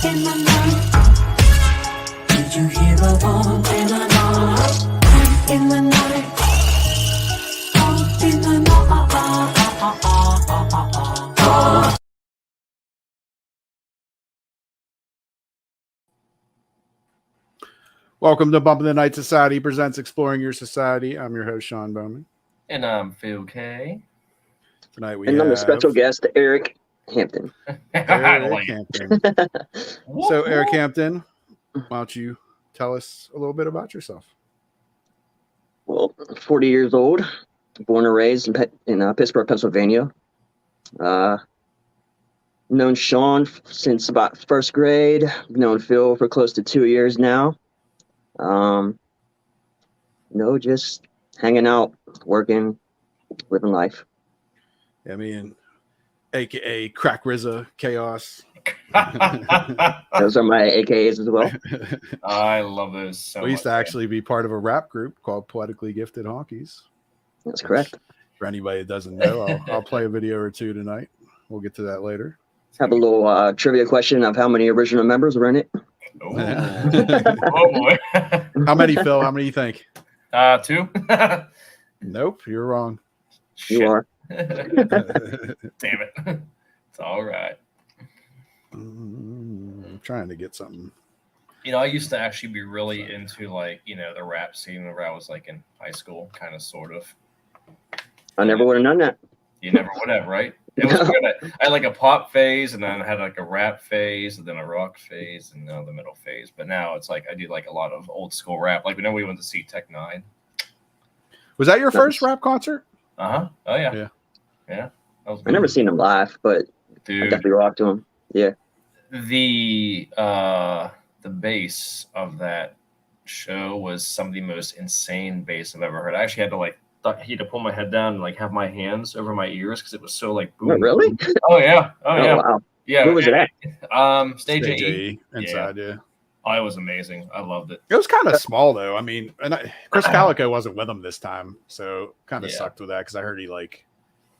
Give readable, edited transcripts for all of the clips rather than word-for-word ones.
in the night. Did you hear a bump in the night? In the night. Bump in the night. Welcome to Bump in the Night Society presents Exploring Your Society. I'm your host, Sean Bowman. And I'm Phil K. Tonight we and have I'm a special guest, Eric Hampton. Eric Hampton. So, Eric Hampton, why don't you tell us a little bit about yourself? Well, 40 years old, born and raised in Pittsburgh, Pennsylvania. Known Sean since about first grade. Known Phil for close to 2 years now. Just hanging out, working, living life. I mean, AKA Crack RZA Chaos. Those are my AKAs as well. I love those so much. We used to actually be part of a rap group called Poetically Gifted Honkeys. That's correct. For anybody that doesn't know, I'll play a video or two tonight. We'll get to that later. Have a little trivia question of how many original members were in it. Oh, oh boy. How many, Phil? How many do you think? 2. Nope, you're wrong. You are. Damn it. It's all right. I'm trying to get something. You know, I used to actually be really into the rap scene whenever I was in high school, kind of, sort of. I never would have known that. You never would have, right? It was good. I had a pop phase, and then I had a rap phase, and then a rock phase, and now the middle phase. But now it's I do a lot of old school rap. Whenever we went to see Tech 9. Was that your first rap concert? Oh yeah. I never seen him live, but dude, I definitely rocked to him. Yeah. The bass of that show was some of the most insane bass I've ever heard. I actually had to I had to pull my head down and have my hands over my ears because it was so boom. Oh, really? Oh yeah. Oh yeah. Wow. Yeah. Where was it at? Stage AE inside, yeah. Oh, it was amazing. I loved it. It was kind of small though. I mean, Chris Calico wasn't with him this time, so kind of sucked with that because I heard he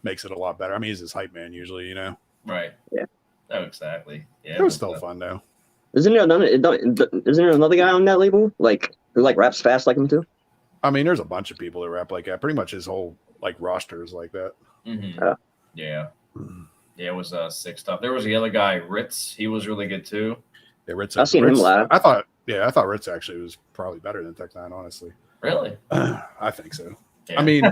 makes it a lot better. I mean, he's his hype man usually, you know. Right. Yeah. Oh, exactly. Yeah. It was still fun though. Isn't there another guy on that label who raps fast like him too? I mean, there's a bunch of people that rap like that. Pretty much his whole roster is like that. Mm-hmm. Yeah. Yeah, it was sick stuff. There was the other guy, Ritz. He was really good too. Yeah, Ritz. I've seen him live. I thought Ritz actually was probably better than Tech 9, honestly. Really? I think so. Yeah. I mean,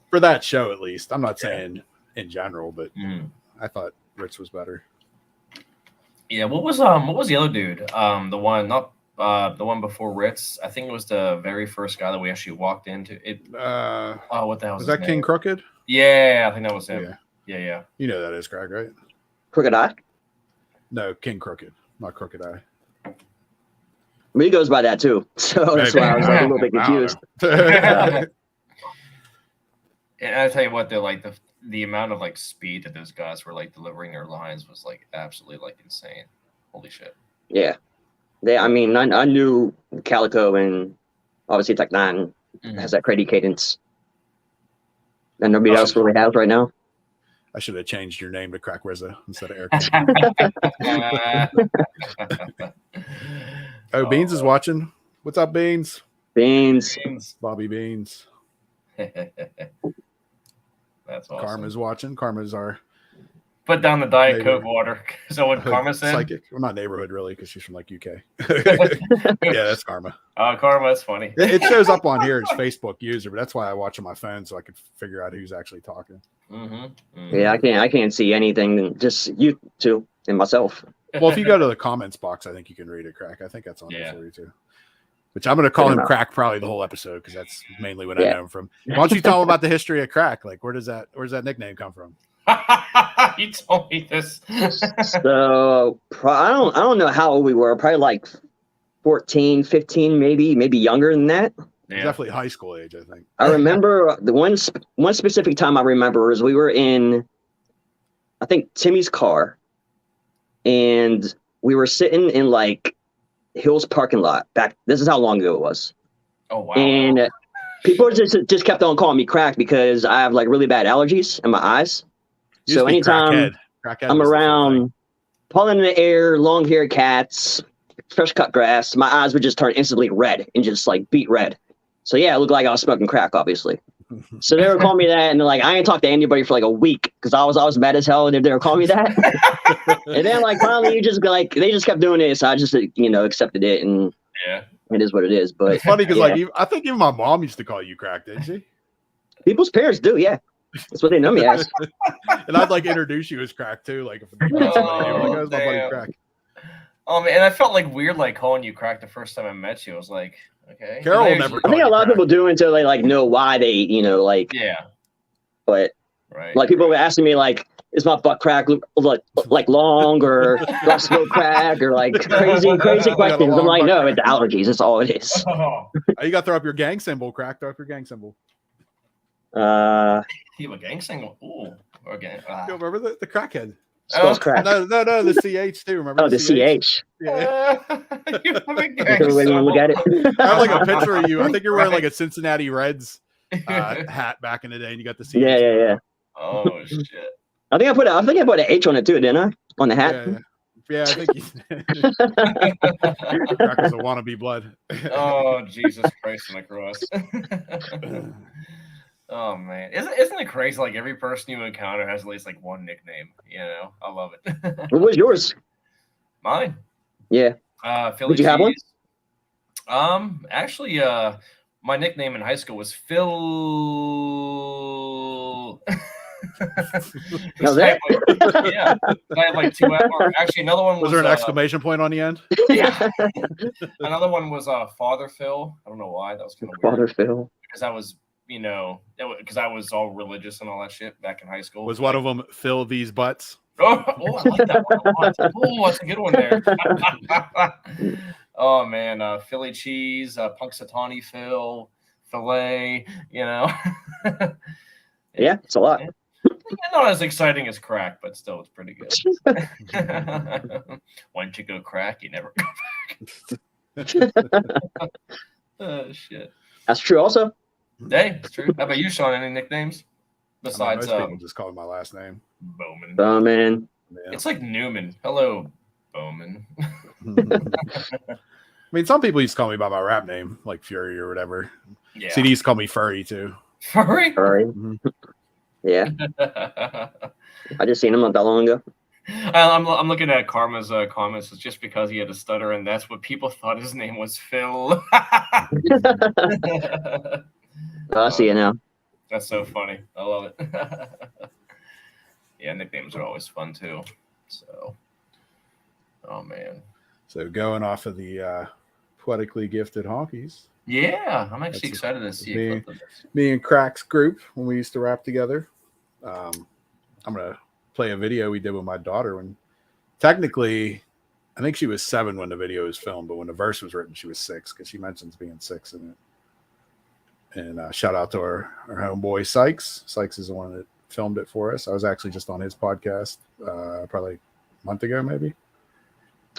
for that show at least. I'm not saying in general, but I thought Ritz was better. Yeah, what was the other dude? The one before Ritz. I think it was the very first guy that we actually walked into. What the hell was that? King Crooked? Yeah, I think that was him. Yeah. You know that is Craig, right? Crooked Eye? No, King Crooked, not Crooked Eye. I mean, he goes by that too, so that's why I was a little bit confused. And I tell you what, the amount of speed that those guys were delivering their lines was absolutely insane. Holy shit. Yeah. I mean, I knew Calico and obviously Tech 9 has that crazy cadence that nobody else really has right now. I should have changed your name to Crack RZA instead of Eric. Beans is watching. What's up, Beans? Beans. Bobby Beans. That's awesome. Karma's watching. Karma's our put down the Diet Coke water. So what Karma said? Psychic. Well, not neighborhood really, because she's from UK. Yeah, that's Karma. Karma, that's funny. It shows up on here as Facebook user, but that's why I watch on my phone so I could figure out who's actually talking. Yeah, I can't see anything. Just you two and myself. Well, if you go to the comments box, I think you can read it, Crack. I think that's on there for you too. Which I'm going to call him Crack probably the whole episode because that's mainly what I know him from. Why don't you tell him about the history of Crack? Where does that nickname come from? You told me this. So I don't know how old we were. Probably 14, 15, maybe younger than that. Yeah. Definitely high school age, I think. I remember the one specific time I remember is we were in, I think, Timmy's car, and we were sitting in Hill's parking lot. This is how long ago it was. Oh wow! And people just kept on calling me Crack because I have really bad allergies in my eyes. So anytime I'm around falling in the air, long-haired cats, fresh cut grass. My eyes would just turn instantly red and just like beat red. So yeah, it looked like I was smoking crack, obviously. So they were calling me that, and they're like, I ain't talked to anybody for like a week because I was mad as hell, and they were calling me that. And then like finally, they just kept doing it, so I just accepted it, and it is what it is. But it's funny because like I think even my mom used to call you crack, didn't she? People's parents do, yeah. That's what they know me as. And I'd like introduce you as crack too, like if you met somebody, like, oh, my buddy Crack. And I felt like weird, like calling you crack the first time I met you. I was like, okay. Carol will never. I think a lot of people do until they like know why they, But like people were asking me like, is my butt crack like long or do I smoke crack or like crazy questions? I'm like, no, it's allergies. That's all it is. You got to throw up your gang symbol, Crack. Throw up your gang symbol. You have a gang symbol. Ooh, okay. You remember the crackhead? Crack. No, the CH too. Remember? Oh, the CH. Yeah. You have a gang Everybody want to look at it. I have like a picture of you. I think you're wearing like a Cincinnati Reds hat back in the day, and you got the CH. Yeah. Oh shit. I think I put an H on it too, didn't I? On the hat. Yeah, I think Cracker's a wannabe blood. Oh Jesus Christ on the cross. Oh man, isn't it crazy? Like every person you encounter has at least like one nickname. I love it. What was yours? Mine. Yeah. Philly Would you have one? Actually, my nickname in high school was Phil. No, that? Yeah, I had like two. Actually, another one was there an exclamation point on the end? Yeah. Another one was Father Phil. I don't know why that was kind of weird. Father Phil. Because I was. Because I was all religious and all that shit back in high school. Was one of them fill these butts? Oh, I like that one a lot. Oh, that's a good one there. Oh man, Philly cheese, Punxsutawney Phil, filet. Yeah, it's a lot. Not as exciting as crack, but still, it's pretty good. Once you go crack, you never go back. Oh shit. That's true. Also. Hey, it's true. How about you, Sean? Any nicknames besides? People just call me my last name. Bowman. Yeah. It's like Newman. Hello, Bowman. I mean, some people used to call me by my rap name, like Fury or whatever. Yeah. CDs call me Furry too. Furry. Mm-hmm. Yeah. I just seen him not that long ago. I'm looking at Karma's comments. It's just because he had a stutter, and that's what people thought his name was Phil. I see it now. That's so funny. I love it. Yeah, nicknames are always fun too. So, oh man. So going off of the Poetically Gifted Honkeys. Yeah, I'm actually excited to see me and Crack's group when we used to rap together. I'm gonna play a video we did with my daughter when technically I think she was 7 when the video was filmed, but when the verse was written, she was 6 because she mentions being 6 in it. And shout out to our homeboy Sykes. Sykes is the one that filmed it for us. I was actually just on his podcast probably a month ago, maybe.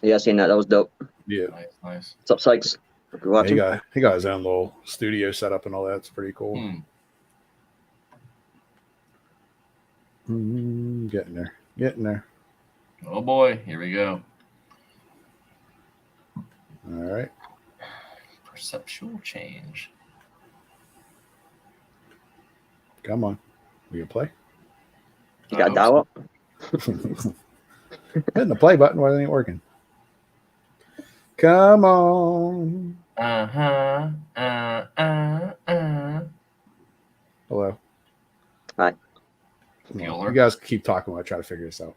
Yeah, I seen that. That was dope. Yeah. Nice. What's up, Sykes? Hope you're watching. He got his own little studio set up and all that. It's pretty cool. Getting there. Oh boy, here we go. All right. Perceptual change. Come on. We can play? You got dial up? Hitting the play button. Why it ain't working? Come on. Hello. Hi. You guys keep talking while I try to figure this out.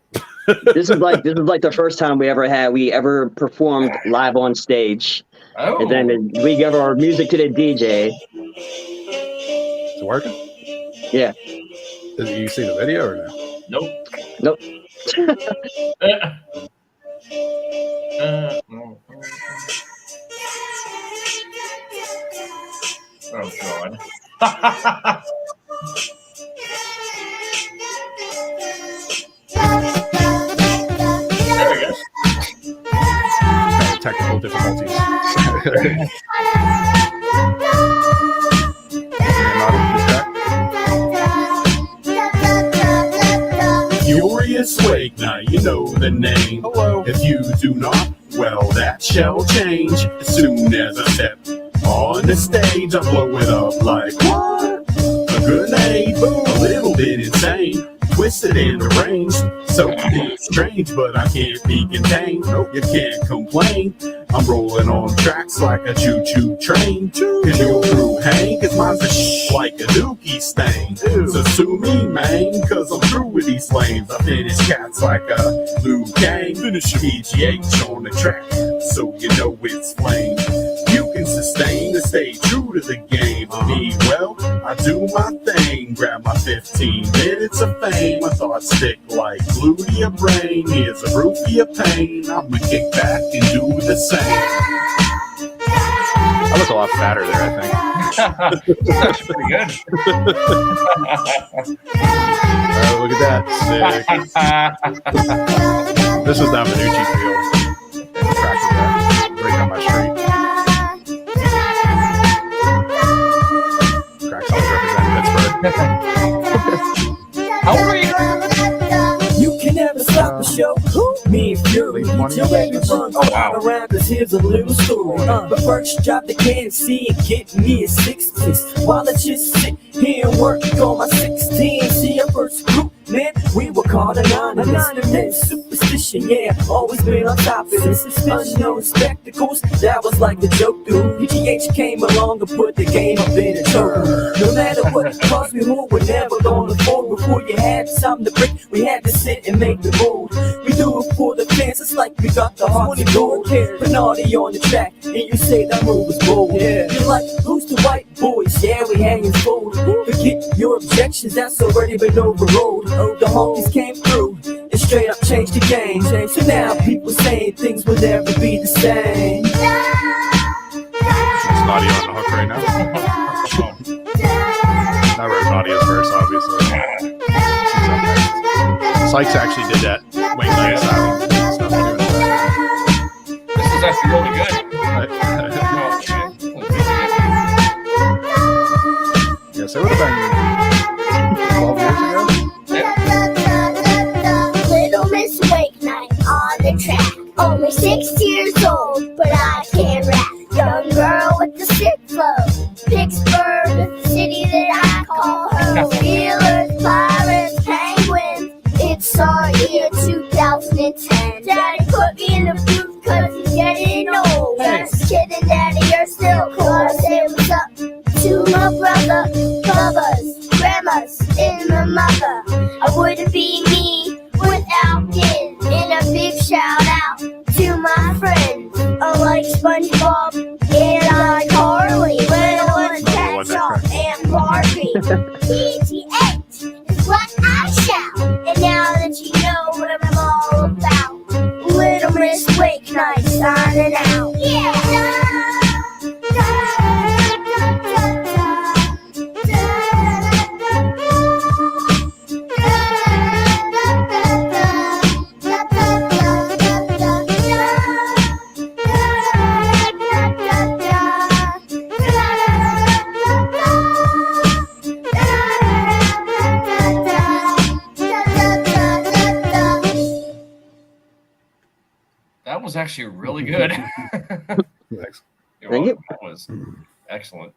This is like the first time we ever performed live on stage. Oh. And then we give our music to the DJ. Is it working? Yeah. Did you see the video or no? Nope. Oh God. There we go. Technical difficulties. Fury Miswake. Now you know the name. Hello. If you do not, well, that shall change. As soon as I step on the stage, I blow it up like what? A grenade, boom, a little bit insane, twisted and arranged, so it's strange, but I can't be contained. Nope, you can't complain. I'm rolling on tracks like a choo-choo train. Cause your crew hang, cause mine's a like a dookie stain. So sue me, man, cause I'm through with these flames. I finish cats like a Liu Kang. Finish PGH on the track, so you know it's flame. You can sustain and stay true to the game. Me, well, I do my thing. Grab my 15 minutes of fame. My thoughts stick like glue to your brain. Here's a proof of your pain. I'ma kick back and do the same. I look a lot fatter there, I think. That's pretty good. Look at that. Sick. This was down Benucci Field. Crack with that. Right on my street. Cracks always represent Pittsburgh. How old are you? You can never stop the show. Me and Fury, your baby runs around, cause here's a little story. But first, drop the KFC and get me a 6-6. While I just sit here and work on my 16. See, our first group, man, we were called anonymous. Then superstition, yeah, always been on top of this. Unknown spectacles, that was like the joke, dude. PGH came along and put the game up in a choke. No matter what cost we move, we're never gonna fold. Before you had something to break, we had to sit and make the move. We do it for the fans, it's like we got the heart to gold. Penalty on the track, and you say that move was bold. You're like, who's the white boys? Yeah, we hanging fold. Forget your objections, that's already been overruled. The honkies came through and straight up changed the game. So now people saying things will never be the same. It's Naughty on the hook right now. I wrote Nadia's verse, obviously. Sykes actually did that. Wayne Knight stuff. This is actually really good. Yes, it would have been 12 years ago. Little Miss Wake Night on the track. Only 6 years old, but I can rap. Young girl with the sick flow. Pittsburgh, the city that I call home. Steelers, Pirates, Penguins. It's our year 2010. Daddy put me in the booth cause he's getting old. Just kidding, Daddy, you're still cool. I say what's up to my brother, Bubba's, Grandma's, and my mother. I wouldn't be me without him. And a big shout out to my friends. I like SpongeBob and I Carly. Little and Ketchup and Barbie. PGH is what I shout. And now that you know what I'm all about, Little Miss Wake Night signing out. Yeah. That was actually really good. Thanks. Thank you. That was excellent.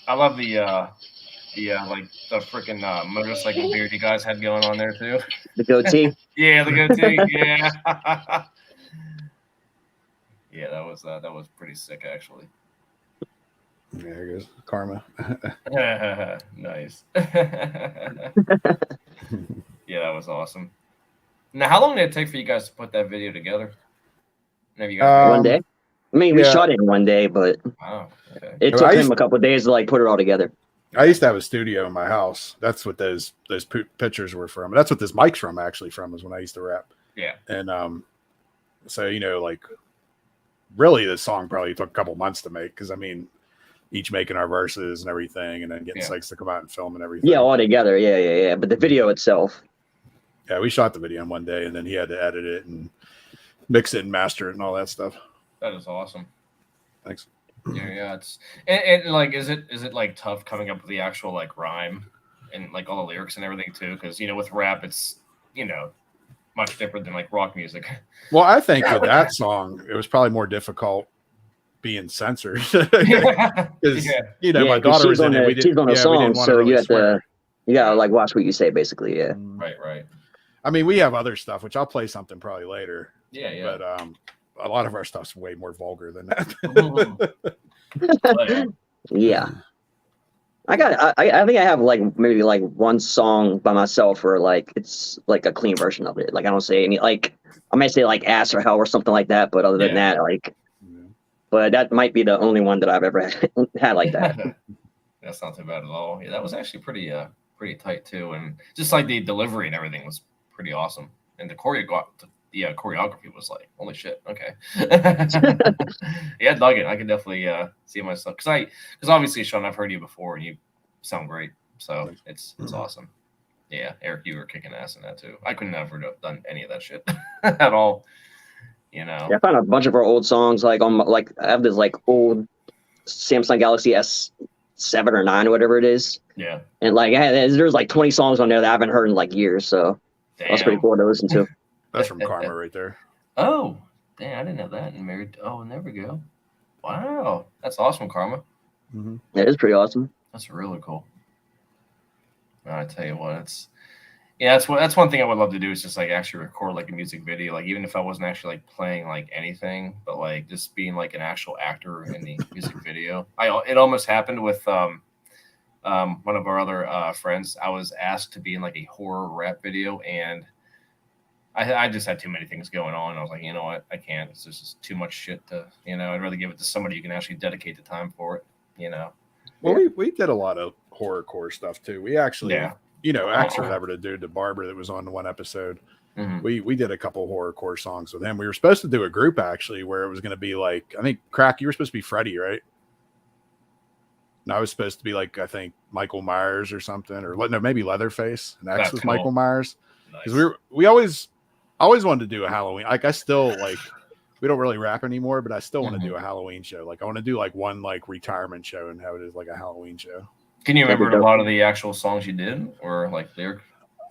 I love the like the freaking motorcycle beard you guys had going on there too. The goatee. Yeah, the goatee. Yeah. Yeah, that was pretty sick actually. There goes karma. Nice. Yeah, that was awesome. Now, how long did it take for you guys to put that video together? Have you guys One day. I mean, we yeah. shot it in one day, but wow, okay. it took him a couple of days to like put it all together. I used to have a studio in my house. That's what those pictures were from. That's what this mic's from, actually, is when I used to rap. Yeah. And so, you know, like, really, this song probably took a couple months to make because, I mean, each making our verses and everything, and then getting Sykes to come out and film and everything. Yeah, all together. Yeah. But the video itself. Yeah, we shot the video in one day, and then he had to edit it and mix it and master it and all that stuff. That is awesome. Thanks. Yeah. It's and like, is it like tough coming up with the actual like rhyme? and like all the lyrics and everything too, because with rap it's much different than like rock music. Well, I think with that song, it was probably more difficult being censored because my daughter was in it. She's on a song, so you have to like watch what you say, basically. Yeah. Right. I mean, we have other stuff, which I'll play something probably later. Yeah. But a lot of our stuff's way more vulgar than that. Yeah. I think I have like maybe like one song by myself, or like it's like a clean version of it. Like I don't say any, like I might say like ass or hell or something like that, but other than that, like, but that might be the only one that I've ever had like that. That's not too bad at all. Yeah, that was actually pretty tight too, and just like the delivery and everything was pretty awesome, and the choreography was like, holy shit, okay. Yeah, dug it. I can definitely see myself because obviously, Sean, I've heard you before and you sound great, so it's awesome. Yeah, Eric, you were kicking ass in that too. I could never have done any of that shit at all. Yeah, I found a bunch of our old songs like on I have this like old Samsung Galaxy S7 or 9 or whatever it is. Yeah, and like there's like 20 songs on there that I haven't heard in like years, so that's pretty cool to listen to. That's from Karma right there. Oh, damn, I didn't know that. And married. Oh, and there we go. Wow, that's awesome, Karma. Mm-hmm. It is pretty awesome. That's really cool. I tell you what, that's one thing I would love to do is just like actually record like a music video, like even if I wasn't actually like playing like anything, but like just being like an actual actor in the music video. It almost happened with one of our other friends. I was asked to be in like a horror rap video, and I just had too many things going on. I was like, you know what, I can't. It's just too much shit to, I'd rather give it to somebody who can actually dedicate the time for it. Well, we did a lot of horrorcore stuff too. We actually, actually whatever to do to Barber that was on the one episode. Mm-hmm. We did a couple horrorcore songs with him. We were supposed to do a group actually where it was going to be like, I think Crack, you were supposed to be Freddy, right? And I was supposed to be like, I think Michael Myers or something, or no, maybe Leatherface. And X was cool. Michael Myers. Because Nice. we always wanted to do a Halloween. Like I still like, we don't really rap anymore, but I still want to do a Halloween show. Like I want to do like one like retirement show and have it as like a Halloween show. Can you remember a lot of the actual songs you did, or like lyric?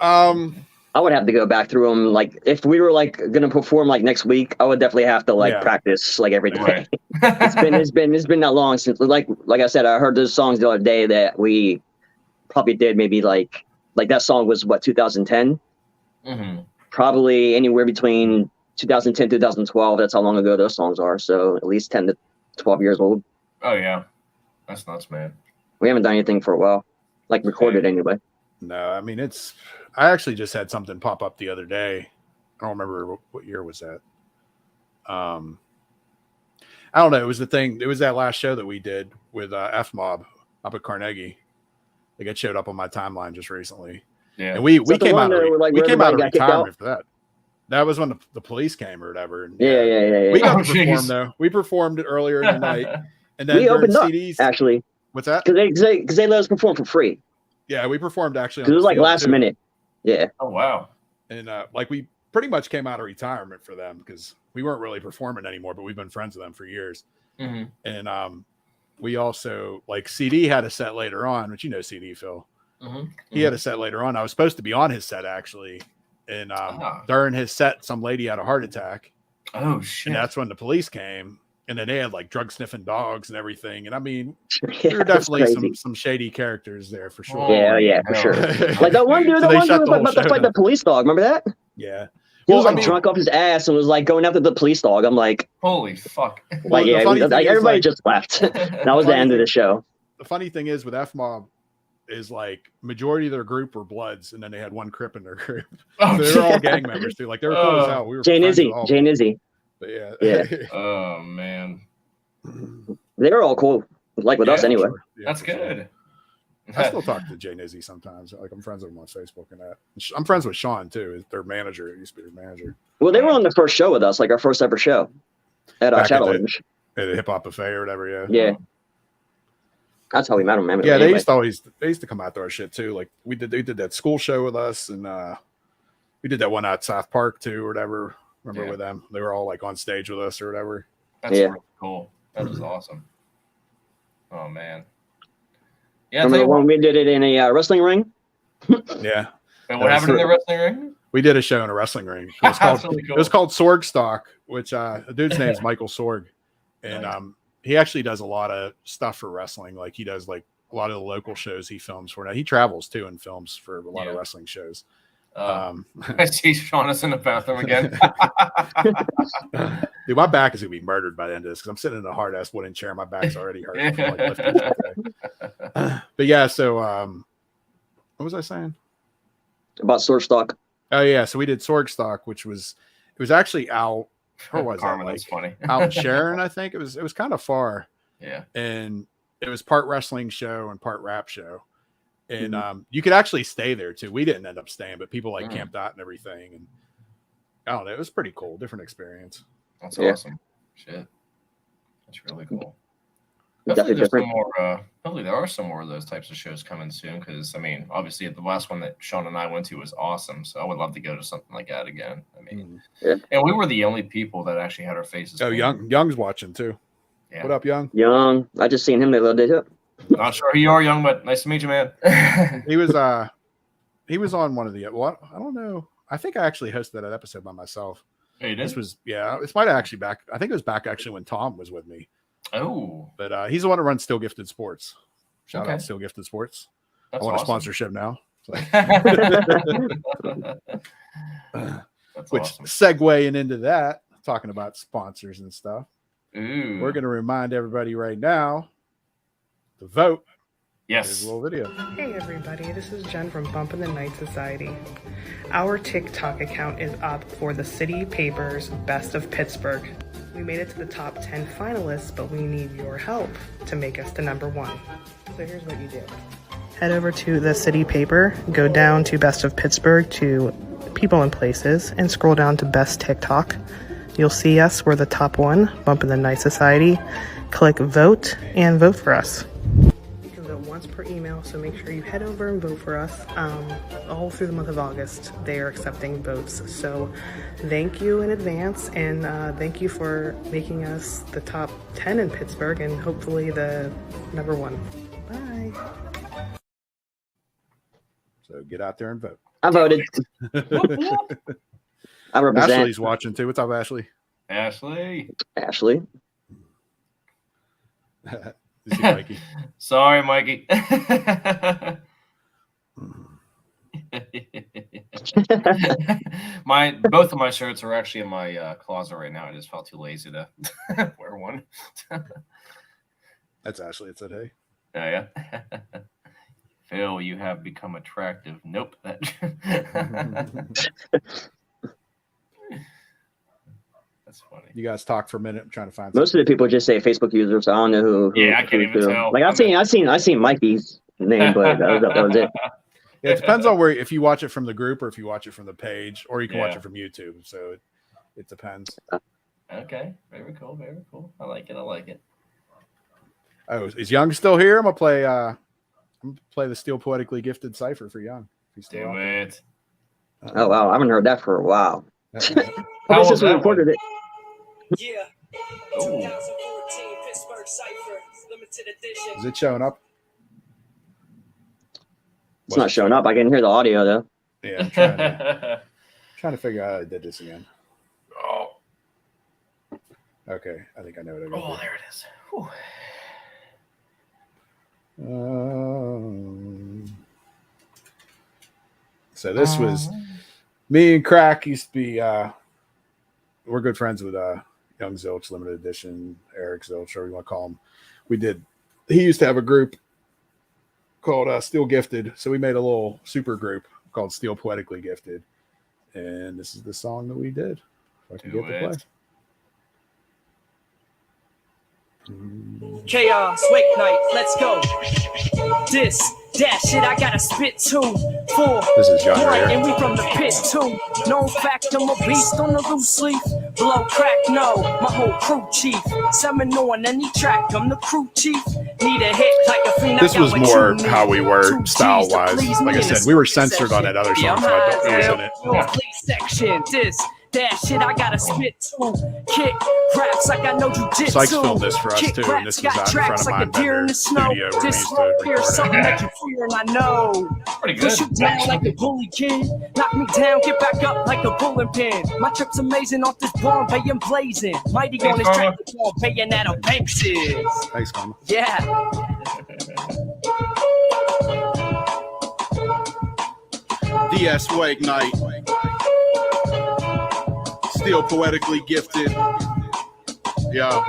I would have to go back through them. Like if we were like gonna perform like next week, I would definitely have to like practice like every day. Right. it's been that long since like I said, I heard those songs the other day that we probably did maybe like that song was what 2010. Mm-hmm. Probably anywhere between 2010 2012. That's how long ago those songs are. So at least 10 to 12 years old. Oh yeah, that's nuts, man. We haven't done anything for a while, like recorded anyway. No, I mean I actually just had something pop up the other day. I don't remember what year was that. I don't know. It was the thing. It was that last show that we did with F Mob up at Carnegie. Like it showed up on my timeline just recently. Yeah, and we came out of retirement for that. That was when the police came or whatever. And, yeah. We got to perform though. We performed it earlier in the night, and then we opened CDs, up actually. What's that? Because they let us perform for free. Yeah, we performed actually. Because it was like last minute. Yeah. Oh wow. And like we pretty much came out of retirement for them because we weren't really performing anymore, but we've been friends with them for years. Mm-hmm. And we also like CD had a set later on, which CD Phil. Mm-hmm. He had a set later on. I was supposed to be on his set actually, and during his set, some lady had a heart attack. Oh shit! And that's when the police came, and then they had like drug sniffing dogs and everything. And I mean, there were definitely some shady characters there for sure. Yeah, for sure. Like that one dude, was about to fight the police dog. Remember that? Yeah. He was like drunk off his ass and was like going after the police dog. I'm like, holy fuck! Like everybody just left. That was the end of the show. The funny thing is with F Mob is like majority of their group were Bloods, and then they had one Crip in their group. So they were all gang members too. Like they were cool as hell. We were Jane Izzy. But yeah. Oh man, they were all cool. Like with us anyway. Sure. Yeah, that's good. Sure. I still talk to Jay Nizzy sometimes. Like I'm friends with him on Facebook and that. I'm friends with Sean too. Their manager. It used to be their manager. Well, they were on the first show with us, like our first ever show at Shadow Image. At a hip hop buffet or whatever. Yeah. Yeah. That's how we met them. Yeah, they used to come out to our shit too. Like they did that school show with us, and we did that one at South Park too, or whatever. Remember with them? They were all like on stage with us or whatever. That's really cool. That was awesome. Oh man. Yeah. Remember when we did it in a wrestling ring? Yeah. And what happened in the wrestling ring? We did a show in a wrestling ring. It was called, really cool. It was called Sorg Stock, which the dude's name is Michael Sorg. And Nice. He actually does a lot of stuff for wrestling. Like he does like a lot of the local shows he films for. Now he travels too and films for a lot of wrestling shows. I see Sean is in the bathroom again. Dude, my back is gonna be murdered by the end of this because I'm sitting in a hard ass wooden chair. My back's already hurting from like lifting shit today. But yeah, so what was I saying about Sorg Stock? Oh yeah, so we did Sorg Stock, which was actually out. Where was Carmen, that? that's funny. Out in Sharon, I think it was kind of far. Yeah, and it was part wrestling show and part rap show. And you could actually stay there too. We didn't end up staying, but people like camped out and everything. And I don't know, it was pretty cool, different experience. That's awesome. Shit, that's really cool. Definitely different. Hopefully there are some more of those types of shows coming soon. Because I mean, obviously the last one that Sean and I went to was awesome. So I would love to go to something like that again. I mean, and we were the only people that actually had our faces. Oh, painted. Young's watching too. Yeah. What up, Young? Young, I just seen him the other day too. Not sure who you are, Young, but nice to meet you, man. He was on one of the I don't know. I think I actually hosted that episode by myself. Oh, you did? This might have actually back. I think it was back actually when Tom was with me. Oh, but he's the one who runs Still Gifted Sports. Shout out Still Gifted Sports. That's I want awesome. a sponsorship now. So. Which awesome. segueing into that, talking about sponsors and stuff. Ooh. We're going to remind everybody right now to vote. Yes. Here's a little video. Hey everybody, this is Jen from Bump in the Night Society. Our TikTok account is up for the City Paper's Best of Pittsburgh. We made it to the top 10 finalists, but we need your help to make us the number one. So here's what you do. Head over to the City Paper, go down to Best of Pittsburgh to People and Places, and scroll down to Best TikTok. You'll see us, we're the top one, Bump in the Night Society. Click vote and vote for us. You can vote once per email, so make sure you head over and vote for us. All through the month of August, they are accepting votes. So thank you in advance, and thank you for making us the top 10 in Pittsburgh and hopefully the number one. Bye. So get out there and vote. I voted. I represent. Ashley's watching too. What's up, Ashley? Ashley. Is he Mikey? Sorry, Mikey. Both of my shirts are actually in my closet right now. I just felt too lazy to wear one. That's Ashley. It said, "Hey." Oh, yeah. Phil, you have become attractive. Nope. That's funny. You guys talk for a minute. I'm trying to find. Most of the people just say Facebook users. So I don't know who. Yeah, I can't even tell. Like I seen Mikey's name, but that was it. Yeah, it depends on where, if you watch it from the group or if you watch it from the page, or you can watch it from YouTube. So it depends. Okay, very cool, very cool. I like it. Oh, is Young still here? I'm gonna play the Steel Poetically Gifted cipher for Young. If he's still Do it. Oh wow, I haven't heard that for a while. How This is was we that recorded it. Yeah. 2014 Pittsburgh Cypher, limited edition. Is it showing up? It's not showing up. I can hear the audio though. Yeah, I'm trying to figure out how I did this again. Oh. Okay, I think I know what I got. Oh, there it is. Whew. So this was me and Crack used to be we're good friends with Young Zilch Limited Edition, Eric Zilch, whatever you want to call him. He used to have a group called Steel Gifted, so we made a little super group called Steel Poetically Gifted, and this is the song that we did. If I can get the play. Chaos, wake night, let's go. This, that shit I gotta spit to. This is John Right, here. and we from the pit too. Known fact, I'm a beast on the loose leaf. Blow crack, no, my whole crew chief. Seminole on any track, I'm the crew chief. Need a hit like a fiend. This was more how we were style wise. Like I said, we were censored on that other song, so I don't know who's in it. Please section this. That shit I gotta spit to. Kick raps like I know jujitsu. Sykes filmed this for us Kick too, and this raps, was got out in front tracks of like a deer in the snow. studio where we This used to right here, record something it. that you fear, and I know. Pretty good. Push you down like a bully kid. Knock me down, get back up like a bowling pin. My trip's amazing off this bomb, paying blazing. Mighty on this track, paying at a Banks is. Thanks, Mama. Yeah. DS Wake Night. Still poetically gifted. Yo.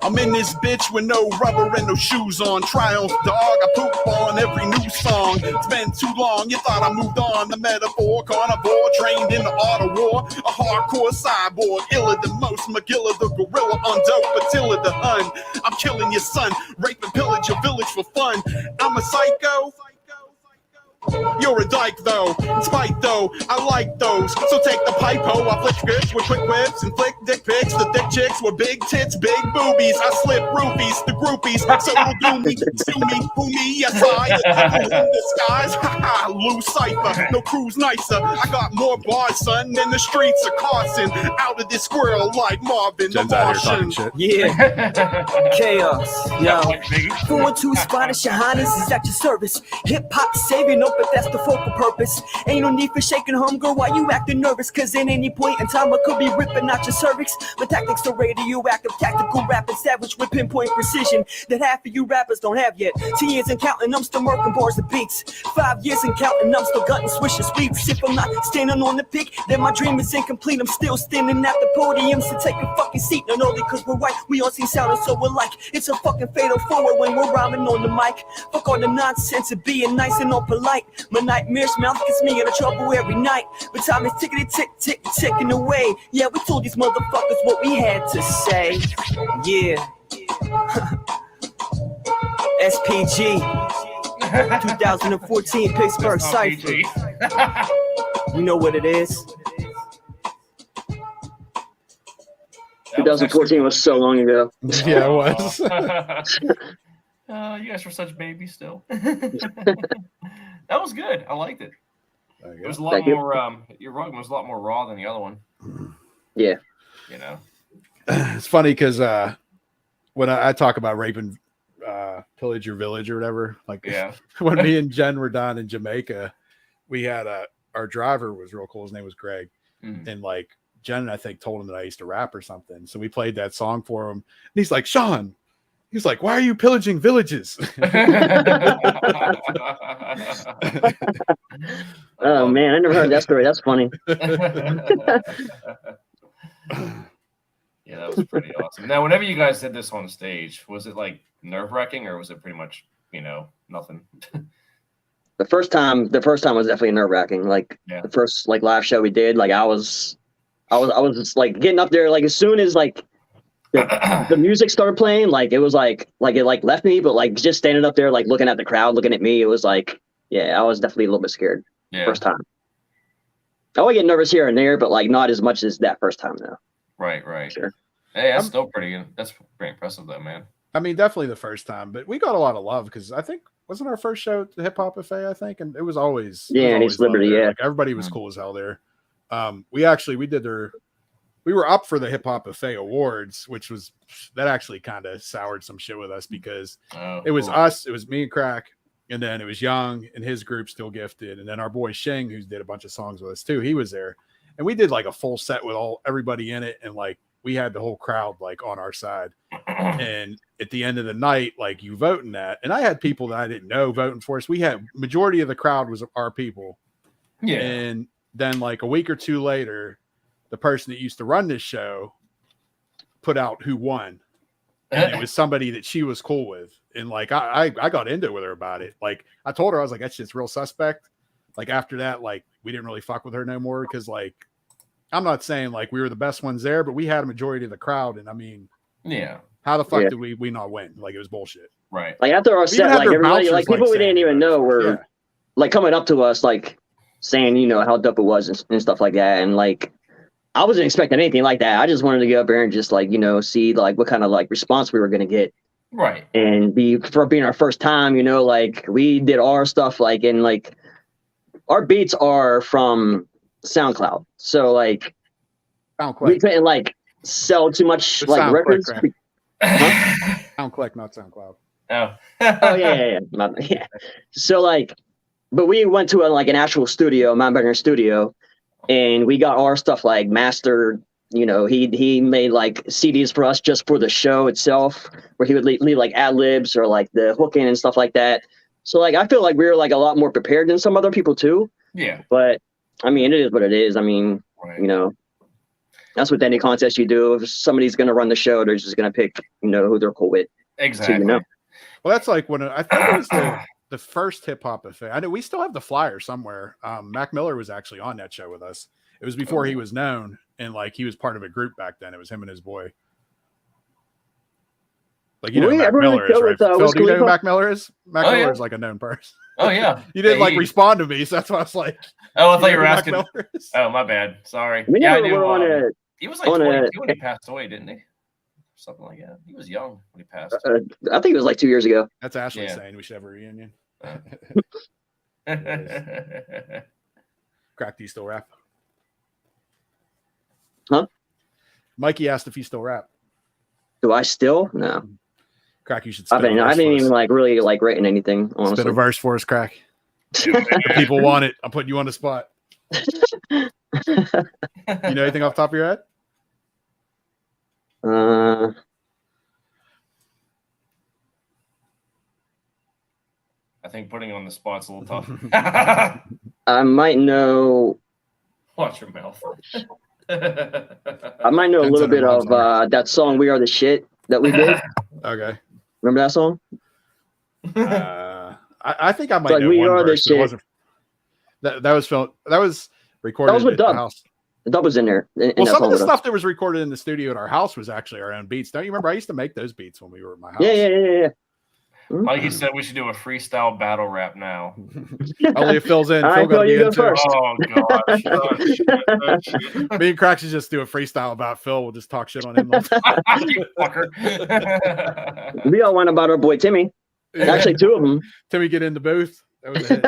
I'm in this bitch with no rubber and no shoes on. Triumph, dog, I poop on every new song. It's been too long, you thought I moved on. The metaphor, carnivore, trained in the art of war. A hardcore cyborg, iller than most. Magilla the gorilla on dope, Attila the Hun. I'm killing your son, rape and pillage your village for fun. I'm a psycho. You're a dyke though, in spite though, I like those. So take the pipe ho, I flick scripts with quick whips and flick dick pics. The thick chicks with big tits, big boobies. I slip roofies, the groupies, so it'll do me, sue me, boo me, yes I in disguise. Haha, loose cipher, no crew's nicer. I got more bars, son, than the streets of Carson. Out of this squirrel like Marvin Jen's the out here Martian. talking shit. Yeah. Chaos. Yo. 412 Spanish Johannes is at your service. Hip hop saving, no, but that's the focal purpose. Ain't no need for shaking hunger while you acting nervous. Cause in any point in time I could be ripping out your cervix. My tactics are radioactive, tactical rapping, savage with pinpoint precision that half of you rappers don't have yet. 10 years and counting, I'm still murking bars and beats. 5 years and counting, I'm still gutting swishes sweeps. If I'm not standing on the peak, then my dream is incomplete. I'm still standing at the podium, so take a fucking seat. Not only cause we're white, we all seem sounding so alike. It's a fucking fatal forward when we're rhyming on the mic. Fuck all the nonsense of being nice and all polite. My nightmares mouth gets me into trouble every night. But time is tickety tick tick ticking away. Yeah, we told these motherfuckers what we had to say. Yeah. SPG 2014 Pittsburgh Cypher. You know what it is. 2014 was so long ago. Yeah, it was. You guys were such babies still. That was good. I liked it. It was a lot more. Your rug was a lot more raw than the other one. Yeah. You know. It's funny because when I talk about raping pillage your village or whatever, like when me and Jen were down in Jamaica, we had our driver was real cool. His name was Greg, and like Jen, I think, told him that I used to rap or something. So we played that song for him, and he's like, Sean. He's like, why are you pillaging villages? Oh man, I never heard that story. That's funny. Yeah, that was pretty awesome. Now, whenever you guys did this on stage, was it like nerve-wracking, or was it pretty much, nothing? The first time was definitely nerve-wracking. Like the first like live show we did, like I was just like getting up there, like as soon as like the music started playing, like it was like it like left me, but like just standing up there, like looking at the crowd, looking at me, it was like, yeah, I was definitely a little bit scared. First time. I would get nervous here and there, but like not as much as that first time though. Right. Sure. Hey, that's still pretty impressive though, man. I mean, definitely the first time, but we got a lot of love because I think wasn't our first show at the Hip Hop Buffet, I think, and it was always and East Liberty, like everybody was cool as hell there. We were up for the Hip Hop Buffet Awards, which was that actually kind of soured some shit with us because it was us, it was me and Crack, and then it was Young and his group Still Gifted, and then our boy Shing, who did a bunch of songs with us too. He was there, and we did like a full set with everybody in it, and like we had the whole crowd like on our side. And at the end of the night, like you voting that, and I had people that I didn't know voting for us. We had majority of the crowd was our people, and then like a week or two later, the person that used to run this show put out who won. And it was somebody that she was cool with. And like, I got into it with her about it. Like I told her, I was like, that's just real suspect. Like after that, like we didn't really fuck with her no more. Cause like, I'm not saying like we were the best ones there, but we had a majority of the crowd. And I mean, how the fuck did we not win? Like it was bullshit. Right. Like after our set, like everybody, like people we didn't even know were like coming up to us, like saying, how dope it was and stuff like that. And like, I wasn't expecting anything like that. I just wanted to go up there and just like, see like what kind of like response we were going to get. Right. And for being our first time, like we did our stuff, like, and like our beats are from SoundCloud. So like Sound we click. couldn't like sell too much It's like Sound records. Click, Huh? Sound click, not SoundCloud. Oh. Oh yeah. Yeah. So like, but we went to like an actual studio, Mount Banner studio, and we got our stuff like mastered. You know, he made like CDs for us just for the show itself, where he would leave like ad libs or like the hooking and stuff like that. So like, I feel like we were like a lot more prepared than some other people too. Yeah. But I mean, it is what it is. I mean, Right. you know, that's with any contest you do. If somebody's going to run the show, they're just going to pick, you know, who they're cool with. Exactly. So, you know. Well, that's like when I think it was the first hip hop affair. I know we still have the flyer somewhere. Mac Miller was actually on that show with us. It was before he was known, and like he was part of a group back then. It was him and his boy. Like you know who Mac Miller is, right? Phil, do you know who Mac Miller is? Mac Miller is like a known person. Oh yeah. You didn't like respond to me, so that's why I was like. Oh, I thought you were asking. Oh, my bad. Sorry. Yeah, I knew. He was like 22 when he passed away, didn't he? Something like that. He was young when he passed. I think it was like 2 years ago. That's Ashley saying we should have a reunion. Crack, do you still rap? Huh? Mikey asked if you still rap. Do I still? No. Crack, you should. I haven't even like really like written anything. Honestly, spit a verse for us, Crack. The people want it. I'm putting you on the spot. You know anything off the top of your head? I think putting you on the spot's a little tough. I might know. Watch your mouth. I might know a little bit of that song "We Are the Shit" that we did. Okay. Remember that song? I think I might like know "We one Are the verse. Shit." That was filmed. That was recorded. That was with at the Dub. house. Dub was in there. Well, some of the stuff that was recorded in the studio at our house was actually our own beats. Don't you remember? I used to make those beats when we were at my house. Yeah. Like he said, we should do a freestyle battle rap now. Only if Phil's in. Phil got to be in first. Oh gosh. Oh, shit. Me and Cracks should just do a freestyle about Phil. We'll just talk shit on him. You fucker. We all went about our boy Timmy. Yeah. Actually, two of them. Timmy get in the booth. That was it.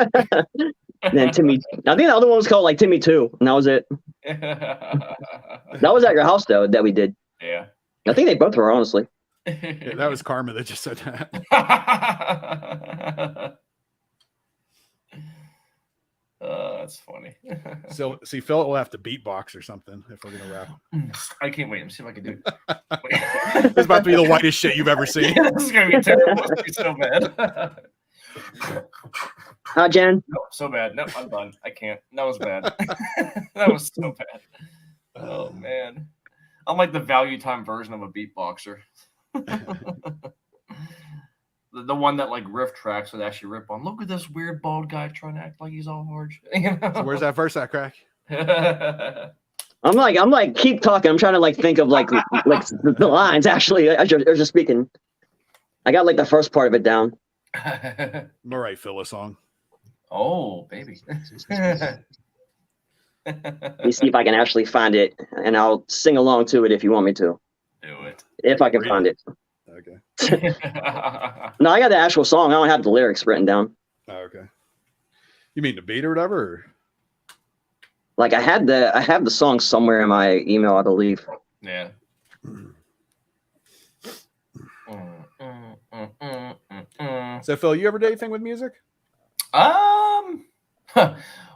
And then Timmy. I think the other one was called like Timmy 2, and that was it. That was at your house though that we did. Yeah. I think they both were, honestly. Yeah, that was Karma that just said that. That's funny. So, see, Phil will have to beatbox or something if we're gonna rap. I can't wait. Let me see if I can do it. It's about to be the whitest shit you've ever seen. This is gonna be terrible. It's gonna be so bad. Hi, Jen. Nope, so bad. Nope, I'm done. I can't. That was bad. That was so bad. Oh man, I'm like the value time version of a beatboxer. The one that like riff tracks would actually rip on. Look at this weird bald guy trying to act like he's all hard. You know? So where's that verse at, Crack? I'm like, keep talking. I'm trying to like think of like the lines actually as you're just speaking. I got like the first part of it down. All right, Phil, a song. Oh, baby. Let me see if I can actually find it, and I'll sing along to it if you want me to. Do it. If I can find it. Okay. No, I got the actual song. I don't have the lyrics written down. Oh, okay. You mean the beat or whatever? Or? Like I have the song somewhere in my email, I believe. Yeah. So, Phil, you ever do anything with music?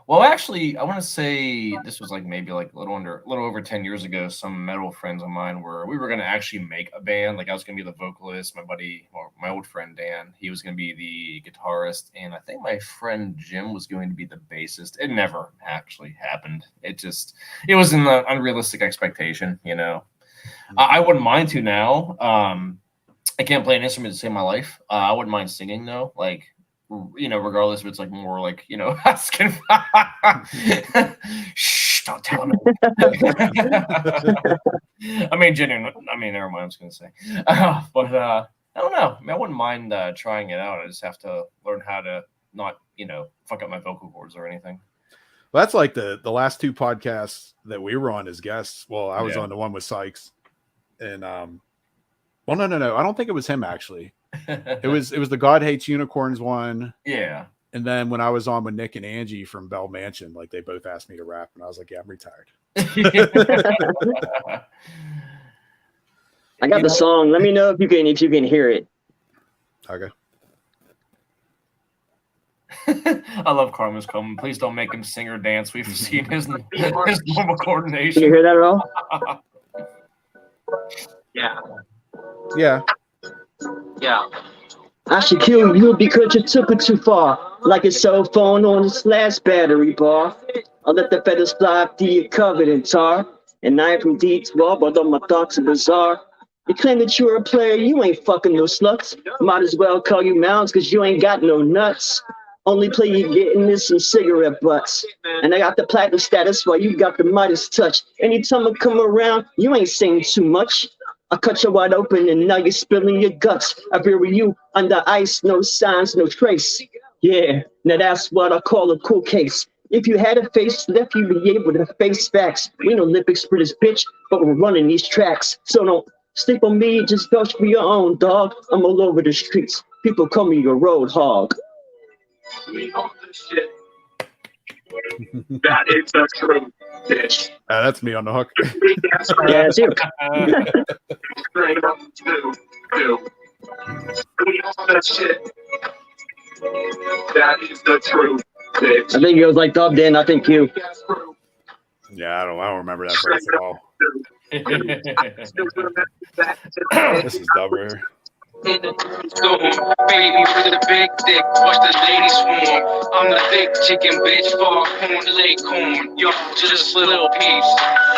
Well, actually, I want to say this was like maybe like a little over 10 years ago. Some metal friends of mine we were going to actually make a band. Like I was going to be the vocalist. My buddy, or my old friend Dan, he was going to be the guitarist, and I think my friend Jim was going to be the bassist. It never actually happened. It was an unrealistic expectation, you know. I wouldn't mind to now. I can't play an instrument to save my life. I wouldn't mind singing though, like. You know, regardless if it's like more like, you know, asking. Shh, don't tell him. I mean, genuine. I mean, never mind. I was going to say, but I don't know. I mean, I wouldn't mind trying it out. I just have to learn how to not, you know, fuck up my vocal cords or anything. Well, that's like the last two podcasts that we were on as guests. Well, I was on the one with Sykes, and well, no. I don't think it was him actually. It was the God Hates Unicorns one. Yeah. And then when I was on with Nick and Angie from Bell Mansion, like they both asked me to rap, and I was like, "Yeah, I'm retired." I got the song. Let me know if you can hear it. Okay. I love Carmen's Coleman. Please don't make him sing or dance. We've seen his normal coordination. Can you hear that at all? Yeah. Yeah. Yeah. I should kill you because you took it too far. Like a cell phone on its last battery bar. I'll let the feathers fly after you're covered in tar. And I ain't from D12, although my thoughts are bizarre. You claim that you're a player, you ain't fucking no sluts. Might as well call you mounds, cause you ain't got no nuts. Only play you getting is some cigarette butts. And I got the platinum status while you got the Midas touch. Anytime I come around, you ain't saying too much. I cut you wide open and now you're spilling your guts. I bury you under ice, no signs, no trace. Yeah, now that's what I call a cool case. If you had a face left, you'd be able to face facts. We no Olympics for this bitch, but we're running these tracks. So don't sleep on me, just vouch for your own, dog. I'm all over the streets. People call me a road hog. We own this shit. That is the truth, bitch. That's me on the hook. Yeah, it's you. Straight up, do. We own this shit. That is the truth, bitch. I think it was like Dub then, I think you. Yeah, I don't remember that verse at all. This is Dub right here. In the zone, baby with a big dick, watch the ladies swarm. I'm the thick chicken bitch, far corn, late corn. Y'all just little piece,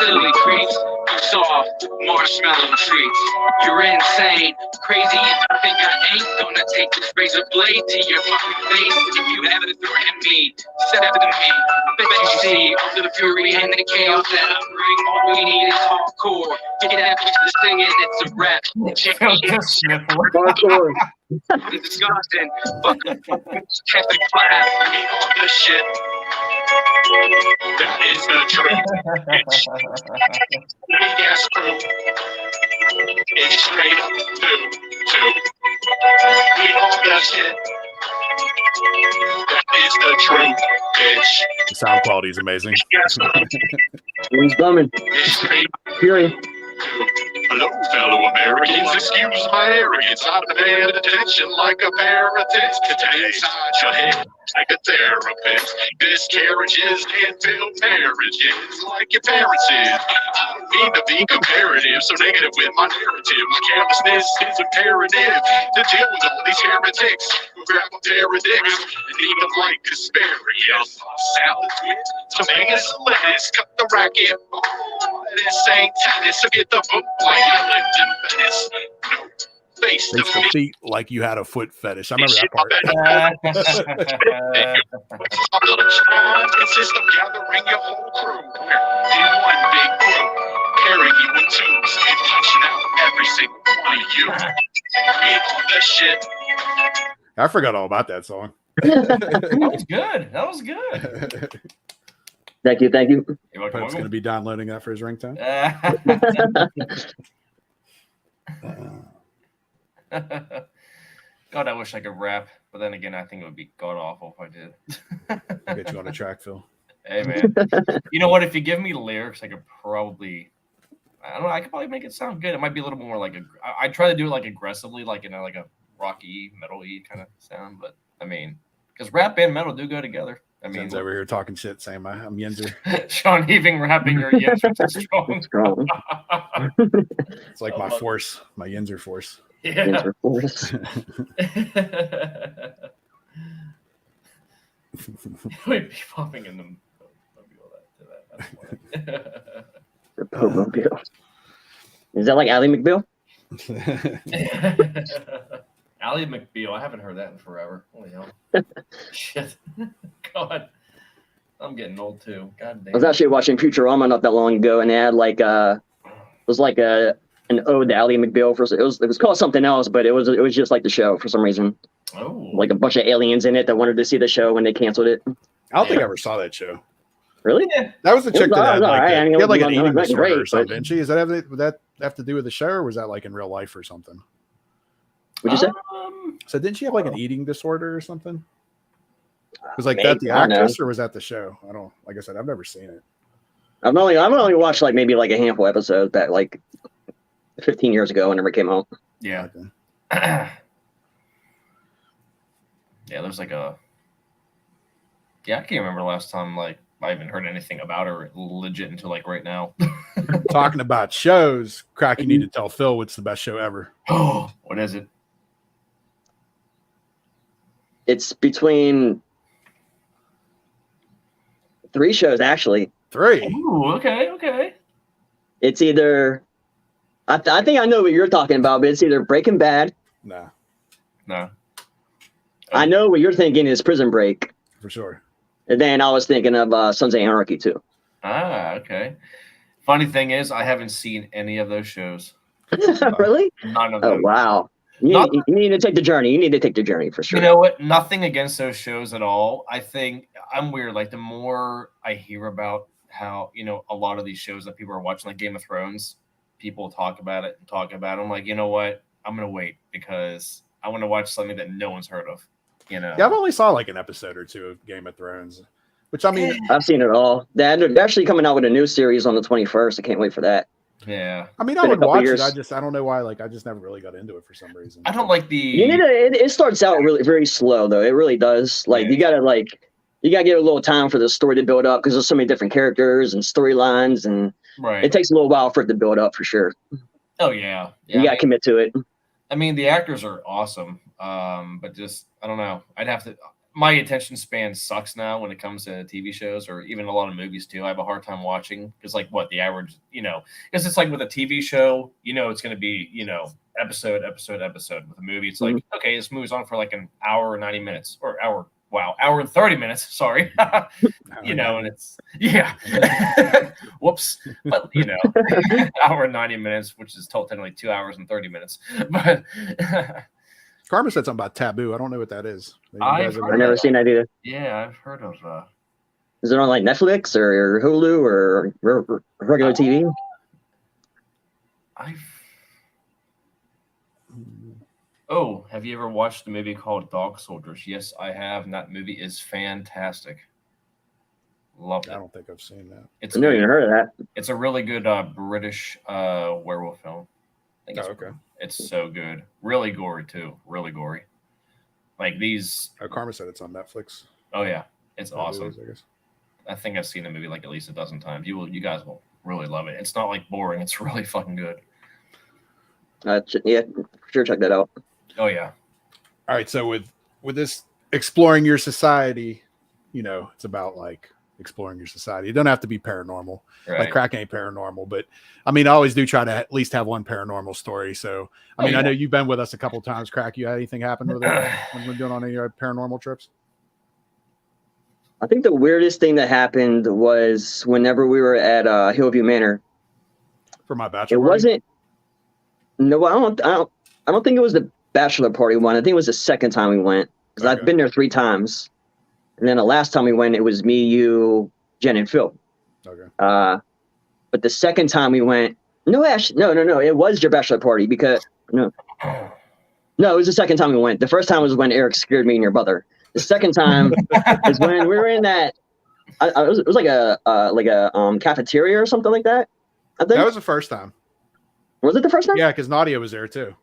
silly creeps. You soft marshmallow treats. You're insane, crazy. You think I ain't gonna take this razor blade to your fucking face if you ever threaten me? Step to me, but you see all the fury and the chaos that I bring. All we need is hardcore. Get that bitch to singing, it's a rap. Hardcore. It's disgusting. Fucking catch the class. We on this shit. That is the truth, bitch. Yes, true. It's straight up, two. We own that shit. That is the truth, bitch. The sound quality is amazing. Yes, Who's bumming? it's straight up. Fury. Hello, fellow Americans. Excuse my arrogance. I've been paying attention like a pair of tits inside your head, like a therapist. Miscarriages and failed marriages, like your parents is. I don't mean to be comparative, so negative with my narrative. My carelessness is imperative to deal with all these heretics who grab a pair of dicks and eat them like asparagus. Salads with tomatoes and lettuce. Cut the racket. Oh, this ain't tennis, so get the book like you lived in Venice. No, face Face to the feet like you had a foot fetish. I remember that part. Consists of gathering your whole crew in one big group, carrying you in twos and punching out every single one of you. We on this shit. I forgot all about that song. That was good. That was good. Thank you. You're welcome. Pope's going to be downloading that for his ringtone. God, I wish I could rap, but then again, I think it would be god awful if I did. I'll get you on a track, Phil. Hey, man. You know what? If you give me lyrics, I could probably, I don't know, I could probably make it sound good. It might be a little more like I try to do it like aggressively, like in a rocky, metal-y kind of sound. But I mean, because rap and metal do go together. I mean, Jen's over here talking shit, saying I'm Yenzer. Sean heaving, rapping, or Yenzer strong. Strong. It's like my force, my Yenzer force. Yeah. We'd be popping in the The Pope-mobile. Is that like Ally McBeal? Ally McBeal. I haven't heard that in forever. Holy hell. Shit. God. I'm getting old too. God damn. I was actually watching Futurama not that long ago, and they had like it was like an ode to Ally McBeal. It was called something else, but it was just like the show for some reason. Oh. Like a bunch of aliens in it that wanted to see the show when they canceled it. I don't think I ever saw that show. Really? Yeah. That was the chick that had like an eating not disorder great, or something, but- didn't she? Would that have to do with the show, or was that like in real life or something? What'd you say? So didn't she have like an eating disorder or something? Was like that the actress or was that the show? I don't. Like I said, I've never seen it. I've only watched like maybe like a handful of episodes back like 15 years ago whenever it came out. Yeah. Okay. Yeah, there's like a. Yeah, I can't remember the last time like I even heard anything about her legit until like right now. Talking about shows, Crack, you need to tell Phil what's the best show ever. Oh, what is it? It's between 3 shows actually. 3. Ooh, okay. It's either I think I know what you're talking about, but it's either Breaking Bad. No. I know what you're thinking is Prison Break. For sure. And then I was thinking of Sons of Anarchy too. Ah, okay. Funny thing is, I haven't seen any of those shows. Really? None of Oh them. wow. You need to take the journey. You need to take the journey for sure. You know what? Nothing against those shows at all. I think I'm weird. Like the more I hear about how, a lot of these shows that people are watching, like Game of Thrones, people talk about it. I'm like, you know what? I'm going to wait because I want to watch something that no one's heard of. Yeah, I've only saw like an episode or 2 of Game of Thrones, which I mean, I've seen it all. They're actually coming out with a new series on the 21st. I can't wait for that. Yeah. I mean, I would watch it. I don't know why. Like, I just never really got into it for some reason. I don't like the. You need to. It starts out really very slow though. It really does. Like you gotta give a little time for the story to build up because there's so many different characters and storylines, and it takes a little while for it to build up for sure. Oh yeah. You gotta commit to it. I mean, the actors are awesome, but just I don't know. I'd have to. My attention span sucks now when it comes to TV shows or even a lot of movies too. I have a hard time watching because, like, what the average, because it's like with a TV show, it's going to be, episode. With a movie, it's like, okay, this movie's on for like an hour and 90 minutes or hour and 30 minutes. Sorry, and it's whoops, but hour and 90 minutes, which is technically 2 hours and 30 minutes, but. Karma said something about Taboo. I don't know what that is. I've never seen that either. Yeah, I've heard of. Is it on like Netflix or Hulu or regular TV? Oh, have you ever watched the movie called Dog Soldiers? Yes, I have. And that movie is fantastic. Love it. I don't think I've seen that. I've never even heard of that. It's a really good British werewolf film. Okay. It's so good. Really gory too. Really gory. Like these. Karma said it's on Netflix. Oh yeah, it's awesome. I guess. I think I've seen the movie like at least a dozen times. You guys will really love it. It's not like boring. It's really fucking good. Yeah, sure. Check that out. Oh yeah. All right. So with this exploring your society, it's about like exploring your society. It don't have to be paranormal. Right. Like Crack ain't paranormal, but I mean, I always do try to at least have one paranormal story. So I mean, I know you've been with us a couple of times. Crack, you had anything happen with it when we're doing on any paranormal trips? I think the weirdest thing that happened was whenever we were at Hillview Manor. For my bachelor. It party? wasn't. No, I don't think it was the bachelor party one. I think it was the second time we went because I've been there 3 times. And then the last time we went, it was me, you, Jen, and Phil. Okay. But the second time we went, no, it was your bachelor party because no, it was the second time we went. The first time was when Eric scared me and your brother. The second time is when we were in that. It was like a cafeteria or something like that. I think that was the first time. Was it the first time? Yeah, because Nadia was there too.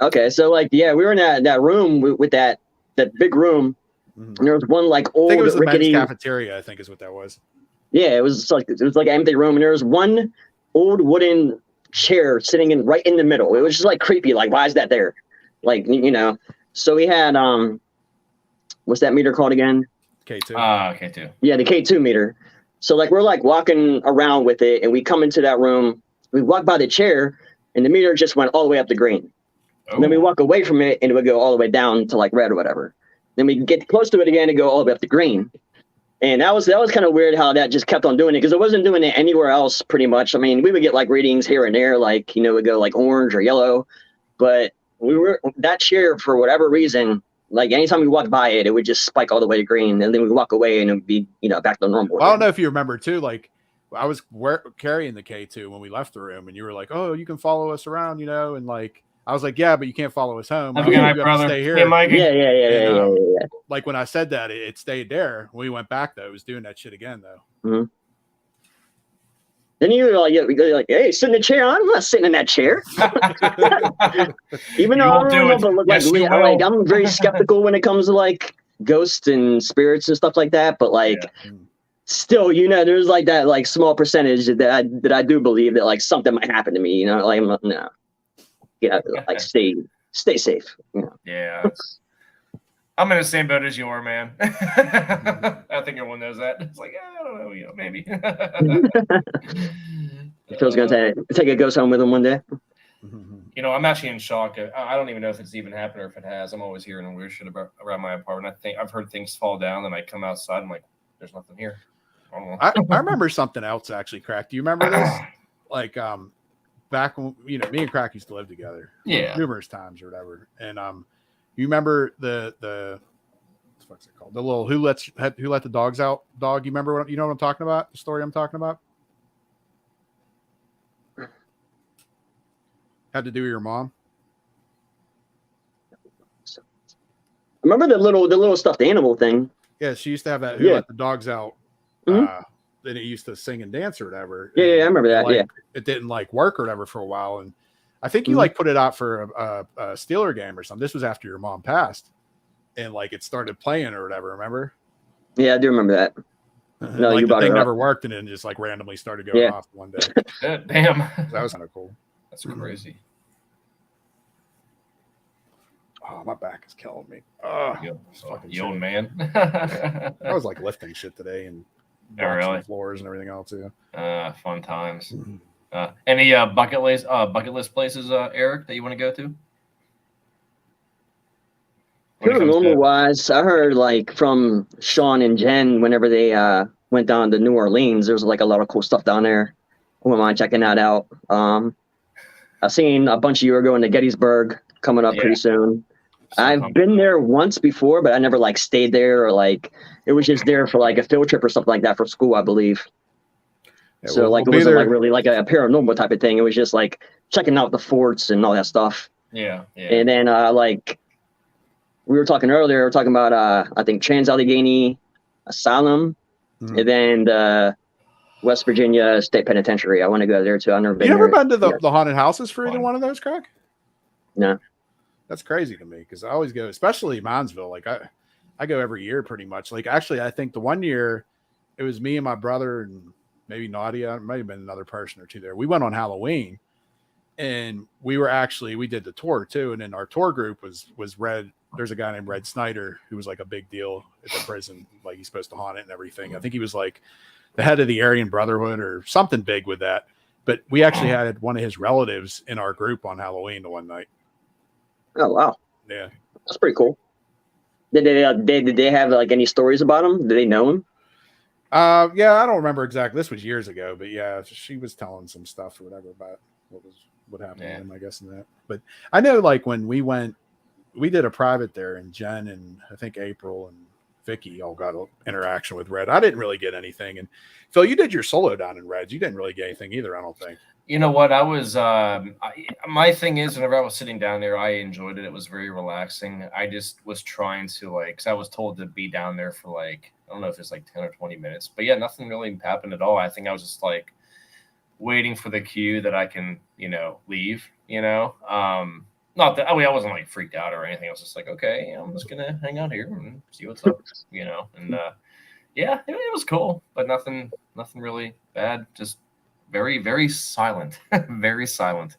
Okay, so we were in that room with that big room. Mm-hmm. And there was one like old I think it was rickety the men's cafeteria. I think is what that was. Yeah, it was like an empty room, and there was one old wooden chair sitting right in the middle. It was just like creepy. Like, why is that there? Like, So we had what's that meter called again? K2. K2. Yeah, the K2 meter. So like we're like walking around with it, and we come into that room. We walk by the chair, and the meter just went all the way up to green. And then we walk away from it, and it would go all the way down to like red or whatever. Then we get close to it again and go all the way up to green. And that was kind of weird how that just kept on doing it because it wasn't doing it anywhere else pretty much. I mean, we would get like readings here and there, like, it would go like orange or yellow. But that chair, for whatever reason, like anytime we walked by it, it would just spike all the way to green. And then we walk away and it would be, back to normal. Well, I don't know if you remember too, like I was carrying the K2 when we left the room and you were like, oh, you can follow us around, and like, I was like, yeah, but you can't follow us home. Have a good night, You have to brother. stay here. Hey, Mikey. Yeah. Like when I said that, it stayed there. When we went back though, it was doing that shit again though. Mm-hmm. Then you're like, hey, sit in the chair. I'm not sitting in that chair. Even though I don't know, but look, like I'm very skeptical when it comes to like ghosts and spirits and stuff like that. But like, still, there's like that like small percentage that I do believe that like something might happen to me. Like no, like stay safe. Yeah. I'm in the same boat as you are, man. I think everyone knows that. It's like, I don't know, maybe. Phil's gonna take a ghost home with him one day. I'm actually in shock. I don't even know if it's even happened or if it has. I'm always hearing weird shit around my apartment. I've heard things fall down, and I come outside. I'm like, there's nothing here. I remember something else actually, Crack. Do you remember this? Like, back when me and Crack used to live together, numerous times or whatever, and you remember the what's it called? The little who let the dogs out dog. You remember what I'm talking about? The story I'm talking about had to do with your mom. I remember the little stuffed animal thing. Yeah, she used to have that who let the dogs out. Then it used to sing and dance or whatever. Yeah, I remember that. It didn't like work or whatever for a while, and I think you like put it out for a Steeler game or something. This was after your mom passed, and like it started playing or whatever. Remember? Yeah, I do remember that. No, like you the brought it thing up. never worked, and then just like randomly started going off one day. Damn, that was kind of cool. That's crazy. Oh, my back is killing me. Oh, you old man. I was like lifting shit today and floors and everything else too. Fun times. Any bucket list places, Eric, that you want to go to? Paranormal wise, I heard like from Sean and Jen whenever they went down to New Orleans, there was like a lot of cool stuff down there. I wouldn't mind checking that out. I've seen a bunch of you going to Gettysburg coming up pretty soon. I've been there once before, but I never like stayed there or like it was just there for like a field trip or something like that for school, I believe. Yeah, so like it wasn't like really like a paranormal type of thing. It was just like checking out the forts and all that stuff. Yeah. And then like we were talking earlier, we were talking about I think Trans-Allegheny Asylum and then West Virginia State Penitentiary. I want to go there too. I've never been. You ever been to the haunted houses for either one of those, Craig? No. That's crazy to me because I always go, especially Minesville. Like I go every year pretty much. Like actually, I think the one year it was me and my brother and maybe Nadia. It might have been another person or two there. We went on Halloween, and we did the tour too. And then our tour group was Red. There's a guy named Red Snyder who was like a big deal at the prison. Like he's supposed to haunt it and everything. I think he was like the head of the Aryan Brotherhood or something big with that. But we actually had one of his relatives in our group on Halloween the one night. Oh wow! Yeah, that's pretty cool. Did they have like any stories about him? Did they know him? Yeah, I don't remember exactly. This was years ago, but yeah, she was telling some stuff or whatever about what happened to him, I guess, in that. But I know, like when we went, we did a private there, and Jen and I think April and Vicky all got an interaction with Red. I didn't really get anything, and Phil, you did your solo down in Reds. You didn't really get anything either, I don't think. You know what? I was my thing is whenever I was sitting down there, I enjoyed it. It was very relaxing. I just was trying to because I was told to be down there for like, I don't know if it's like 10 or 20 minutes, but yeah, nothing really happened at all. I think I was just like waiting for the cue that I can, leave, not that I wasn't like freaked out or anything. I was just like, okay, I'm just going to hang out here and see what's up, and yeah, it was cool, but nothing really bad. Just very, very silent, very silent.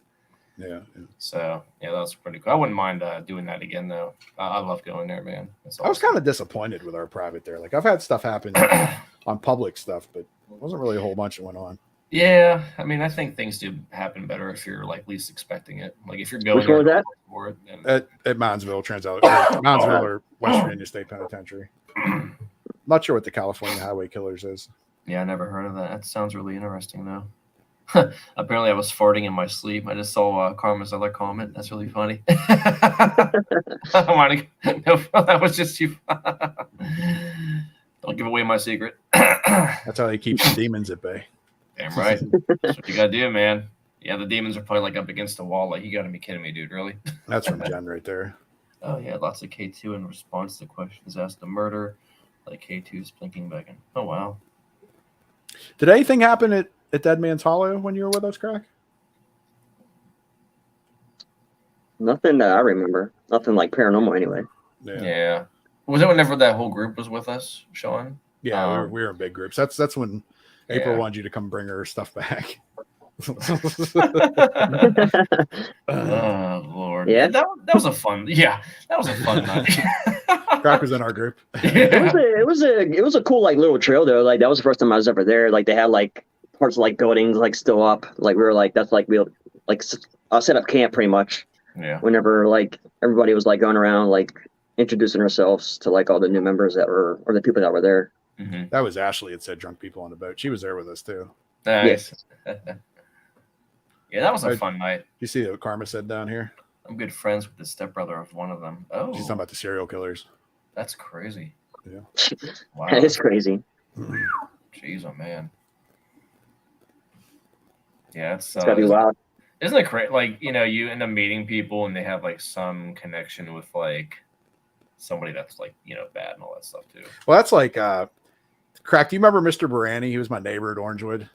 Yeah. So yeah, that was pretty cool. I wouldn't mind doing that again though. I love going there, man. I was kind of disappointed with our private there. Like I've had stuff happen on public stuff, but it wasn't really a whole bunch that went on. Yeah, I mean, I think things do happen better if you're like least expecting it. Like if you're going there for it, at Minesville, Minesville or West Virginia State Penitentiary. Not sure what the California Highway Killers is. Yeah, I never heard of that. That sounds really interesting though. Apparently I was farting in my sleep. I just saw Karma's other comment. That's really funny. No, that was just you. Don't give away my secret. That's how he keeps the demons at bay. Damn right. That's what you gotta do, man. Yeah, the demons are probably like up against the wall. Like, you got to be kidding me, dude. Really? That's from Jen right there. Oh yeah, lots of K2 in response to questions asked to murder, like K2's blinking begging. Oh wow. Did anything happen at Dead Man's Hollow when you were with us, Crack? Nothing that I remember. Nothing like paranormal anyway. Yeah. Was it whenever that whole group was with us, Sean? Yeah, we were in big groups. That's when April wanted you to come bring her stuff back. Oh Lord. Yeah. That was a fun. Yeah, that was a fun night. Crack was in our group. It was a cool like little trail though. Like that was the first time I was ever there. Like they had like parts of like buildings like still up. Like we were like that's like we like set up camp pretty much. Yeah. Whenever like everybody was like going around like introducing ourselves to like all the new members that were or the people that were there. Mm-hmm. That was Ashley that said drunk people on the boat. She was there with us too. Nice. Yeah, that was a fun night. You see what Karma said down here? I'm good friends with the stepbrother of one of them. Oh, she's talking about the serial killers. That's crazy. Yeah. Wow. That is crazy. Jeez, oh man. Yeah, it's gotta be wild. Isn't it crazy? Like, you know, you end up meeting people and they have like some connection with like somebody that's like, you know, bad and all that stuff too. Well, that's like Crack. Do you remember Mr. Barani? He was my neighbor at Orangewood.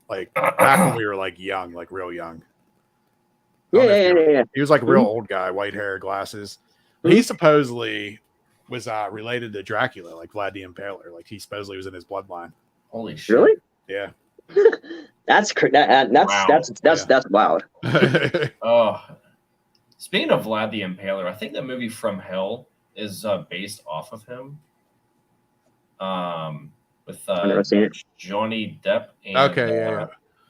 Like back when we were like young, like real young. Yeah. He was like a real old guy, white hair, glasses. He supposedly was related to Dracula, like Vlad the Impaler. Like he supposedly was in his bloodline. Holy shit! Really? Yeah. That's wild. Oh, speaking of Vlad the Impaler, I think that movie From Hell is based off of him. With I've never seen it. Johnny Depp and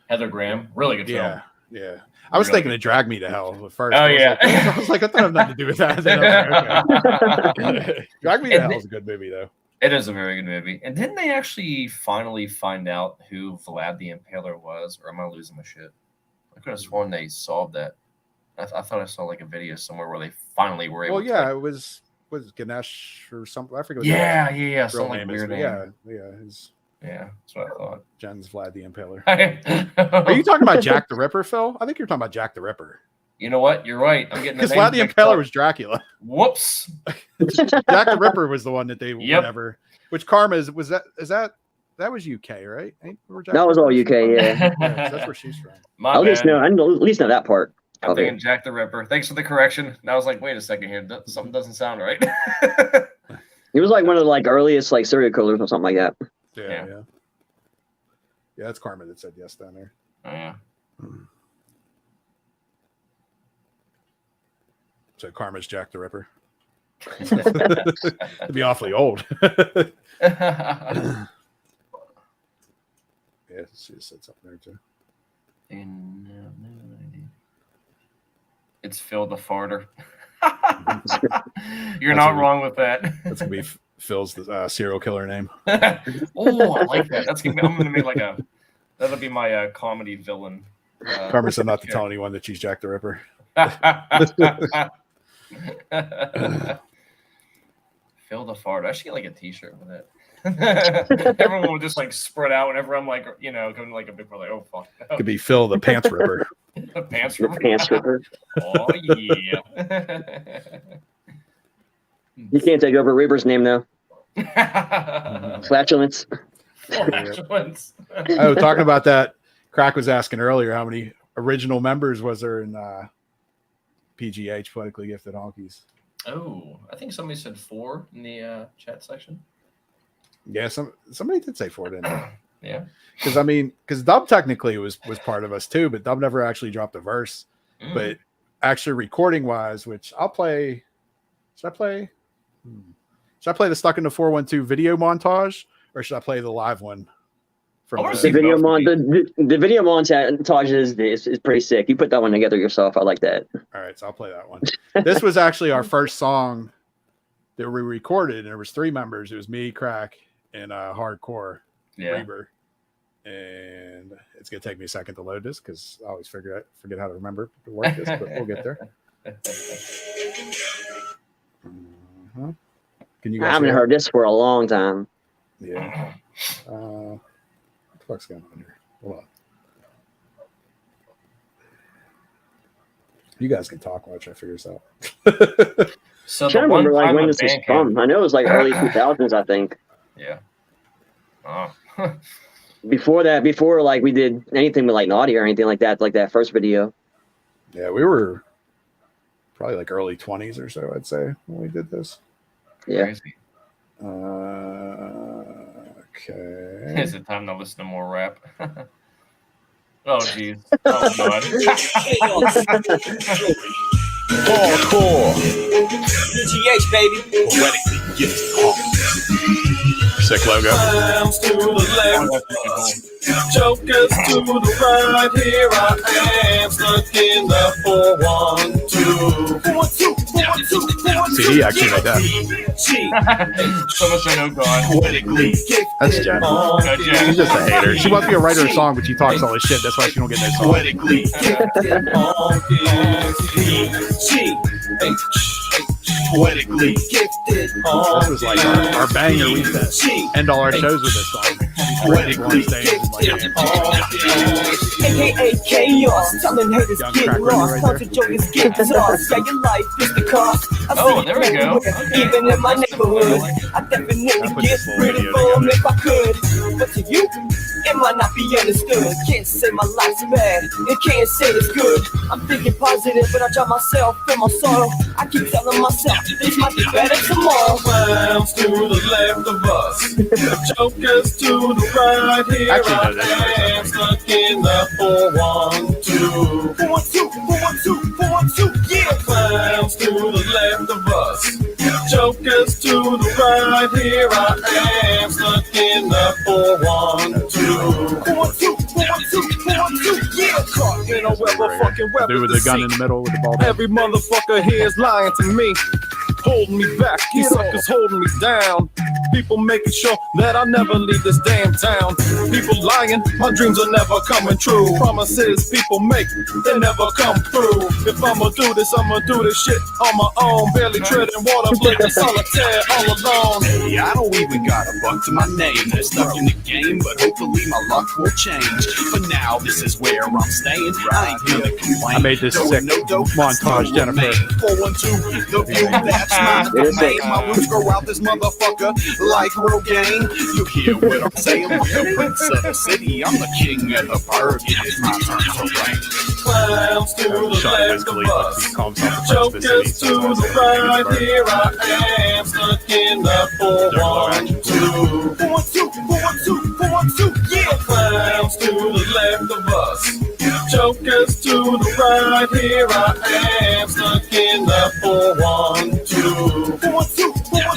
Heather Graham. Really good film. Yeah. I was thinking to Drag Me to Hell at first. Oh, yeah. I was like, I thought it had nothing to do with that. Then I was like, okay. Drag Me to Hell is a good movie, though. It is a very good movie. And didn't they actually finally find out who Vlad the Impaler was? Or am I losing my shit? I could have sworn they solved that. I thought I saw like a video somewhere where they finally were able to. Well, yeah, it was Ganesh or something. I forget. Yeah. Some like weird name. Yeah, that's what I thought. Jen's Vlad the Impaler. Are you talking about Jack the Ripper, Phil? I think you're talking about Jack the Ripper. You know what? You're right. I'm getting because Vlad the Impaler was Dracula. Whoops. Jack the Ripper was the one that they whatever. Which Karma is that was UK, right? That was all UK, yeah. That's where she's from. My bad. I at least know that part. I'm thinking Jack the Ripper. Thanks for the correction. And I was like, wait a second here. Something doesn't sound right. He was like one of the like earliest like serial killers or something like that. Yeah, that's Karma that said yes down there. Oh, yeah. So Karma's Jack the Ripper. It'd be awfully old. Yeah, she said something there too. It's Phil the Farter. You're not wrong with that. That's gonna be Phil's serial killer name. Oh, I like that. I'm gonna make that'll be my comedy villain. Karma said not to tell anyone that she's Jack the Ripper. Phil the Fart. I should get like a T-shirt with it. Everyone will just like spread out whenever I'm like, you know, going to like a big like, oh fuck. Could be Phil the Pants Ripper. The Pants Ripper. Pants Ripper. Oh yeah. You can't take over Reaper's name though. Flatulence. Oh, talking about that, Crack was asking earlier how many original members was there in PGH, Poetically Gifted Honkeys. Oh, I think somebody said 4 in the chat section. Yeah, somebody did say 4, didn't they? Yeah. Because Dub technically was part of us too, but Dub never actually dropped a verse. But actually recording wise, which I'll play. Should I play the Stuck in the 412 video montage, or should I play the live one? The video montage is pretty sick. You put that one together yourself. I like that. All right, so I'll play that one. This was actually our first song that we recorded, and there was 3 members. It was me, Crack, and Hardcore Reaper. And it's gonna take me a second to load this because I always forget how to remember to work this, but we'll get there. Can you guys? I haven't heard this for a long time. Yeah. What the fuck's going on here? Hold on. You guys can talk while I figure this out. So I'm trying to remember like when this is Bandcamp- from. I know it was like early 2000s, I think. Yeah. Oh. Before that, before like we did anything with like Naughty or anything like that first video. Yeah, we were probably like early 20s or so, I'd say, when we did this. Yeah. Crazy. Okay. Is it time to listen to more rap? Oh, jeez. Oh, God. Hardcore. GH, baby. Poetically Gifted Honkeys. Sick logo. Times to the left, jokers to the right. Here I am, stuck in the 412. CD actually made that. So much I know, God. Poetically That's Jen. She's just a hater. She wants to be a writer of a song, but she talks all this shit. That's why she don't get no song. Poetically Gifted Poetically Gifted This was like our banger. We used to end all our shows with this song. Bring people on stage and like AKA chaos, telling haters Young get crack lost, right tons there. of jokers get lost. Yeah, your life is the cost. I Oh, see there we it go. everywhere, Okay. even in my neighborhood. I definitely I put get this little rid of video them together. if I could. But to you, it might not be understood. Can't say my life's bad, and can't say it's good. I'm thinking positive, but I drown myself in my sorrow. I keep telling myself things might be better tomorrow. Clowns to the left of us, jokers to the right. Here Actually, no, I that's am, stuck in the 412. 412, yeah. Clowns to the left of us, jokers to the right. Here I am, stuck in the 412. 412, yeah. Caught in a web of fucking web Dude with the gun in the middle with the ball. Every motherfucker here is lying to me, holding me back. These suckers holding me down. People making sure that I never leave this damn town. People lying, my dreams are never coming true. Promises people make, they never come through. If I'ma do this, I'ma do this shit on my own. Barely treading water, playing solitaire all alone. Hey, I don't even got a buck to my name. There's stuck in the game, but hopefully my luck will change. For now, this is where I'm staying. I ain't gonna complain. I made this sick montage, Jennifer. 412, the view that's my domain. My roots grow out this motherfucker like Rogaine. You hear what I'm saying? I'm the prince of the city. I'm the king of the burg. It is my turn to reign. Clowns to the Sean left Bowman, of us, he calls himself the prince of the city, jokers so to that's the why I right. say Here I am, stuck in the 412. 412, yeah. Clowns to the left of us, jokers to the right. Here I am, stuck in the 412. 412, yeah.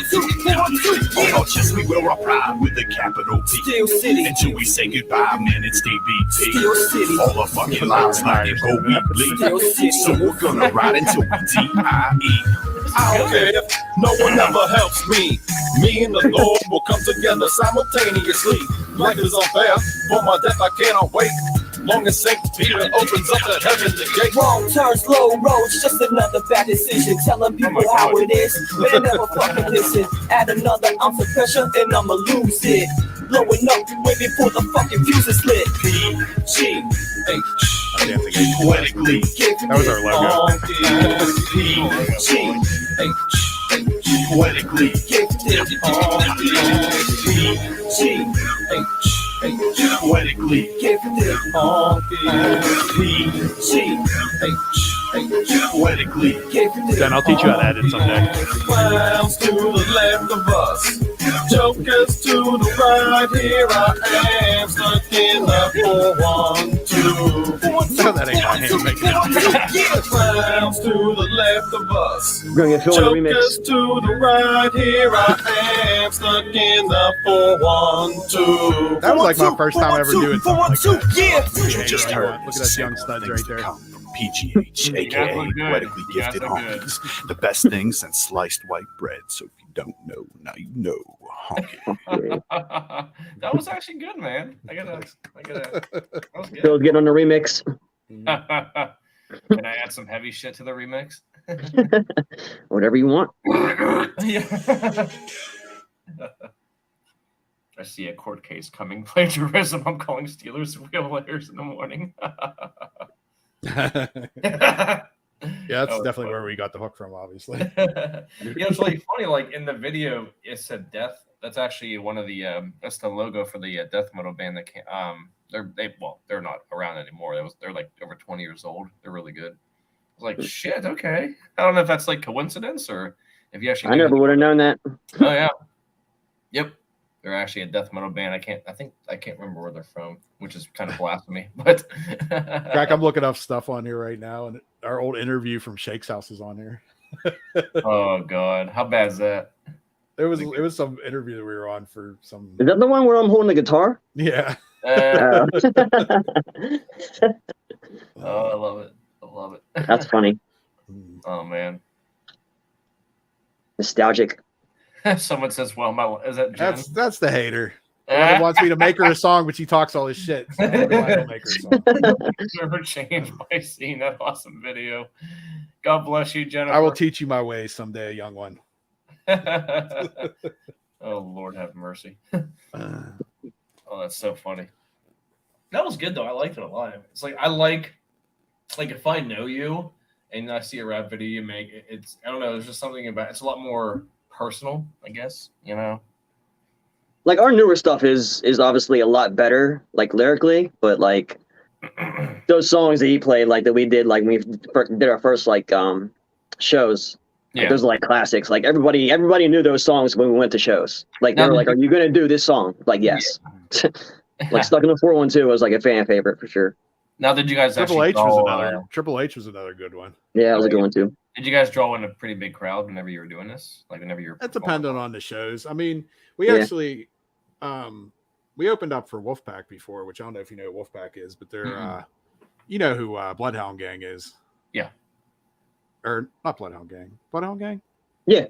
Oh, just we wear our pride with a capital P. Steel City. Until we say goodbye, man, it's DBP. Steel City. All the fucking lives like it go we bleed. Steel City. So we're gonna ride until we DIE. I don't care if no one ever helps me. Me and the Lord will come together simultaneously. Life is unfair. For my death, I cannot wait. Long as St. Peter opens up that heavenly gate. Wrong turns, slow roads, just another bad decision. Telling people how it is, but they never fucking listen. Add another ounce of pressure and I'ma lose it. Blowing up way before the fucking fuse is lit. P-G-H. Poetically That was our logo. P-G-H. Poetically Gifted honkeys. P-G-H. Poetically Gifted honkeys. P-G-H. Poetically Gifted Jen, I'll teach you how to edit someday. Clowns to the left of us, jokers to the right. Here I am, stuck in the 412. No, that ain't my hand making it. Clowns to the left of us, We're gonna get Phil in the remix. jokers to the right. Here I am, stuck in the 412. That was like my first time ever doing something like that. yeah. You just heard. Look at that young stud right there. PGH, You guys aka look good. Poetically You guys Gifted look good. Honkeys. The best thing since sliced white bread. So if you don't know, now you know. Honky. That was actually good, man. I gotta. That was good. Phil, get on the remix. Can I add some heavy shit to the remix? Whatever you want. Yeah. I see a court case coming. Plagiarism. I'm calling Steelers wheel layers in the morning. Yeah, that's That was definitely funny. where we got the hook from, obviously. It's really funny. Like in the video, it said death. That's actually one of the that's the logo for the death metal band that came. They're not around anymore. They're like over 20 years old. They're really good. I was like, shit, okay. I don't know if that's like coincidence or if you actually. I never would have known that. Oh yeah. Yep. They're actually a death metal band. I can't remember where they're from, which is kind of blasphemy. But Crack, I'm looking up stuff on here right now, and our old interview from Shake's house is on here. Oh God, how bad is that? It was some interview that we were on for some. Is that the one where I'm holding the guitar? Yeah. Oh, I love it. I love it. That's funny. Oh man. Nostalgic. Someone says, "Well, is that Jen?" That's the hater. The one that wants me to make her a song, but she talks all this shit. So I don't make her a song. Never changed by seeing that awesome video. God bless you, Jennifer. I will teach you my ways someday, young one. Oh Lord, have mercy. Oh, that's so funny. That was good though. I liked it a lot. It's like if I know you and I see a rap video you make, it's I don't know. There's just something about it's a lot more personal, I guess. You know. Like our newer stuff is obviously a lot better, like lyrically, but like those songs that he played, like that we did, like when we did our first like shows. Yeah. Like, those are like classics. Like everybody knew those songs when we went to shows. Like they were like, "Are you gonna do this song?" Like, yes. Yeah. Like Stuck in the 412 was like a fan favorite for sure. Now, did you guys Triple actually H was another Triple H was another good one. Yeah, that was a good one too. Did you guys draw in a pretty big crowd whenever you were doing this? Like whenever you're That depended on the shows. I mean, we actually we opened up for Wolfpack before, which I don't know if you know what Wolfpack is, but they're you know who Bloodhound Gang is. Yeah. Or not Bloodhound Gang. Bloodhound Gang? Yeah.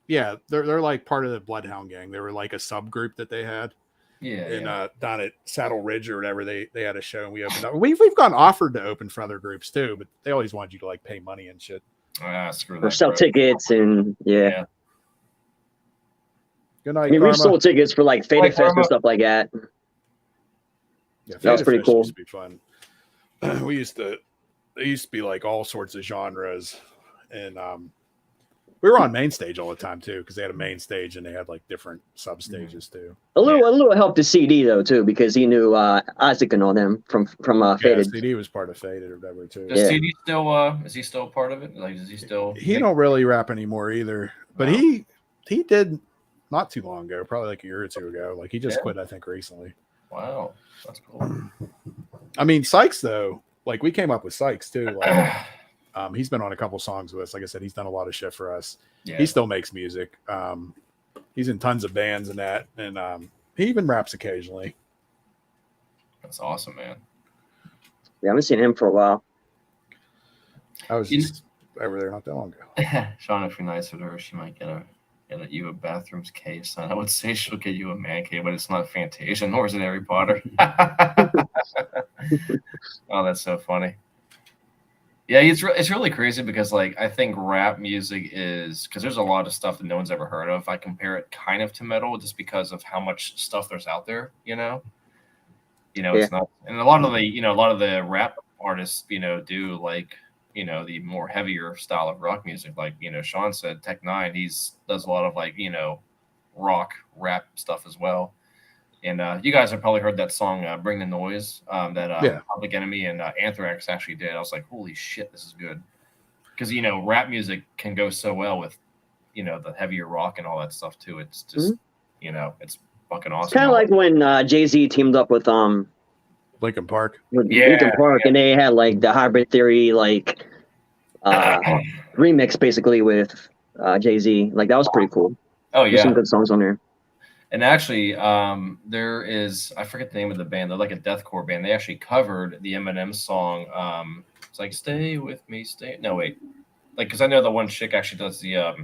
Yeah, they're like part of the Bloodhound Gang. They were like a subgroup that they had. Yeah. And down at Saddle Ridge or whatever, they had a show and we opened up. We've gotten offered to open for other groups too, but they always wanted you to like pay money and shit. Screw Or that, sell bro. tickets and yeah. Good night, I mean, Karma. we've sold tickets for like Faded Fest and stuff like that. Yeah, that was pretty cool. Used to be fun. They used to be like all sorts of genres, and we were on main stage all the time too because they had a main stage and they had like different sub stages too. A little helped the CD though too because he knew Isaac and all them from Faded. CD was part of Faded or whatever too. Does CD still is he still a part of it? Like is he still He don't really rap anymore either. But he did not too long ago, probably like a year or two ago. Like he just quit, I think, recently. Wow. That's cool. I mean, Sykes though, like we came up with Sykes too. Like he's been on a couple songs with us. Like I said, he's done a lot of shit for us. Yeah. He still makes music. He's in tons of bands and that, and he even raps occasionally. That's awesome, man. Yeah, I haven't seen him for a while. I was just over there not that long ago. Sean, if you're nice with her, she might get you a bathroom's case. I would say she'll get you a man cave, but it's not Fantasia, nor is it Harry Potter. Oh, that's so funny. Yeah, it's really crazy because like I think rap music is because there's a lot of stuff that no one's ever heard of. I compare it kind of to metal just because of how much stuff there's out there. It's not, and a lot of the rap artists do like the more heavier style of rock music. Like Sean said, Tech Nine, does a lot of like rock rap stuff as well. And you guys have probably heard that song "Bring the Noise" that Public Enemy and Anthrax actually did. I was like, holy shit, this is good. Because rap music can go so well with the heavier rock and all that stuff too. It's just it's fucking awesome. It's kind of like when Jay-Z teamed up with Linkin Park. Linkin Park, and they had like the Hybrid Theory like remix basically with Jay-Z. Like that was pretty cool. Oh yeah, there's some good songs on there. And actually, there is, I forget the name of the band. They're like a deathcore band. They actually covered the Eminem song. It's like, "Stay with me, stay." No, wait. Like, because I know the one chick actually does the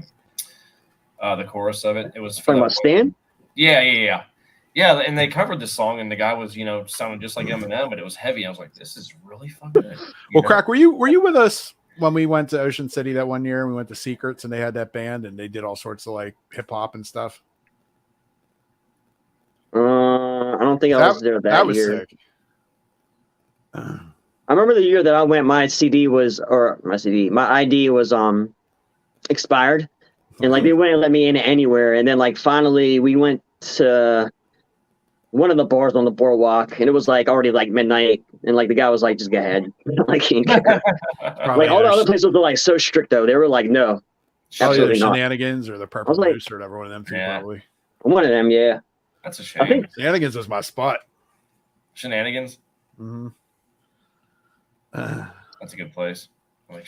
chorus of it. It was talking about Stan. Yeah. And they covered the song, and the guy was, sounding just like Eminem, but it was heavy. I was like, this is really fucking good. Well, Crack, were you with us when we went to Ocean City that one year? And we went to Secrets, and they had that band, and they did all sorts of like hip hop and stuff. I don't think I was there that was year. sick. I I remember the year that I went, my ID was expired, and like they wouldn't let me in anywhere. And then like finally we went to one of the bars on the boardwalk, and it was like already like midnight, and like the guy was like, "Just go ahead." Like, like all the other places were like so strict though. They were like, "No, absolutely not." Shenanigans or the Purple Moose or whatever, one of them two probably. One of them, yeah. That's a shame. I think Shenanigans was my spot. Shenanigans. Mm-hmm. That's a good place.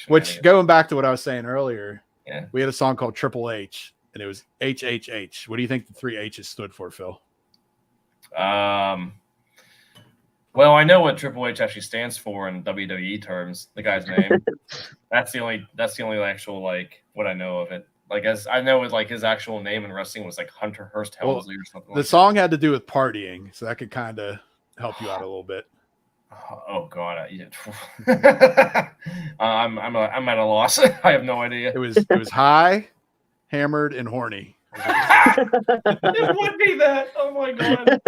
Which, going back to what I was saying earlier, yeah, we had a song called Triple H, and it was HHH. What do you think the 3 H's stood for, Phil? Well, I know what Triple H actually stands for in WWE terms. The guy's name. That's the only actual like what I know of it. Like as I know, like his actual name in wrestling was like Hunter Hearst Helmsley or something. The song had to do with partying, so that could kind of help you out a little bit. Oh God, I'm at a loss. I have no idea. It was high, hammered, and horny. It would be that. Oh my God.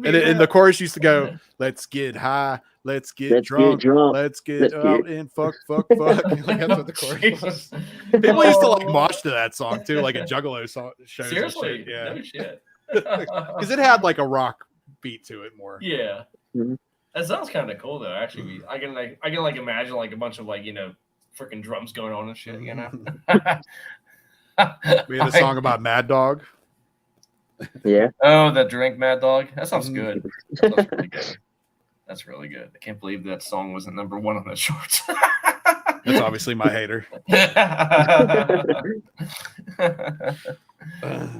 And in the chorus used to go, "Let's get high, let's get drunk, let's get out and fuck." Like, that's what the chorus was. People used to like mosh to that song too, like a Juggalo song. Seriously, yeah, no shit. Because it had like a rock beat to it more. Yeah. Mm-hmm. That sounds kind of cool though. Actually, I can imagine like a bunch of like freaking drums going on and shit. You know. We had a song about Mad Dog. Yeah. Oh, the drink Mad Dog. That sounds good. That sounds really good. That's really good. I can't believe that song wasn't number 1 on the charts. That's obviously my hater.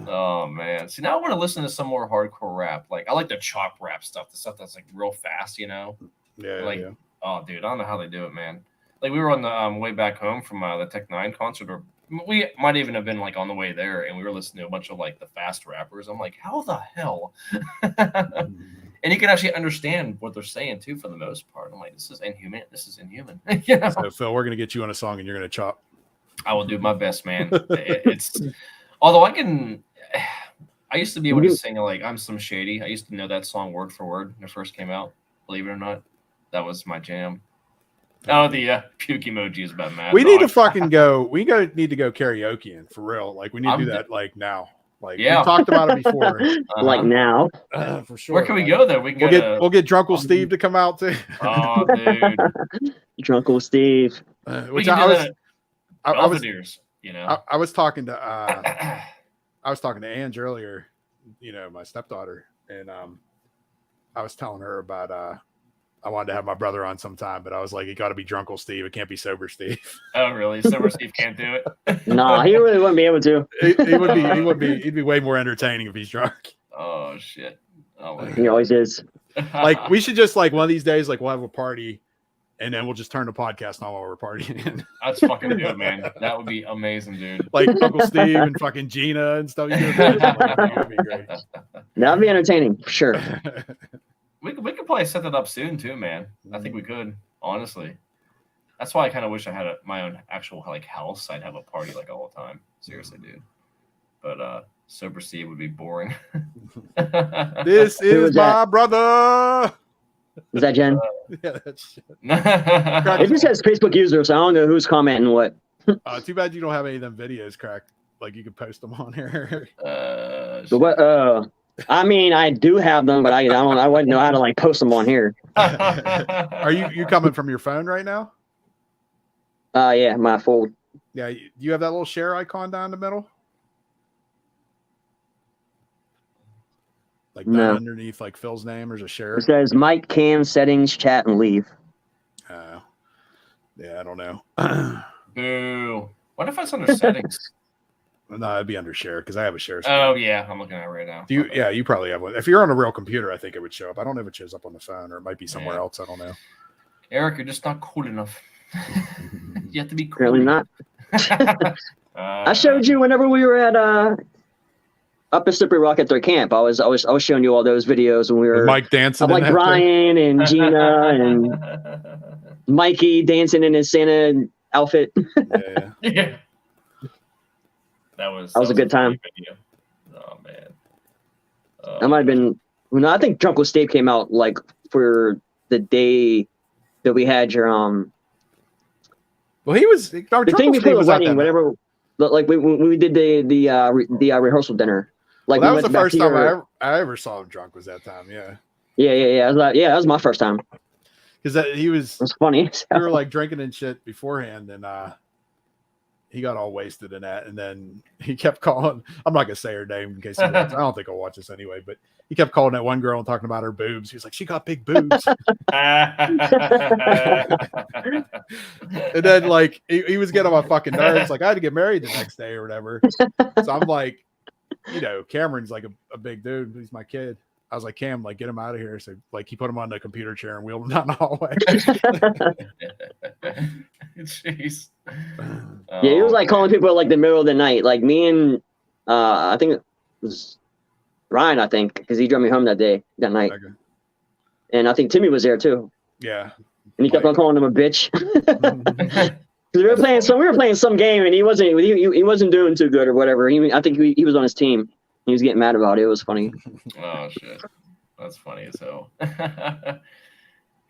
Oh man. See, now I want to listen to some more hardcore rap. Like I like the chop rap stuff, the stuff that's like real fast, Yeah. Like, yeah. Oh dude, I don't know how they do it, man. Like we were on the way back home from the Tech 9 concert, or we might even have been like on the way there, and we were listening to a bunch of like the fast rappers. I'm like, how the hell? And you can actually understand what they're saying too, for the most part. I'm like, this is inhuman. So Phil, we're gonna get you on a song, and you're gonna chop. I will do my best, man. It's although I used to be able to sing like "I'm Some Shady." I used to know that song word for word when it first came out. Believe it or not, that was my jam. Oh, the puke emoji is about Mad We Dog. need to fucking go. We need to go karaokeing for real. Like we need to do that like now. Like we talked about it before. Like now, for sure. Where can we go though? We'll get Drunkle Steve to come out too. Oh, dude, Drunkle Steve. Which I was talking to Ange earlier. My stepdaughter, and I was telling her about I wanted to have my brother on sometime, but I was like, it got to be Drunkle Steve. It can't be Sober Steve. Oh, really? Sober Steve can't do it? No, he really wouldn't be able to. He'd be way more entertaining if he's drunk. Oh, shit. Oh, my God. He always is. Like, we should just, like, one of these days, like, we'll have a party, and then we'll just turn the podcast on while we're partying. Let's fucking do it, man. That would be amazing, dude. Like Uncle Steve and fucking Gina and stuff. That would be great. That'd be entertaining, for sure. We could probably set that up soon too, man. I think we could, honestly. That's why I kind of wish I had my own actual like house. I'd have a party like all the time. Seriously, dude. But Sober Steve would be boring. This is my brother. Is that Jen? Yeah, that's it just says Facebook user, so I don't know who's commenting what. Too bad you don't have any of them videos, Crack. Like you could post them on here. What? I mean, I do have them, but I wouldn't know how to like post them on here. Are you coming from your phone right now? Yeah, my phone. Yeah, you have that little share icon down the middle? Like no. Underneath like Phil's name, there's a share. It says mic, cam, settings, chat, and leave. Yeah, I don't know. Boo. What if it's under settings? No, it'd be under share because I have a share screen. Oh yeah, I'm looking at it right now. You probably have one. If you're on a real computer, I think it would show up. I don't know if it shows up on the phone, or it might be somewhere else. I don't know. Eric, you're just not cool enough. You have to be cool. Really not. I showed you whenever we were at up at Slippery Rock at their camp. I was showing you all those videos when we were with Mike dancing. Like Brian and Gina and Mikey dancing in his Santa outfit. Yeah. That was a good time. Video. Oh man. That might have been. I think Drunkle Steve came out like for the day that we had your Well, he was the thing before the wedding, whatever. Like when we did the rehearsal dinner. Like well, that we was went the back first to time I ever saw him drunk. Was that time? Yeah. Yeah. That was my first time. Because he was. It was funny. We were like drinking and shit beforehand, and he got all wasted in that, and then he kept calling. I'm not gonna say her name in case he wants. I don't think he'll watch this anyway, but he kept calling that one girl and talking about her boobs. He was like, "She got big boobs," and then like he was getting on my fucking nerves. Like I had to get married the next day or whatever. So I'm like, Cameron's like a big dude. He's my kid. I was like, Cam, like get him out of here. So like he put him on the computer chair and wheeled him down the hallway. Jeez. Yeah, he was like calling people at like the middle of the night. Like me and I think it was Ryan, I think, because he drove me home that night. Okay. And I think Timmy was there too. Yeah. And he kept on calling him a bitch. We were playing some game and he wasn't doing too good or whatever. I think he was on his team. He was getting mad about it. It was funny. Oh shit. That's funny as hell.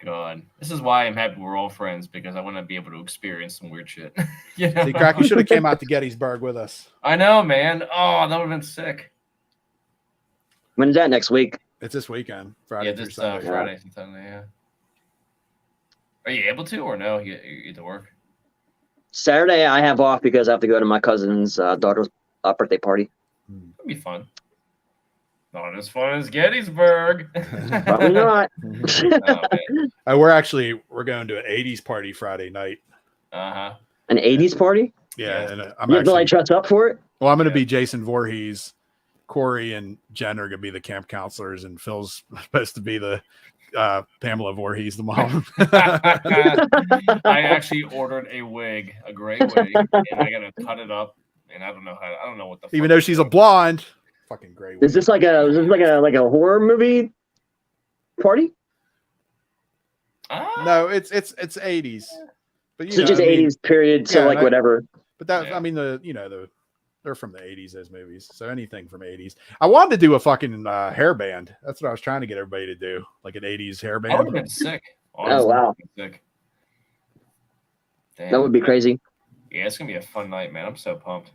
God. This is why I'm happy we're all friends, because I want to be able to experience some weird shit. See, Crack, you should have came out to Gettysburg with us. I know, man. Oh, that would have been sick. When is that? Next week? It's this weekend. Friday. Yeah, this Friday and Sunday, yeah. Are you able to or no? You to work? Saturday I have off because I have to go to my cousin's daughter's birthday party. That'd be fun. Not as fun as Gettysburg. Probably not. We're going to an 80s party Friday night. Uh-huh. An 80s party? Yeah. And you have to like dress up for it? Well, I'm going to be Jason Voorhees. Corey and Jen are going to be the camp counselors, and Phil's supposed to be the Pamela Voorhees, the mom. I actually ordered a wig, a gray wig, and I got to cut it up. And I don't know what the. Even though she's a blonde, fucking gray wig. Is this like a horror movie party? No, it's 80s. But so just 80s period. So like whatever. But that I mean they're from the 80s, those movies. So anything from 80s. I wanted to do a fucking hairband. That's what I was trying to get everybody to do, like an 80s hairband. That would have been sick. Honestly, oh wow. Sick. Damn. That would be crazy. Yeah, it's gonna be a fun night, man. I'm so pumped.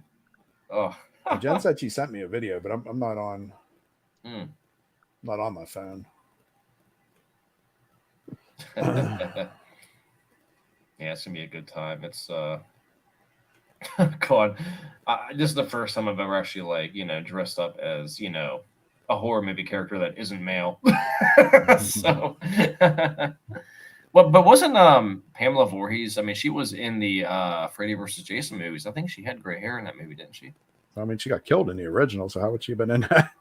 Oh, Jen said she sent me a video, but I'm not on. Not on my phone. Yeah, it's gonna be a good time. It's God, this is the first time I've ever actually dressed up as a horror movie character that isn't male. So. But wasn't Pamela Voorhees? I mean, she was in the Freddy vs. Jason movies. I think she had gray hair in that movie, didn't she? I mean, she got killed in the original, so how would she have been in that?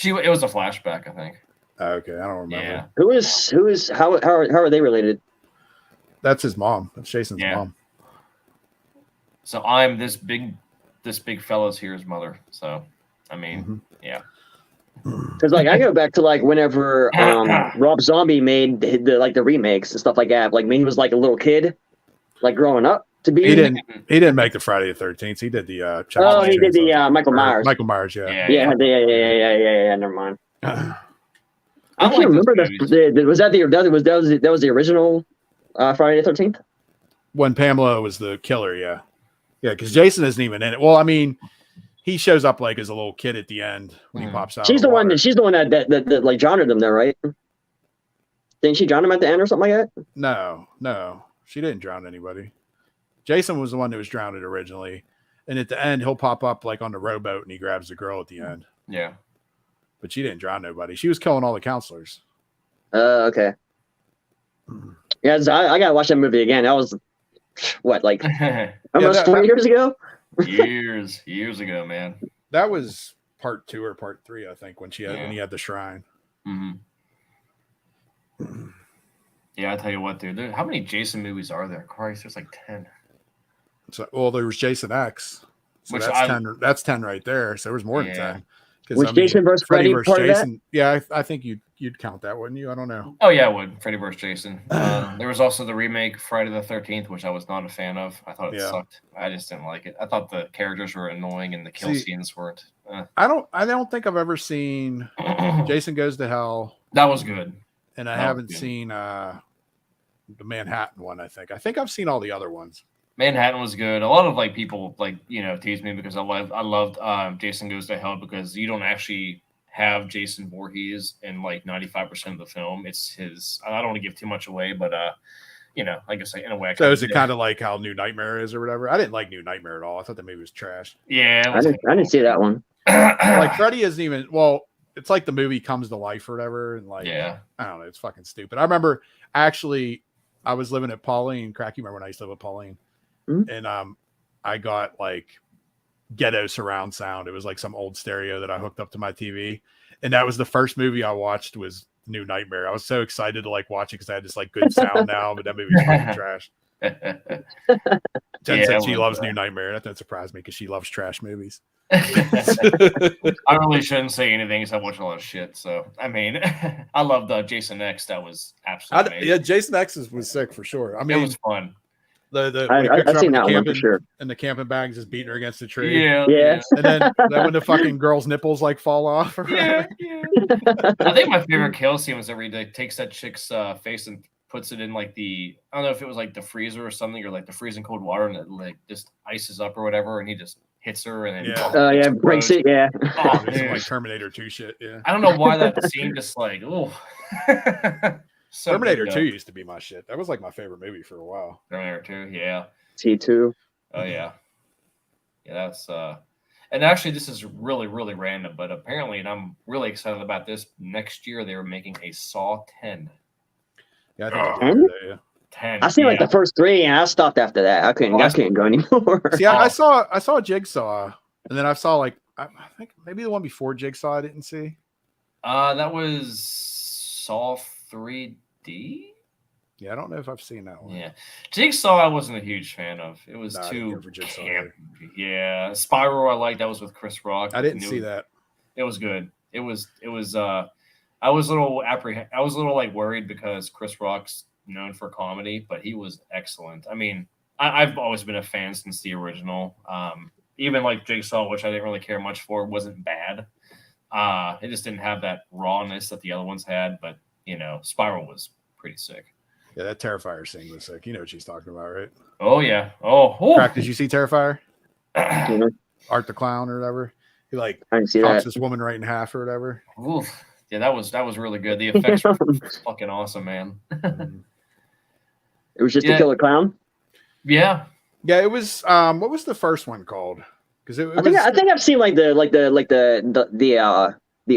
It was a flashback, I think. Okay, I don't remember. Yeah. Who is how are they related? That's his mom. That's Jason's mom. So I'm this big fella's here's mother. So I mean, yeah. Because I go back to whenever Rob Zombie made the remakes and stuff like that. Like when he was like a little kid, like growing up to be. He didn't make the Friday the 13th. He did the. He did the Michael Myers. Michael Myers, yeah. Yeah. Never mind. I can't remember was that the original Friday the 13th? When Pamela was the killer, yeah, because Jason isn't even in it. Well, I mean. He shows up like as a little kid at the end when he pops out. She's the one that like drowned them though, right? Didn't she drown him at the end or something like that? No, she didn't drown anybody. Jason was the one that was drowned originally, and at the end he'll pop up like on the rowboat and he grabs the girl at the end. Yeah, but she didn't drown nobody. She was killing all the counselors. Okay. Yeah, I gotta watch that movie again. That was what, like almost 4 years ago. years ago, man. That was part 2 or part 3, I think, when he had the shrine. Yeah, I tell you what, dude. How many Jason movies are there? Christ, there's like 10. So, well, there was Jason X. So that's 10. That's 10 right there. So there was more than 10. Was Jason versus Freddy part Jason, of that? Yeah, I think you'd count that, wouldn't you? I don't know. Oh yeah, I would. Freddy vs. Jason. There was also the remake Friday the 13th, which I was not a fan of. I thought it sucked. I just didn't like it. I thought the characters were annoying and the kill scenes weren't. I don't think I've ever seen Jason Goes to Hell. That was good. And I haven't seen the Manhattan one. I think I've seen all the other ones. Manhattan was good. A lot of like people like tease me because I loved Jason Goes to Hell because you don't actually have Jason Voorhees in like 95% of the film. It's his. I don't want to give too much away, but like I say, in a way. So is it kind of like how New Nightmare is or whatever? I didn't like New Nightmare at all. I thought the movie was trash. Yeah, I didn't see that one. Like Freddy isn't even. Well, it's like the movie comes to life or whatever, and like I don't know, it's fucking stupid. I remember actually, I was living at Pauline. Crack, you remember when I used to live at Pauline? And I got like ghetto surround sound. It was like some old stereo that I hooked up to my TV, and that was the first movie I watched was New Nightmare. I was so excited to like watch it because I had this like good sound now, but that movie was fucking trash. Jen said she loves New Nightmare. That doesn't surprise me because she loves trash movies. I really shouldn't say anything because I watch a lot of shit. So I mean, I loved Jason X. That was absolutely amazing. Yeah, Jason X was sick for sure. I mean, it was fun. I've seen that one for sure. And the camping bags just beating her against the tree. Yeah. And then when the fucking girl's nipples like fall off. Yeah. I think my favorite kill scene was where he takes that chick's face and puts it in like I don't know if it was like the freezer or something or like the freezing cold water and it like just ices up or whatever and he just hits her and then breaks it. Yeah. Oh, some like Terminator 2 shit. Yeah. I don't know why that scene just like So Terminator 2 used to be my shit. That was like my favorite movie for a while. Terminator 2, yeah. T2. Oh yeah. Yeah, that's and actually this is really, really random, but apparently, and I'm really excited about this, next year they were making a Saw 10. Yeah, I think I did that, yeah. 10. I seen like the first 3 and I stopped after that. I couldn't go anymore. See, I saw Jigsaw, and then I saw like I think maybe the one before Jigsaw I didn't see. That was Saw 3D. Yeah, I don't know if I've seen that one. Yeah, Jigsaw I wasn't a huge fan of. It was too camp. Yeah, Spiral I liked. That was with Chris Rock. I didn't see that. It was good. It was. I was a little I was a little like worried because Chris Rock's known for comedy, but he was excellent. I mean, I've always been a fan since the original. Even like Jigsaw, which I didn't really care much for, wasn't bad. It just didn't have that rawness that the other ones had. But Spiral was pretty sick. Yeah, that Terrifier scene was sick. You know what she's talking about, right? Oh yeah. Oh. Crack, did you see Terrifier? Art the Clown or whatever. He like chops this woman right in half or whatever. Oof. Yeah, that was really good. The effects were fucking awesome, man. It was just to kill a clown. Yeah. Yeah, it was. What was the first one called? Because I think I've seen like the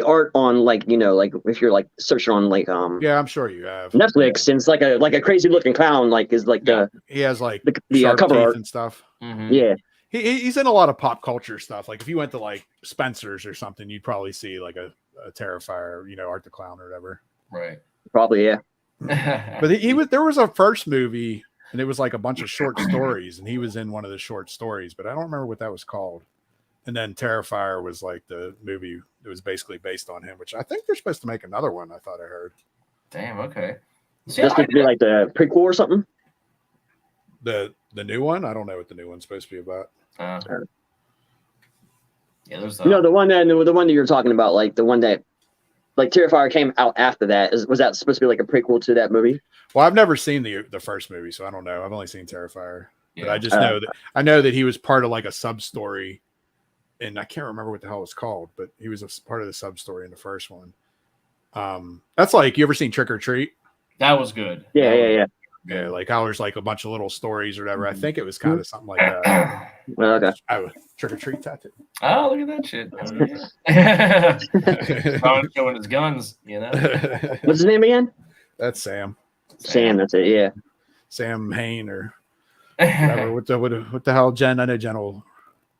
art on like like if you're like searching on like yeah, I'm sure you have Netflix, and it's like a crazy looking clown like is like he has like the cover art and stuff. Mm-hmm. Yeah. He's in a lot of pop culture stuff. Like if you went to like Spencer's or something, you'd probably see like a Terrifier, Art the Clown or whatever. Right. Probably, yeah. But there was a first movie and it was like a bunch of short stories and he was in one of the short stories, but I don't remember what that was called. And then Terrifier was like the movie that was basically based on him, which I think they're supposed to make another one. I thought I heard. Damn. Okay. This could be like the prequel or something. The new one? I don't know what the new one's supposed to be about. Yeah, there's the one that you're talking about, like the one that like Terrifier came out after that. Was that supposed to be like a prequel to that movie? Well, I've never seen the first movie, so I don't know. I've only seen Terrifier, but I just know that he was part of like a sub story, and I can't remember what the hell it was called, but he was a part of the sub story in the first one. That's like, you ever seen Trick or Treat? That was good. Yeah. Yeah, like how there's like a bunch of little stories or whatever. I think it was kind of something like that. Okay. Trick or Treat tattoo. Oh, look at that shit. Probably showing his guns, What's his name again? That's Sam. Sam, that's it, yeah. Sam Hain or whatever. What the hell, Jen? I know Jen will.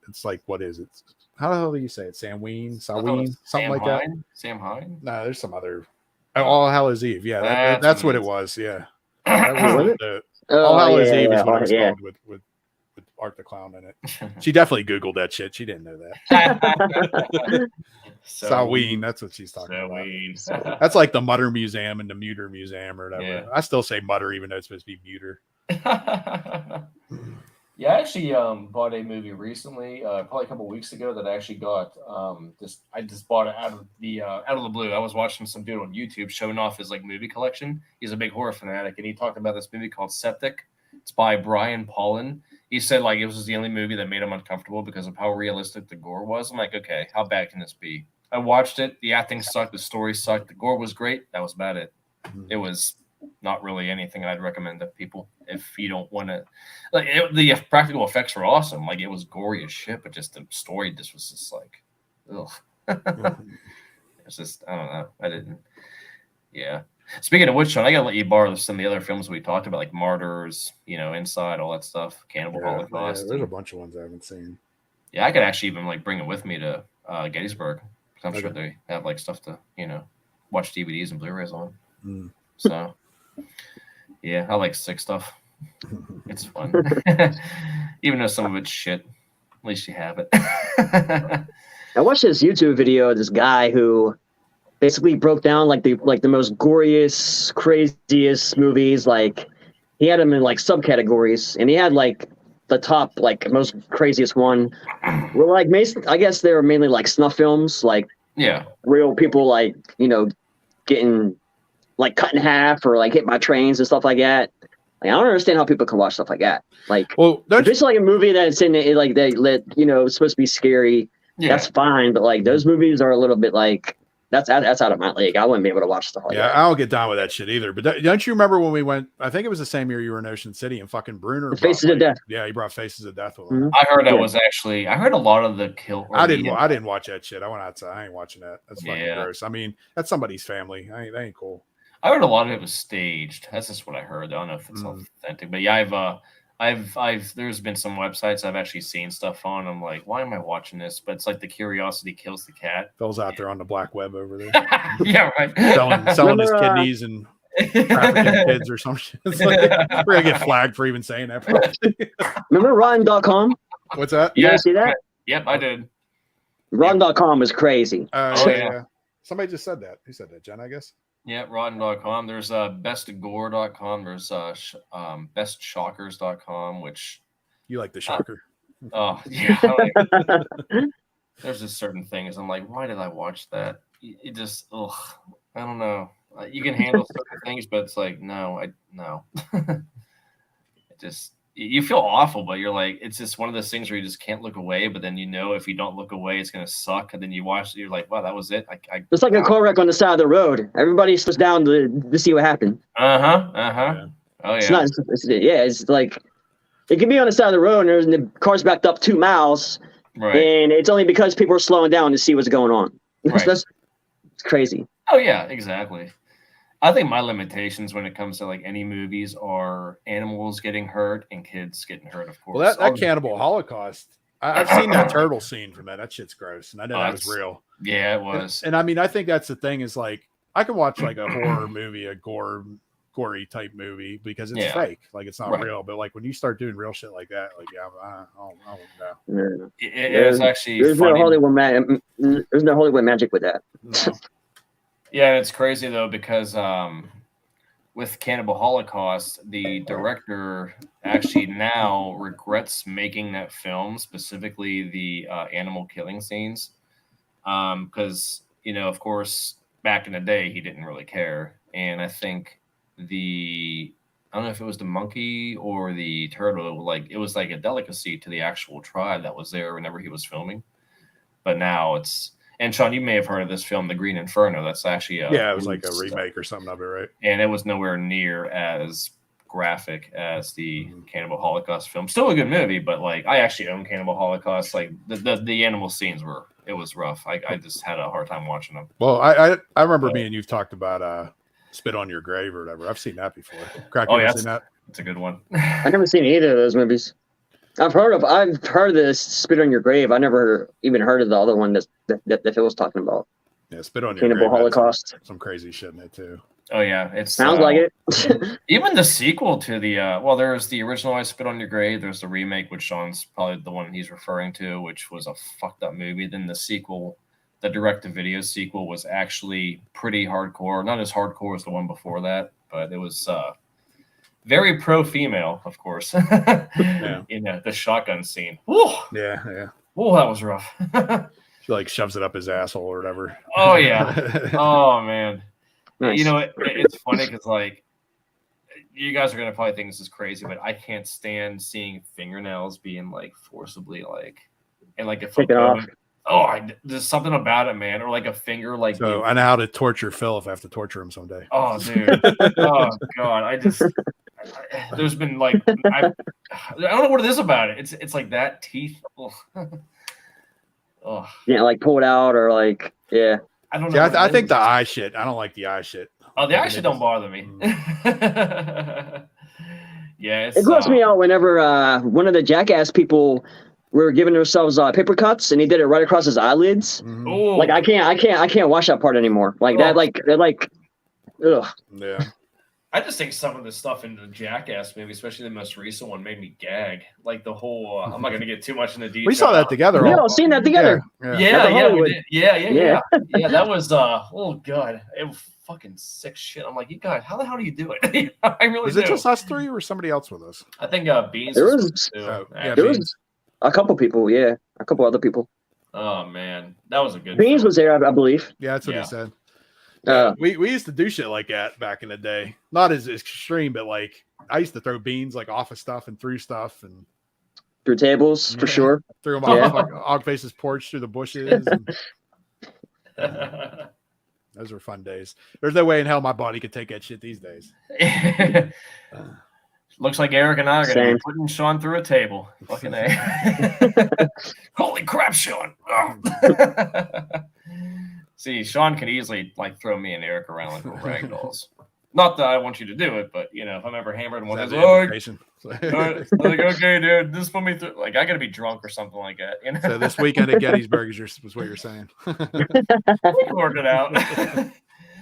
It's like, what is it? How the hell do you say it? Sam Ween? Something like that? Sam Hine? No, there's some other. All Hallows Eve. Yeah, that's what it was. Yeah. That was All Hallows Eve is what it was called with Art the Clown in it. She definitely Googled that shit. She didn't know that. Samhain, that's what she's talking about. That's like the Mutter Museum and the Muter Museum or whatever. Yeah. I still say Mutter even though it's supposed to be Muter. Yeah, I actually bought a movie recently, probably a couple weeks ago, that I actually got. I just bought it out of the blue. I was watching some dude on YouTube showing off his like movie collection. He's a big horror fanatic, and he talked about this movie called Septic. It's by Brian Paulin. He said like it was the only movie that made him uncomfortable because of how realistic the gore was. I'm like, okay, how bad can this be? I watched it. The acting sucked. The story sucked. The gore was great. That was about it. It was not really anything I'd recommend to people if you don't want to. Like the practical effects were awesome. Like it was gory as shit, but just the story just was just like, ugh. It's just I don't know. I didn't. Yeah. Speaking of which, Sean, I gotta let you borrow some of the other films we talked about, like Martyrs, Inside, all that stuff, Cannibal Holocaust. There's a bunch of ones I haven't seen. Yeah, I could actually even like bring it with me to Gettysburg. I'm sure they have like stuff to watch DVDs and Blu-rays on. So. Yeah, I like sick stuff. It's fun. Even though some of it's shit. At least you have it. I watched this YouTube video of this guy who basically broke down like the most goriest, craziest movies. Like he had them in like subcategories, and he had like the top like most craziest one were like I guess they were mainly like snuff films, like real people like getting like cut in half or like hit by trains and stuff like that. Like, I don't understand how people can watch stuff like that. Like, if it's like a movie that's in it, like it's supposed to be scary. Yeah. That's fine, but like those movies are a little bit like that's out of my league. I wouldn't be able to watch stuff like that. I don't get down with that shit either. But don't you remember when we went? I think it was the same year you were in Ocean City and fucking Bruner. Faces of Death. Yeah, he brought Faces of Death with him. I heard that was actually. I heard a lot of the kill. I didn't watch that shit. I went outside. I ain't watching that. That's fucking gross. I mean, that's somebody's family. That ain't cool. I heard a lot of it was staged. That's just what I heard. I don't know if it's authentic, but yeah, I've there's been some websites I've actually seen stuff on. I'm like, why am I watching this? But it's like the curiosity kills the cat. Phil's out there on the black web over there. Yeah, right. Selling his kidneys and trafficking kids or some shit. It's like, we're gonna get flagged for even saying that. Remember Rotten.com? What's that? You guys see that? Yep, I did. Rotten.com is crazy. Yeah. Somebody just said that. Who said that? Jen, I guess. Yeah, Rotten.com. There's bestgore.com. There's bestshockers.com, which you like the shocker. Yeah. There's just certain things. I'm like, why did I watch that? It just, I don't know. You can handle certain things, but it's like, no. It just, you feel awful, but you're like, it's just one of those things where you just can't look away. But then if you don't look away, it's gonna suck. And then you watch it, you're like, wow, that was it. It's like a car wreck on the side of the road. Everybody sits down to see what happened. Yeah. Oh yeah. It's like it can be on the side of the road and the car's backed up 2 miles, right? And it's only because people are slowing down to see what's going on. Right. It's crazy. Oh yeah, exactly. I think my limitations when it comes to like any movies are animals getting hurt and kids getting hurt, of course. Well, that Cannibal Holocaust, I've seen that turtle scene from that. That shit's gross, and I know that was real. Yeah, it was. And I mean, I think that's the thing is like I can watch like a horror movie, a gory type movie because it's fake, like it's not real. But like when you start doing real shit like that, like I don't know. It's actually there's no Hollywood magic with that. No. Yeah, it's crazy though because with Cannibal Holocaust, the director actually now regrets making that film, specifically the animal killing scenes, because of course back in the day he didn't really care, and I think I don't know if it was the monkey or the turtle, like it was like a delicacy to the actual tribe that was there whenever he was filming, but now it's. And Sean, you may have heard of this film, The Green Inferno. That's actually it was like a remake or something of it, right? And it was nowhere near as graphic as the Cannibal Holocaust film. Still a good movie, but like I actually own Cannibal Holocaust. Like the animal scenes it was rough. I just had a hard time watching them. Well, I remember me and you've talked about Spit on Your Grave or whatever. I've seen that before. Crack, you ever seen that? It's a good one. I've never seen either of those movies. I've heard this Spit on Your Grave. I never even heard of the other one that Phil was talking about. Yeah, Spit on Your Grave. Cannibal Holocaust. Some crazy shit in it too. Oh yeah, it sounds like it. Even the sequel to the there's the original I Spit on Your Grave. There's the remake, which Sean's probably the one he's referring to, which was a fucked up movie. Then the sequel, the direct-to-video sequel, was actually pretty hardcore. Not as hardcore as the one before that, but it was Very pro-female, of course. Yeah. In the shotgun scene. Woo! Yeah. Oh, that was rough. She like shoves it up his asshole or whatever. Oh yeah. Oh man. Nice. You know, it's funny because like you guys are gonna probably think this is crazy, but I can't stand seeing fingernails being like forcibly like and like if Take it off. There's something about it, man, or like a finger like. So I know how to torture Phil if I have to torture him someday. Oh, dude. Oh God, there's been like I don't know what it is about it. It's like that teeth. Oh. Yeah, like pull it out or like yeah. I don't know. Yeah, I think the eye shit. I don't like the eye shit. Oh, the eye shit don't bother me. Yeah, It grossed me out whenever one of the jackass people were giving themselves paper cuts and he did it right across his eyelids. Oh. Like I can't watch that part anymore. Like that, like they're like, ugh. Yeah. I just think some of the stuff in the Jackass movie, especially the most recent one, made me gag. Like the whole, I'm not going to get too much into detail. We saw that together. We all seen that together. Yeah, we did. Yeah. That was, oh God, it was fucking sick shit. I'm like, you guys, how the hell do you do it? I really Was do. it just us three or somebody else with us? I think Beans There was there was a couple people, a couple other people. Oh man, that was a good. Beans was there, I believe. Yeah, that's what he said. We used to do shit like that back in the day. Not as extreme, but like I used to throw beans like off of stuff and through stuff and through tables for sure. Threw them off like Ogface's porch through the bushes. And... Those were fun days. There's no way in hell my body could take that shit these days. Looks like Eric and I are going to be putting Sean through a table. Fucking A. Holy crap, Sean. See, Sean could easily like throw me and Eric around like rag dolls. Not that I want you to do it, but you know, if I'm ever hammered and one of those, like, okay, dude, just put me through. Like, I got to be drunk or something like that. You know? So this weekend at Gettysburg is what you're saying. We can work it out.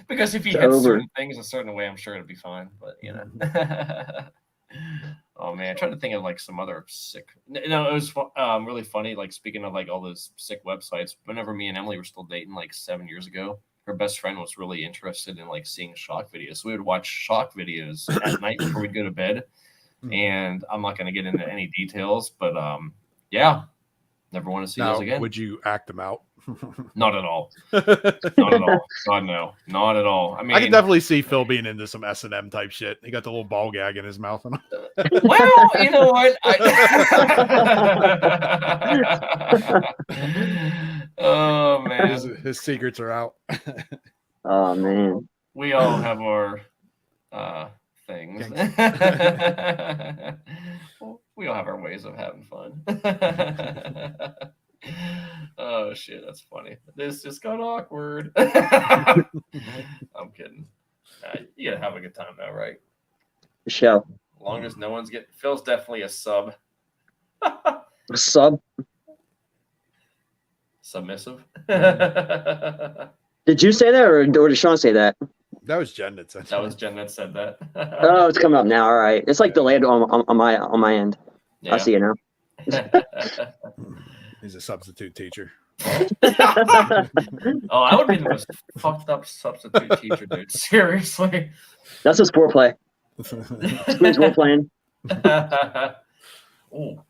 Because if you hit certain things a certain way, I'm sure it'll be fine. But you know. Oh man, I'm trying to think of like some other sick. No, it was really funny. Like speaking of like all those sick websites, whenever me and Emily were still dating like 7 years ago, her best friend was really interested in like seeing shock videos. So we would watch shock videos at night before we'd go to bed. And I'm not going to get into any details, but yeah, never want to see those again. Would you act them out? Not at all. Not at all. God, no, not at all. I mean, I can definitely see Phil being into some S&M type shit. He got the little ball gag in his mouth. Well, you know what? Oh man, his secrets are out. Oh man, we all have our things. We all have our ways of having fun. Oh shit, that's funny. This just got awkward. I'm kidding. You gotta have a good time though, right? Show. As long as no one's getting. Phil's definitely a sub. A sub. Submissive. Did you say that, or did Sean say that? That was Jen that said that. That was Jen that said that. Oh, it's coming up now. All right, it's like delayed on my end. Yeah. I see it now. He's a substitute teacher. Oh, I would be the most fucked up substitute teacher, dude. Seriously. That's his foreplay. Means we're playing. Oh,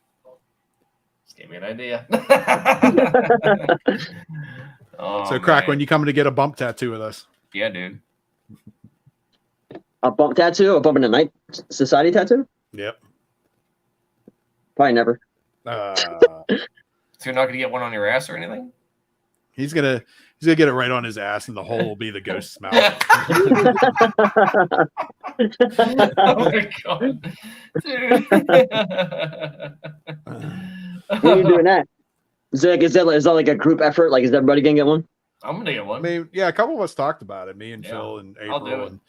just gave me an idea. So, Crack, when you coming to get a bump tattoo with us? Yeah, dude. A bump tattoo? A bump in the night society tattoo? Yep. Probably never. So you're not gonna get one on your ass or anything? He's gonna get it right on his ass, and the hole will be the ghost's mouth. Oh my god, dude! When are you doing that? Is that like a group effort? Like, is everybody gonna get one? I'm gonna get one. I mean, yeah, a couple of us talked about it. Me and Phil and I'll do April, it. and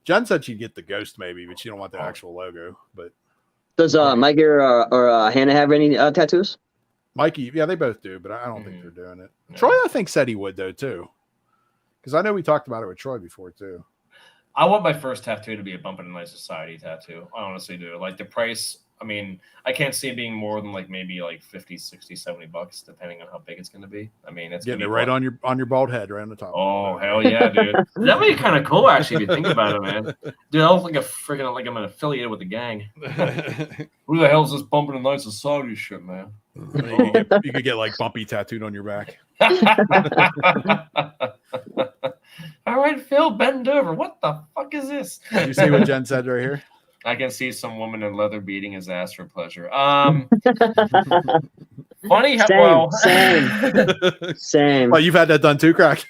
Jen said she'd get the ghost maybe, but she don't want the actual logo. But Does Mikey or Hannah have any tattoos? Mikey, yeah, they both do, but I don't think they're doing it. No. Troy, I think, said he would though too, because I know we talked about it with Troy before too. I want my first tattoo to be a Bump in the Night Society tattoo. I honestly do. Like the price I mean, I can't see it being more than like maybe like 50, 60, 70 bucks, depending on how big it's going to be. I mean, it's getting it right on your bald head, right on the top. Oh, hell yeah, dude. That would be kind of cool, actually, if you think about it, man. Dude, I look like a freaking, like I'm affiliated with the gang. Who the hell's this Bumping the Nights Society shit, man? You could get like Bumpy tattooed on your back. All right, Phil, bend over. What the fuck is this? You see what Jen said right here? I can see some woman in leather beating his ass for pleasure. Funny how Same. Well, you've had that done too, Crack.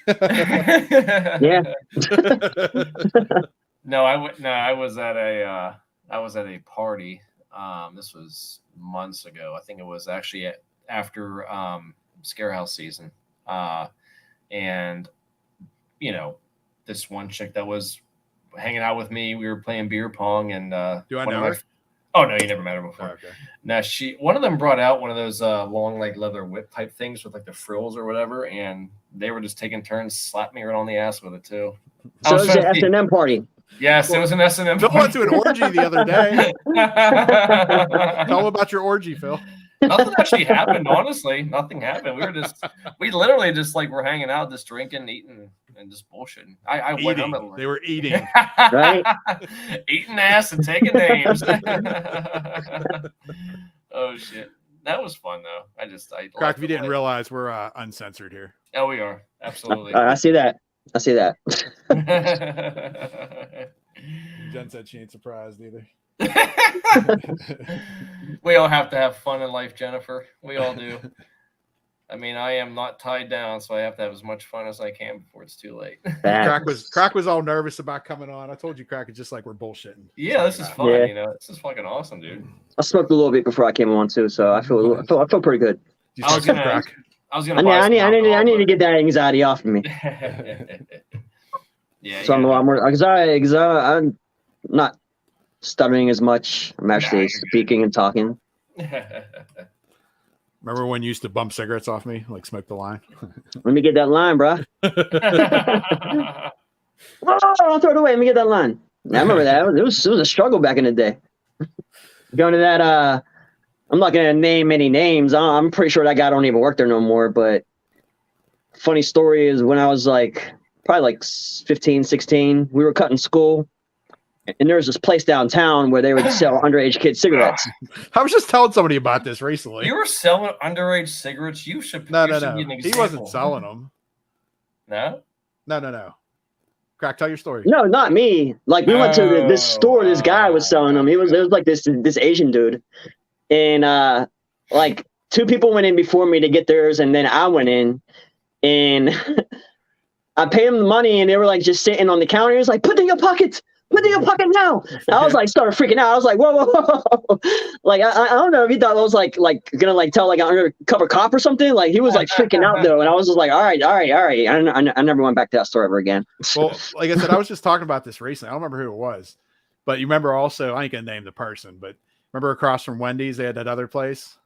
Yeah. No, I was at a party. This was months ago. I think it was actually after Scarehouse season. And you know, this one chick that was hanging out with me, we were playing beer pong, and do I know her? Oh no, you never met her before. Oh, okay. Now one of them brought out one of those long like leather whip type things with like the frills or whatever, and they were just taking turns, slapped me right on the ass with it too. So it was an S&M party. Yes, it was an S&M. Phil went to an orgy the other day. Tell them about your orgy, Phil. Nothing actually happened, honestly. Nothing happened. We literally just like were hanging out, just drinking, eating, and just bullshitting. I went home and They were eating. Right? Eating ass and taking names. Oh shit. That was fun though. Crack, if you didn't realize, we're uncensored here. Oh, we are. Absolutely. I see that. Jen said she ain't surprised either. We all have to have fun in life, Jennifer. We all do. I mean, I am not tied down, so I have to have as much fun as I can before it's too late. Crack was all nervous about coming on. I told you, Crack, it's just like we're bullshitting. Yeah, this is fun. Yeah. You know, this is fucking awesome, dude. I smoked a little bit before I came on too, so I feel pretty good. I was gonna. I need to get that anxiety off of me. Yeah. So I'm a lot more because I'm not stuttering as much. I'm actually speaking and talking. Remember when you used to bump cigarettes off me, like smoke the line? Let me get that line, bro. Oh, I'll throw it away. Let me get that line. I remember that. It was a struggle back in the day. Going to that. I'm not going to name any names. I'm pretty sure that guy don't even work there no more. But funny story is when I was probably 15, 16, we were cutting school. And there was this place downtown where they would sell underage kids cigarettes. I was just telling somebody about this recently. You were selling underage cigarettes? You should. No. Be an example. He wasn't selling them. No? No. Crack, tell your story. No, not me. Like we went to this store. This guy was selling them. It was like this Asian dude, and like two people went in before me to get theirs, and then I went in, and I paid them the money, and they were like just sitting on the counter. He was like, "Put it in your pocket. Put it in your pocket now." And I was like, started freaking out. I was like, whoa. Like, I don't know if he thought I was like gonna tell like an undercover cop or something. Like he was like freaking out though. And I was just like, all right. I never went back to that store ever again. Well, like I said, I was just talking about this recently. I don't remember who it was, but you remember also, I ain't gonna name the person, but remember across from Wendy's, they had that other place?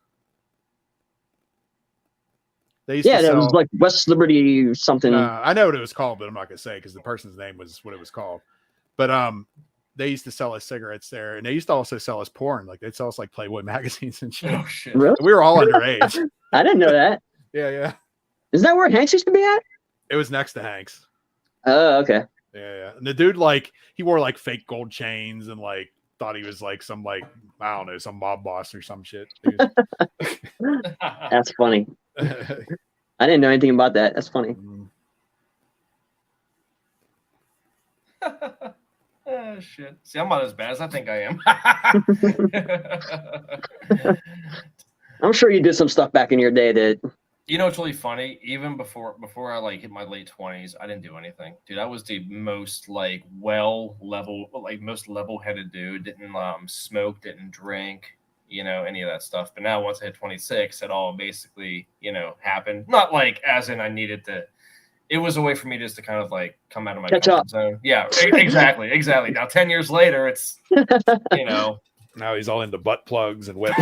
They used to that sell, was like West Liberty something. I know what it was called, but I'm not gonna say because the person's name was what it was called. But they used to sell us cigarettes there, and they used to also sell us porn. Like they'd sell us like Playboy magazines and shit. Oh shit! Really? We were all underage. I didn't know that. Yeah. Is that where Hanks used to be at? It was next to Hank's. Oh, okay. Yeah. And the dude, he wore like fake gold chains and like thought he was like some I don't know, some mob boss or some shit. That's funny. I didn't know anything about that. That's funny. Oh shit! See, I'm not as bad as I think I am. I'm sure you did some stuff back in your day that. You know, it's really funny. Even before I hit my late 20s, I didn't do anything, dude. I was the most most level-headed dude. Didn't smoke, didn't drink, any of that stuff. But now, once I hit 26, it all basically, happened. Not like as in I needed to. It was a way for me just to kind of come out of my comfort zone. Yeah, exactly. Now 10 years later, it's Now he's all into butt plugs and whips.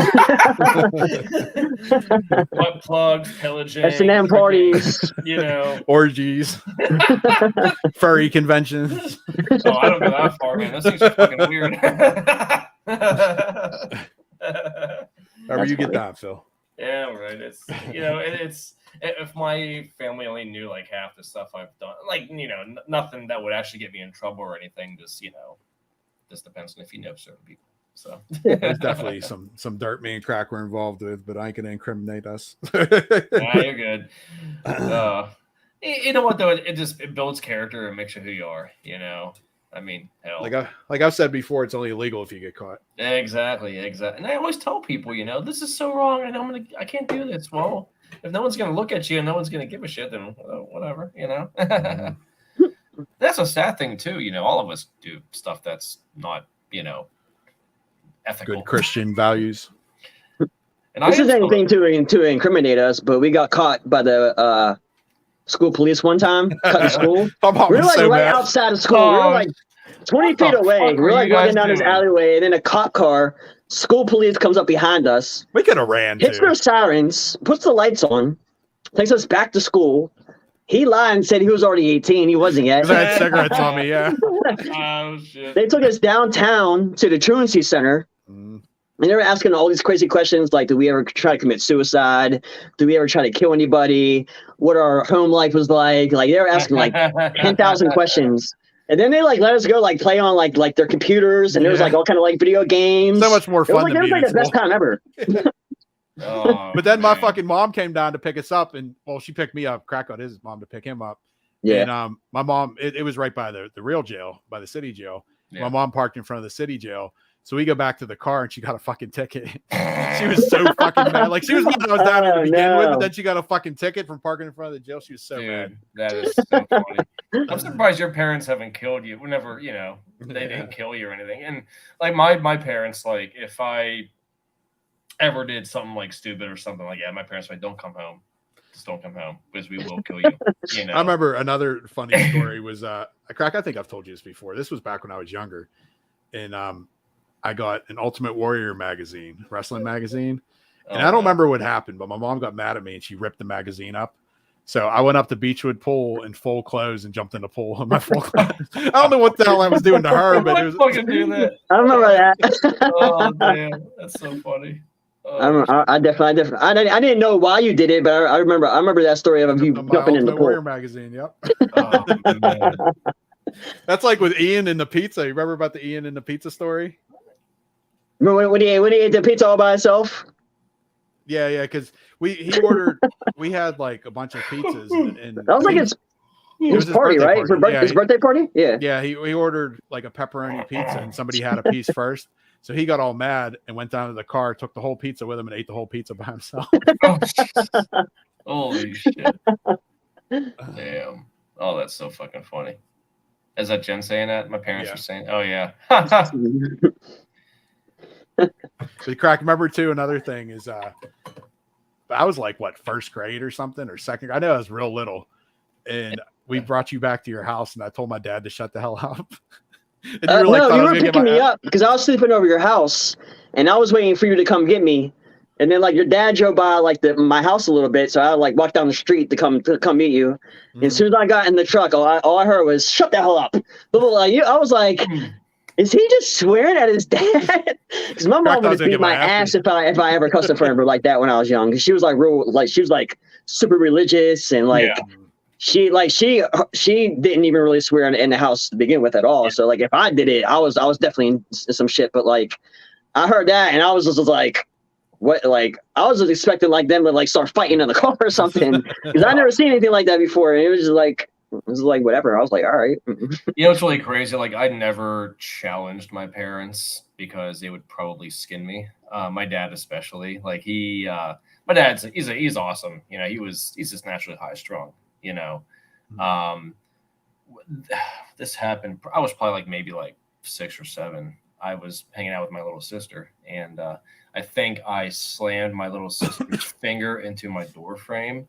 Butt plugs, pillaging, S&M parties, orgies, furry conventions. Oh, I don't go that far, man. Those things are fucking weird. However you get that, Phil. Yeah, right. It's it's if my family only knew like half the stuff I've done, like nothing that would actually get me in trouble or anything. Just just depends on if you know certain people. So there's definitely some dirt me and crack we're involved with, but I ain't gonna incriminate us. Nah, you're good. You know what though? It builds character and makes you who you are. I mean, hell. Like I've said before, it's only illegal if you get caught. Exactly. And I always tell people, this is so wrong, and I can't do this. Well, if no one's gonna look at you and no one's gonna give a shit, then whatever. Mm-hmm. That's a sad thing too. All of us do stuff that's not ethical. Good Christian values. And this isn't anything to incriminate us, but we got caught by the school police one time, cutting school. We're like right outside of school. We're like 20 feet away. We're like walking down this alleyway, and then a cop car, school police comes up behind us. We could have ran. Hits their sirens, puts the lights on, takes us back to school. He lied and said he was already 18. He wasn't yet. I had cigarettes on me, yeah. Oh, shit. They took us downtown to the truancy center. And they were asking all these crazy questions like, do we ever try to commit suicide? Do we ever try to kill anybody? What our home life was like? Like, they were asking like 10,000 questions. And then they like let us go like play on like their computers, and there was like all kind of like video games. So much more fun. It was like the best time ever. But then my fucking mom came down to pick us up, and she picked me up. Crack got his mom to pick him up. Yeah. And my mom, it was right by the real jail, by the city jail. Yeah. My mom parked in front of the city jail. So we go back to the car, and she got a fucking ticket. She was so fucking mad. Like, she was mad I was down there to begin with, and then she got a fucking ticket from parking in front of the jail. She was so mad. That is so funny. I'm surprised your parents haven't killed you. Whenever, they didn't kill you or anything. And like my parents, like if I ever did something like stupid or something like that, my parents were like, don't come home. Just don't come home because we will kill you. I remember another funny story was Crack. I think I've told you this before. This was back when I was younger. And I got an Ultimate Warrior magazine, wrestling magazine. And I don't remember what happened, but my mom got mad at me and she ripped the magazine up. So I went up to Beechwood Pool in full clothes and jumped in the pool in my full clothes. I don't know what the hell I was doing to her, but it was fucking do that. I remember that. Oh damn, that's so funny. I definitely. I didn't know why you did it, but I remember that story of you jumping in the pool. Warrior magazine, yep. Oh, that's like with Ian and the pizza. You remember about the Ian and the pizza story? Remember when he ate the pizza all by himself? Yeah, because he ordered. We had like a bunch of pizzas, and that was like his party, right? Party. His birthday party. Yeah. Yeah, he ordered like a pepperoni pizza, and somebody had a piece first. So he got all mad and went down to the car, took the whole pizza with him, and ate the whole pizza by himself. Holy shit! Damn! Oh, that's so fucking funny. Is that Jen saying that? My parents were saying, "Oh yeah." But Crack, remember too, another thing is I was like first grade or something, or second grade. I know I was real little, and we brought you back to your house, and I told my dad to shut the hell up. And you were picking me up because I was sleeping over your house, and I was waiting for you to come get me. And then like your dad drove by like my house a little bit, so I like walked down the street to come meet you. And as soon as I got in the truck, all I heard was "shut the hell up." I was like, is he just swearing at his dad? Because my mom would have beat my ass if I ever cussed in front of her like that when I was young. Because she was like super religious, and like she didn't even really swear in the house to begin with at all. So like if I did it, I was definitely in some shit. But like I heard that, and I was just like, what? Like I was just expecting like them to like start fighting in the car or something, because I never seen anything like that before. And it was just like. It was like whatever. I was like, all right. It's really crazy. Like I never challenged my parents because they would probably skin me. My dad especially. Like my dad's he's awesome. He's just naturally high strung. This happened. I was probably like maybe like 6 or 7. I was hanging out with my little sister, and I think I slammed my little sister's finger into my door frame.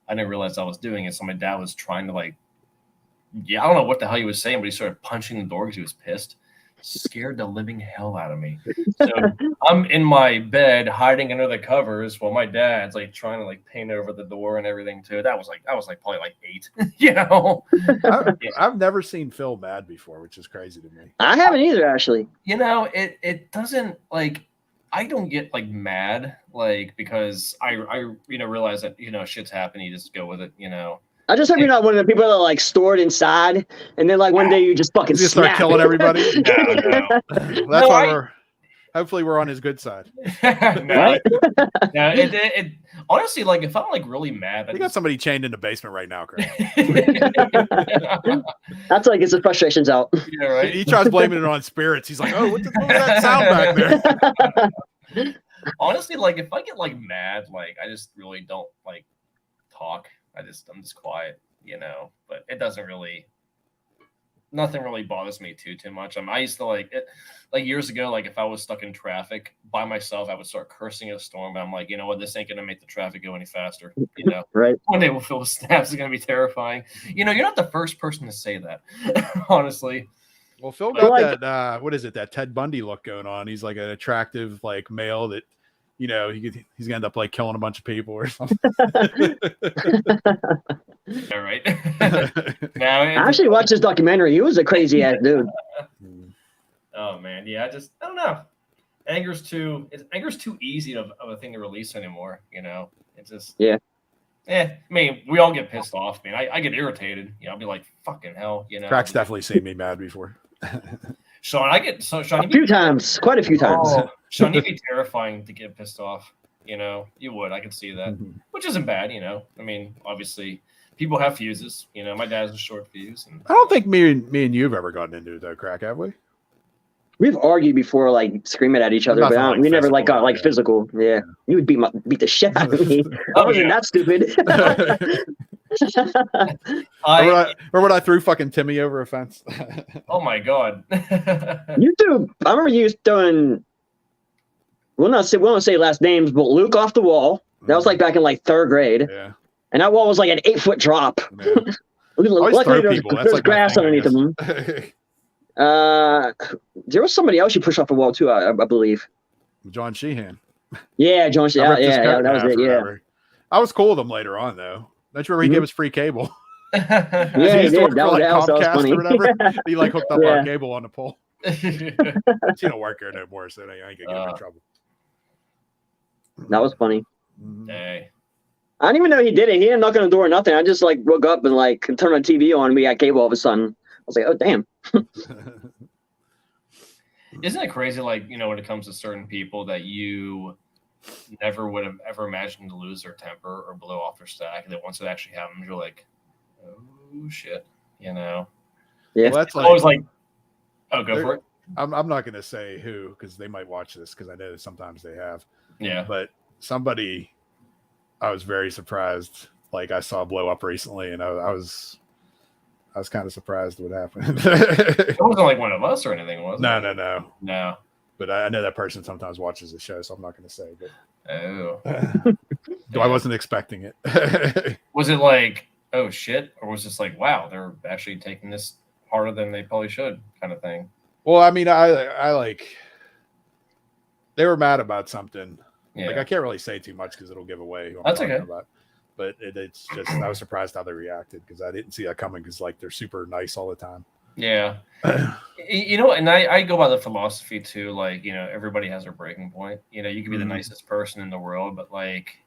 I didn't realize I was doing it. So my dad was trying to I don't know what the hell he was saying, but he started punching the door because he was pissed. Scared the living hell out of me. So I'm in my bed hiding under the covers while my dad's like trying to like paint over the door and everything too. I was probably like 8. I've never seen Phil mad before, which is crazy to me. I haven't either, actually. It doesn't like I don't get like mad, like, because I realize that, shit's happening. You just go with it, I just hope you're not one of the people that are like stored inside, and then like one day you just fucking You start snap. killing everybody. No. That's why hopefully we're on his good side. Right? It honestly, like, if I'm like really mad, We got somebody chained in the basement right now, Craig. That's like gets his frustrations out. Yeah, right. He tries blaming it on spirits. He's like, "Oh, what was that sound back there?" Honestly, like, if I get like mad, like, I just really don't like talk. I'm just quiet, But it doesn't really. Nothing really bothers me too much. I used to like it, like years ago. Like if I was stuck in traffic by myself, I would start cursing at a storm. But I'm like, you know what? This ain't gonna make the traffic go any faster. Right. One day we'll feel the snaps. It's gonna be terrifying. You're not the first person to say that, honestly. Well, Phil got that. What is it? That Ted Bundy look going on. He's like an attractive like male that. He's gonna end up like killing a bunch of people or something. All right. I actually watched this documentary. He was a crazy ass dude. Oh man, yeah. I don't know. Anger's too easy of a thing to release anymore. It's just I mean, we all get pissed off. Man, I get irritated. I'll be like, fucking hell. Crack's definitely seen me mad before. Sean, Sean, a few times, quite a few times. Sean, you'd be terrifying to get pissed off. You would. I could see that, which isn't bad. I mean, obviously, people have fuses. My dad has a short fuse. And I don't think me and you've ever gotten into it though, Crack, have we? We've argued before, like screaming at each other, but we never like got like physical. Yeah, you would beat the shit out of me. I wasn't that stupid. Or when I threw fucking Timmy over a fence. Oh my god! You do. I remember you throwing. We won't say last names, but Luke off the wall. That was like back in like third grade. Yeah. And that wall was like an 8-foot drop. Yeah. Luckily, there's like grass underneath them. There was somebody else you pushed off the wall too, I believe. John Sheehan. Yeah, John Sheehan. Yeah, that was it. Yeah. I was cool with him later on though. That's where he gave us free cable. Yeah, he did. That was funny. Or whatever. He like hooked up our cable on the pole. She don't work there no more, so I ain't gonna get him in trouble. That was funny. Hey. I didn't even know he did it. He didn't knock on the door or nothing. I just like woke up and like turned my TV on and we got cable all of a sudden. I was like, oh damn. Isn't it crazy, like, when it comes to certain people that you never would have ever imagined to lose their temper or blow off their stack, and then once it actually happens, you're like, oh shit, Yeah. Well, that's always like, oh, go for it. I'm not gonna say who because they might watch this because I know sometimes they have. Yeah. But somebody I was very surprised. Like I saw blow up recently, and I was kind of surprised what happened. It wasn't like one of us or anything, was it? No. But I know that person sometimes watches the show, so I'm not going to say. But I wasn't expecting it. Was it like, oh shit, or was it just like, wow, they're actually taking this harder than they probably should, kind of thing? Well, I mean, I like they were mad about something. Yeah. Like I can't really say too much because it'll give away. That's okay. But it's just I was surprised how they reacted because I didn't see that coming because like they're super nice all the time. Yeah. And I go by the philosophy too, like, everybody has their breaking point. You can be the nicest person in the world, but like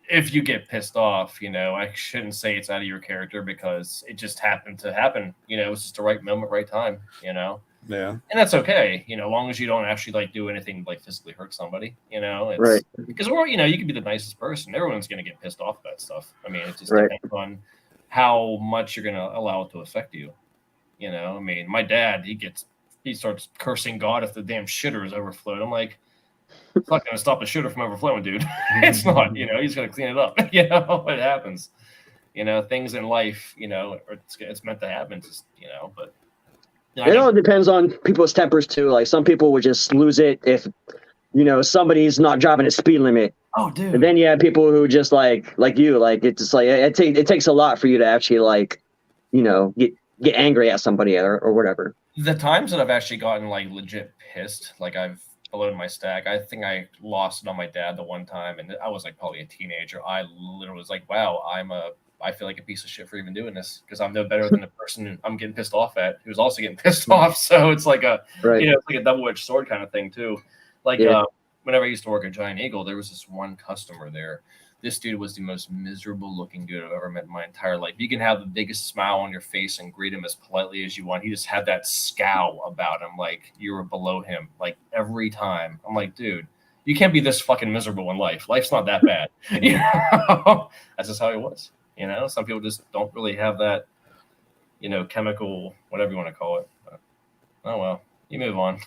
if you get pissed off, I shouldn't say it's out of your character because it just happened to happen. It was just the right moment, right time, Yeah. And that's okay, as long as you don't actually like do anything like physically hurt somebody, it's, right. Because you can be the nicest person. Everyone's going to get pissed off about stuff. I mean, it just depends on how much you're going to allow it to affect you. I mean, my dad, he starts cursing God if the damn shitter is overflowed. I'm like, it's not going to stop the shitter from overflowing, dude. It's not, he's going to clean it up. It happens. Things in life, it's meant to happen, just, but. It all depends on people's tempers too. Like some people would just lose it if, somebody's not driving a speed limit. Oh, dude. And then you have people who just like you, like it's just like it takes a lot for you to actually like, get angry at somebody or whatever. The times that I've actually gotten like legit pissed, like I've blown my stack. I think I lost it on my dad the one time, and I was like probably a teenager. I literally was like, wow, I feel like a piece of shit for even doing this because I'm no better than the person I'm getting pissed off at who's also getting pissed off. So it's like it's like a double-edged sword kind of thing too. Like whenever I used to work at Giant Eagle, there was this one customer there. This dude was the most miserable looking dude I've ever met in my entire life. You can have the biggest smile on your face and greet him as politely as you want. He just had that scowl about him, like you were below him, like every time. I'm like, dude, you can't be this fucking miserable in life. Life's not that bad. You know? That's just how he was. You know, some people just don't really have that, you know, chemical, whatever you want to call it. But, oh well, you move on.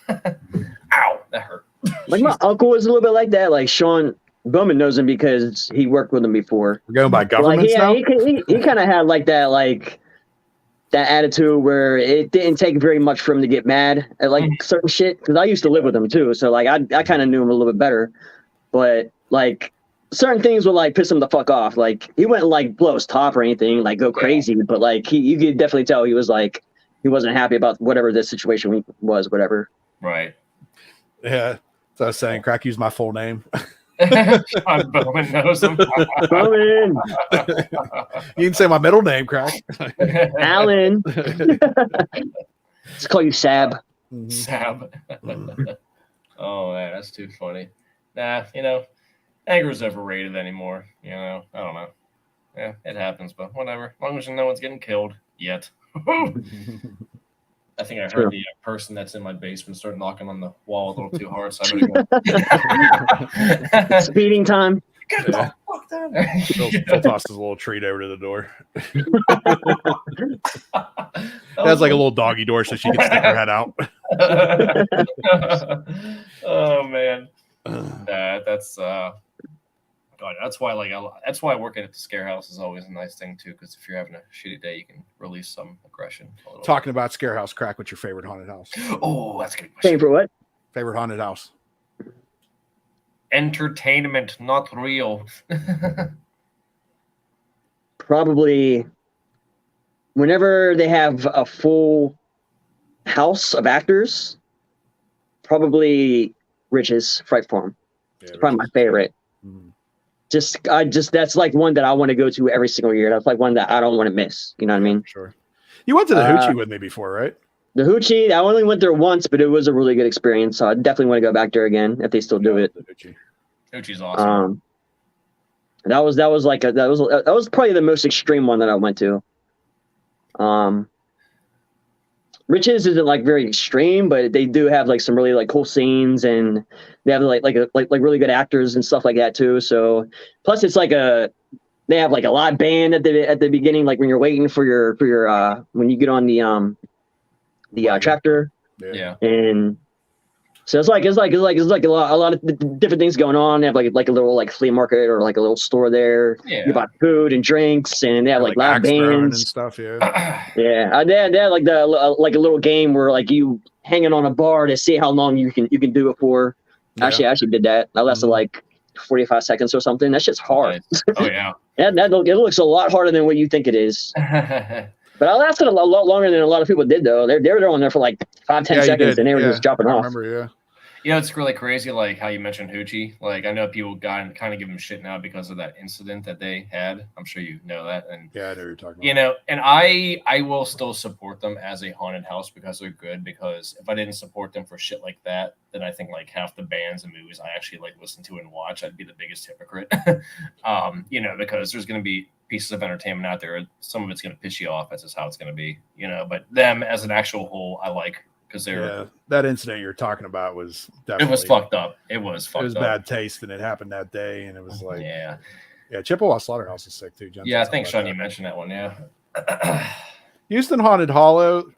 Ow, that hurt. Like my uncle was a little bit like that. Like Sean Bowman knows him because he worked with him before. We're going by government like, now? He kind of had like that attitude where it didn't take very much for him to get mad at like certain shit. Because I used to live with him too, so like I kind of knew him a little bit better. But like certain things would like piss him the fuck off. Like he wouldn't like blow his top or anything, like go crazy. But like you could definitely tell he was like he wasn't happy about whatever this situation was, whatever. Right. Yeah. So I was saying, Crack used my full name. Sean Bowman knows him. Bowman. You can say my middle name, Crack. Alan. Let's call you Sab. Sab. Oh man, that's too funny. Nah, you know, anger's overrated anymore. You know, I don't know. Yeah, it happens, but whatever. As long as no one's getting killed yet. I think I heard the person that's in my basement start knocking on the wall a little too hard, so I better go. Speeding time. Get the fuck down there. Phil tosses a little treat over to the door. That's like a little doggy door so she can stick her head out. Oh man. God, that's why working at the scare house is always a nice thing too, because if you're having a shitty day, you can release some aggression. Talking about scare house, Crack, what's your favorite haunted house? Oh, that's a good question. Favorite what? Favorite haunted house. Entertainment, not real. Probably whenever they have a full house of actors, probably Rich's Fright Farm. Yeah, it's probably my favorite. Mm-hmm. That's like one that I want to go to every single year. That's like one that I don't want to miss. You know what I mean? Sure. You went to the Hoochie with me before, right? The Hoochie, I only went there once, but it was a really good experience. So I definitely want to go back there again if they still do it. Hoochie's awesome. That was probably the most extreme one that I went to. Rich's isn't like very extreme, but they do have like some really like cool scenes, and they have like really good actors and stuff like that too. So plus it's like they have like a live band at the beginning, like when you're waiting for your when you get on the tractor. Yeah. And so it's like a lot of different things going on. They have like a little like flea market or like a little store there. Yeah. You buy food and drinks, and they have like live bands and stuff. Yeah. Yeah. They had like like a little game where like you hanging on a bar to see how long you can do it for. Yeah. I actually did that. I lasted like 45 seconds or something. That shit's hard. Nice. Oh yeah. It looks a lot harder than what you think it is. But I lasted a lot longer than a lot of people did, though. They were on there for like 5-10 seconds, and they were just dropping off. I remember, yeah. You know, it's really crazy, like how you mentioned Hoochie. Like, I know people kind of give him shit now because of that incident that they had. I'm sure you know that. And yeah, I know what you're talking about. You know, and I will still support them as a haunted house because they're good. Because if I didn't support them for shit like that, then I think like half the bands and movies I actually like listen to and watch, I'd be the biggest hypocrite. You know, because there's going to be pieces of entertainment out there. Some of it's going to piss you off. That's just how it's going to be. You know, but them as an actual whole, I like. Because that incident you're talking about was definitely, it was fucked up. It was bad taste, and it happened that day, and it was like yeah. Chippewa Slaughterhouse is sick too. Jen, yeah, I think Sean, you mentioned that one. Yeah, Houston Haunted Hollow,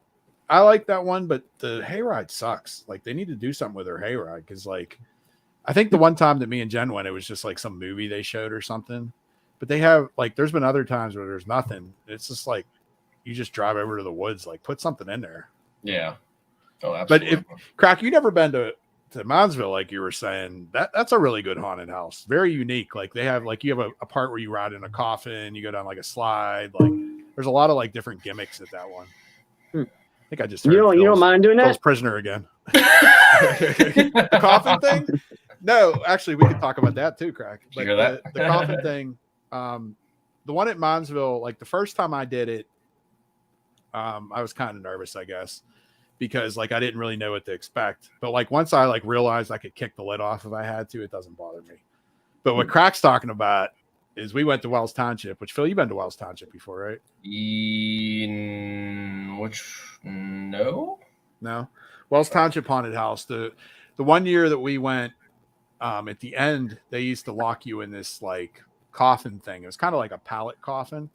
I like that one, but the hayride sucks. Like they need to do something with their hayride because, like, I think the one time that me and Jen went, it was just like some movie they showed or something. But they have like, there's been other times where there's nothing. It's just like you just drive over to the woods, like put something in there. Yeah. Oh, absolutely. But Crack, you never been to Moundsville, like you were saying. That's a really good haunted house. Very unique. Like they have like you have a part where you ride in a coffin, you go down like a slide. Like there's a lot of like different gimmicks at that one. I think I just heard you don't mind doing that? Phil's prisoner again. The coffin thing? No, actually we could talk about that too, Crack. But you hear that? The coffin thing, the one at Moundsville, like the first time I did it, I was kind of nervous, I guess. because like I didn't really know what to expect. But like once I like realized I could kick the lid off if I had to, it doesn't bother me. But what Crack's talking about is we went to Wells Township, which Phil, you've been to Wells Township before, right? No. Wells Township Haunted House. The 1 year that we went, at the end, they used to lock you in this like coffin thing. It was kind of like a pallet coffin.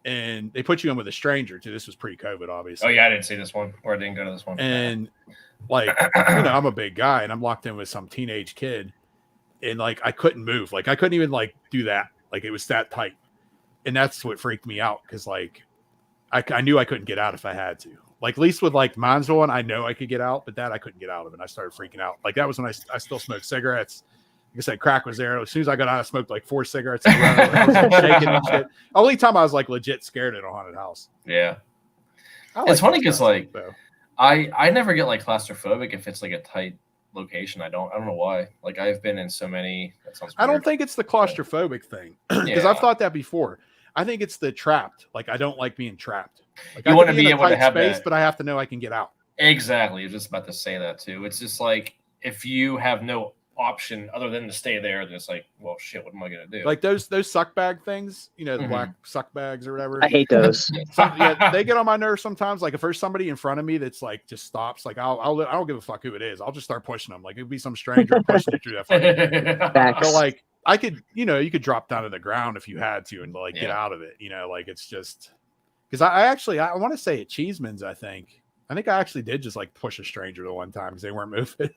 And they put you in with a stranger too. This was pre-COVID, obviously. Oh yeah, I didn't see this one, or I didn't go to this one. And like, I'm a big guy and I'm locked in with some teenage kid. And like I couldn't move. Like I couldn't even like do that. Like it was that tight. And that's what freaked me out because like I knew I couldn't get out if I had to. Like at least with like mine's one, I know I could get out, but that I couldn't get out of it. And I started freaking out. Like that was when I still smoked cigarettes. Like I said, crack was there. As soon as I got out, I smoked like 4 cigarettes in a row. I was like, shaking and shit. Only time I was like legit scared at a haunted house. Yeah. Like it's funny because like though. I never get like claustrophobic if it's like a tight location. I don't know why. Like I've been in so many. That sounds weird. I don't think it's the claustrophobic thing because I've thought that before. I think it's the trapped. Like I don't like being trapped. Like, you want to be able to have space, that, but I have to know I can get out. Exactly. I was just about to say that too. It's just like if you have no option other than to stay there, then it's like, well, shit, what am I gonna do? Like those suck bag things, the black suck bags or whatever. I hate those. They get on my nerves sometimes. Like if there's somebody in front of me that's like just stops, like I don't give a fuck who it is. I'll just start pushing them. Like it'd be some stranger pushing you through that fucking But like I could, you could drop down to the ground if you had to and like get out of it. Like it's just because I want to say at Cheeseman's, I think I actually did just like push a stranger the one time because they weren't moving.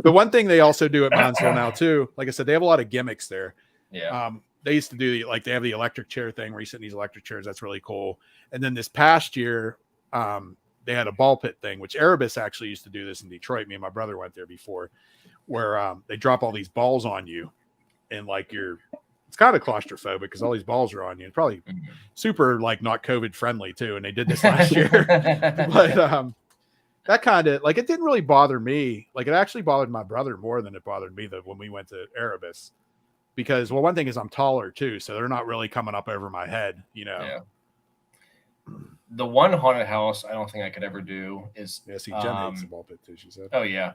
The one thing they also do at Monsville now too, like I said, they have a lot of gimmicks there. Yeah. They used to do they have the electric chair thing where you sit in these electric chairs. That's really cool. And then this past year, they had a ball pit thing, which Erebus actually used to do this in Detroit. Me and my brother went there before, where they drop all these balls on you, and like it's kind of claustrophobic because all these balls are on you. And probably super like not COVID friendly too. And they did this last year, but that kind of like it didn't really bother me. Like it actually bothered my brother more than it bothered me when we went to Erebus, because one thing is I'm taller too, so they're not really coming up over my head. Yeah. The one haunted house I don't think I could ever do is Jen hates the ball pit too. She said, "Oh yeah."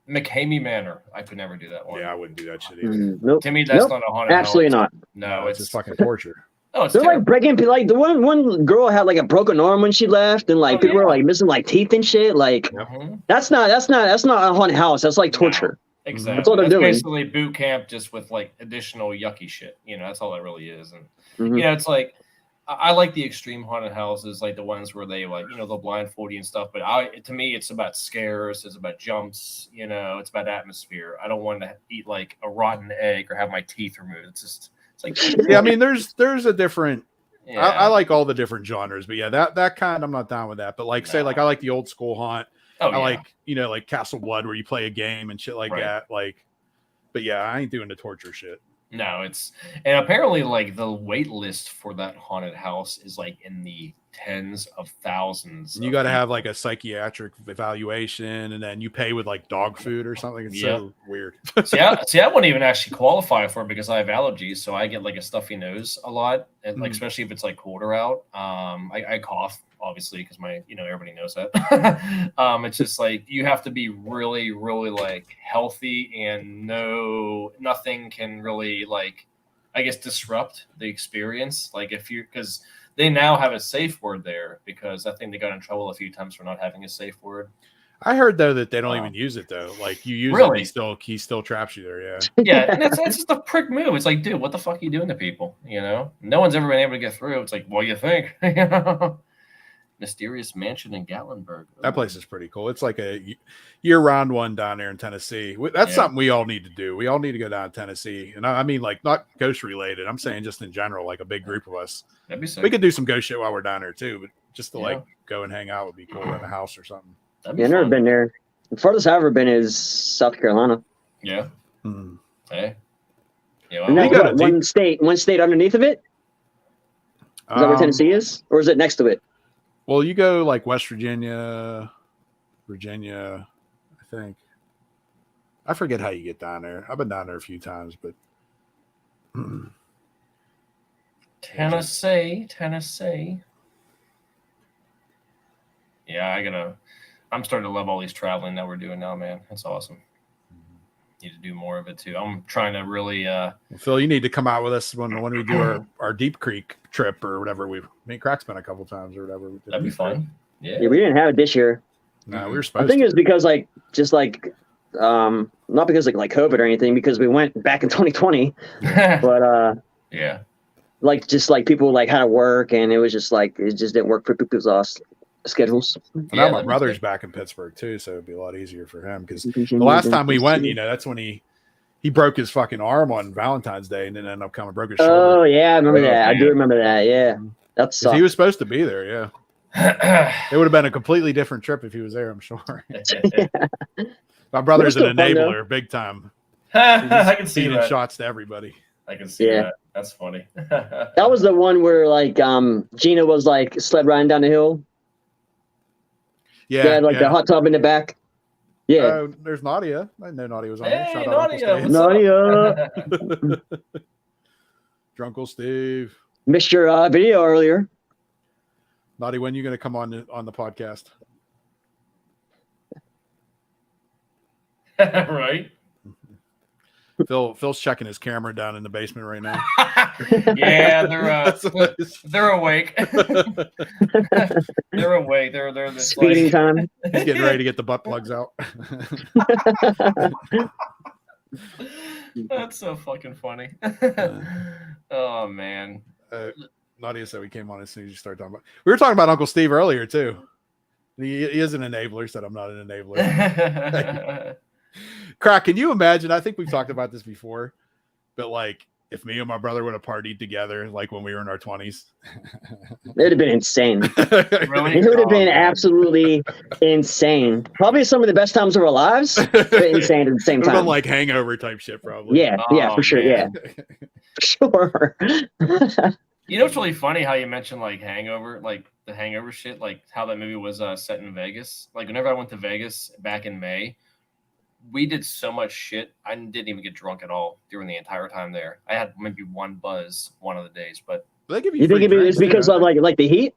McHamey Manor. I could never do that one. Yeah, I wouldn't do that shit either. Nope. To me, that's not a haunted Absolutely house. not. No, it's just fucking torture. Oh, it's they're terrible. like breaking, like the one girl had like a broken arm when she left, and like people were like missing like teeth and shit. Like that's not a haunted house. That's like torture. No, exactly. That's what they're doing. Basically boot camp just with like additional yucky shit. That's all it really is. And it's like I like the extreme haunted houses, like the ones where they like, they'll blindfold you and stuff. But to me, it's about scares. It's about jumps. It's about atmosphere. I don't want to eat like a rotten egg or have my teeth removed. It's like, yeah, I mean, there's a different. Yeah. I like all the different genres, but yeah, that kind I'm not down with that. But like, say like I like the old school haunt. I like like Castle Blood where you play a game and shit like that. Like, but yeah, I ain't doing the torture shit. No, and apparently like the wait list for that haunted house is like in the tens of thousands. And you got to have like a psychiatric evaluation, and then you pay with like dog food or something. It's so weird. see, I wouldn't even actually qualify for it because I have allergies, so I get like a stuffy nose a lot, and like especially if it's like colder out. I cough obviously because my everybody knows that. It's just like you have to be really, really like healthy, and nothing can really like I guess disrupt the experience. Like because they now have a safe word there, because I think they got in trouble a few times for not having a safe word. I heard though that they don't even use it though. Like you use it, he still traps you there. Yeah. Yeah, and it's just a prick move. It's like, dude, what the fuck are you doing to people? No one's ever been able to get through. It's like, well, you think? Mysterious Mansion in Gatlinburg. That place is pretty cool. It's like a year-round one down there in Tennessee. That's something we all need to do. We all need to go down to Tennessee. And I mean, like, not ghost related. I'm saying just in general, like a big group of us. That'd be sick. We could do some ghost shit while we're down there too, but just to like go and hang out would be cool in a house or something. I've never been there. The farthest I've ever been is South Carolina. Yeah. Mm-hmm. Hey. And one state underneath of it? Is that where Tennessee is? Or is it next to it? Well, you go like West Virginia, I think. I forget how you get down there. I've been down there a few times, but Tennessee. I'm starting to love all these traveling that we're doing now, man. That's awesome. Need to do more of it too. I'm trying to really Phil, you need to come out with us when we do our Deep Creek trip or whatever. Crack's been a couple times or whatever. That'd be fun. Yeah, we didn't have it this year. No, we were supposed I think to. it's because not because of like COVID or anything, because we went back in 2020. But yeah. People had to work, and it was just it just didn't work for people's schedules. Now my brother's back in Pittsburgh too, so it'd be a lot easier for him because the last time we went, that's when he broke his fucking arm on Valentine's Day and then ended up coming broke his shoulder. Oh yeah, I remember that. I do remember that. Yeah, that sucked. He was supposed to be there. Yeah, it would have been a completely different trip if he was there. I'm sure. My brother's an enabler, big time. I can see that. Shots to everybody. I can see that. That's funny. That was the one where Gina was sled riding down the hill. Yeah, the hot tub in the back. Yeah. There's Nadia. I didn't know Nadia was on there. Shout Nadia. Nadia. Drunkle Steve. Missed your video earlier. Nadia, when are you going to come on the podcast? Right. Phil's checking his camera down in the basement right now. Yeah, they're awake. They're awake. They're this speeding time. He's getting ready to get the butt plugs out. That's so fucking funny. Oh man. Nadia said we came on as soon as you started talking about. We were talking about Uncle Steve earlier too. He is an enabler. Said I'm not an enabler. Crack, can you imagine? I think we've talked about this before, but if me and my brother would have partied together, when we were in our 20s, it would have been insane. Really? It would have been absolutely insane. Probably some of the best times of our lives, but insane at the same time. Like hangover type shit, probably. Yeah, for sure. Man. Yeah, for sure. It's really funny how you mentioned hangover, the hangover shit, how that movie was set in Vegas. Whenever I went to Vegas back in May, we did so much shit. I didn't even get drunk at all during the entire time there. I had maybe one buzz one of the days, but they give you. You think it's because of the heat?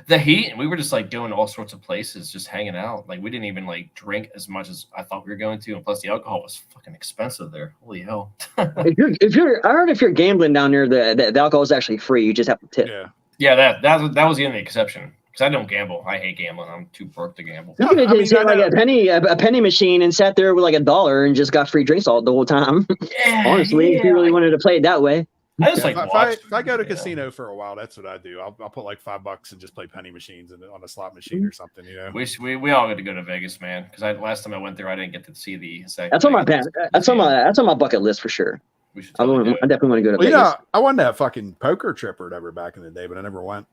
The heat, and we were just going all sorts of places, just hanging out. We didn't even drink as much as I thought we were going to, and plus the alcohol was fucking expensive there. Holy hell! I heard if you're gambling down there, the alcohol is actually free. You just have to tip. Yeah. That was the only exception. I don't gamble. I hate gambling. I'm too broke to gamble. You could have just a penny machine and sat there with $1 and just got free drinks all the whole time. Yeah, honestly, if you really wanted to play it that way. I just if I go to casino for a while, that's what I do. I'll put $5 and just play penny machines on a slot machine or something. We all got to go to Vegas, man. Because last time I went there, I didn't get to see the. That's on my bucket list for sure. We should. I definitely want to go to Vegas. I won that fucking poker trip or whatever back in the day, but I never went.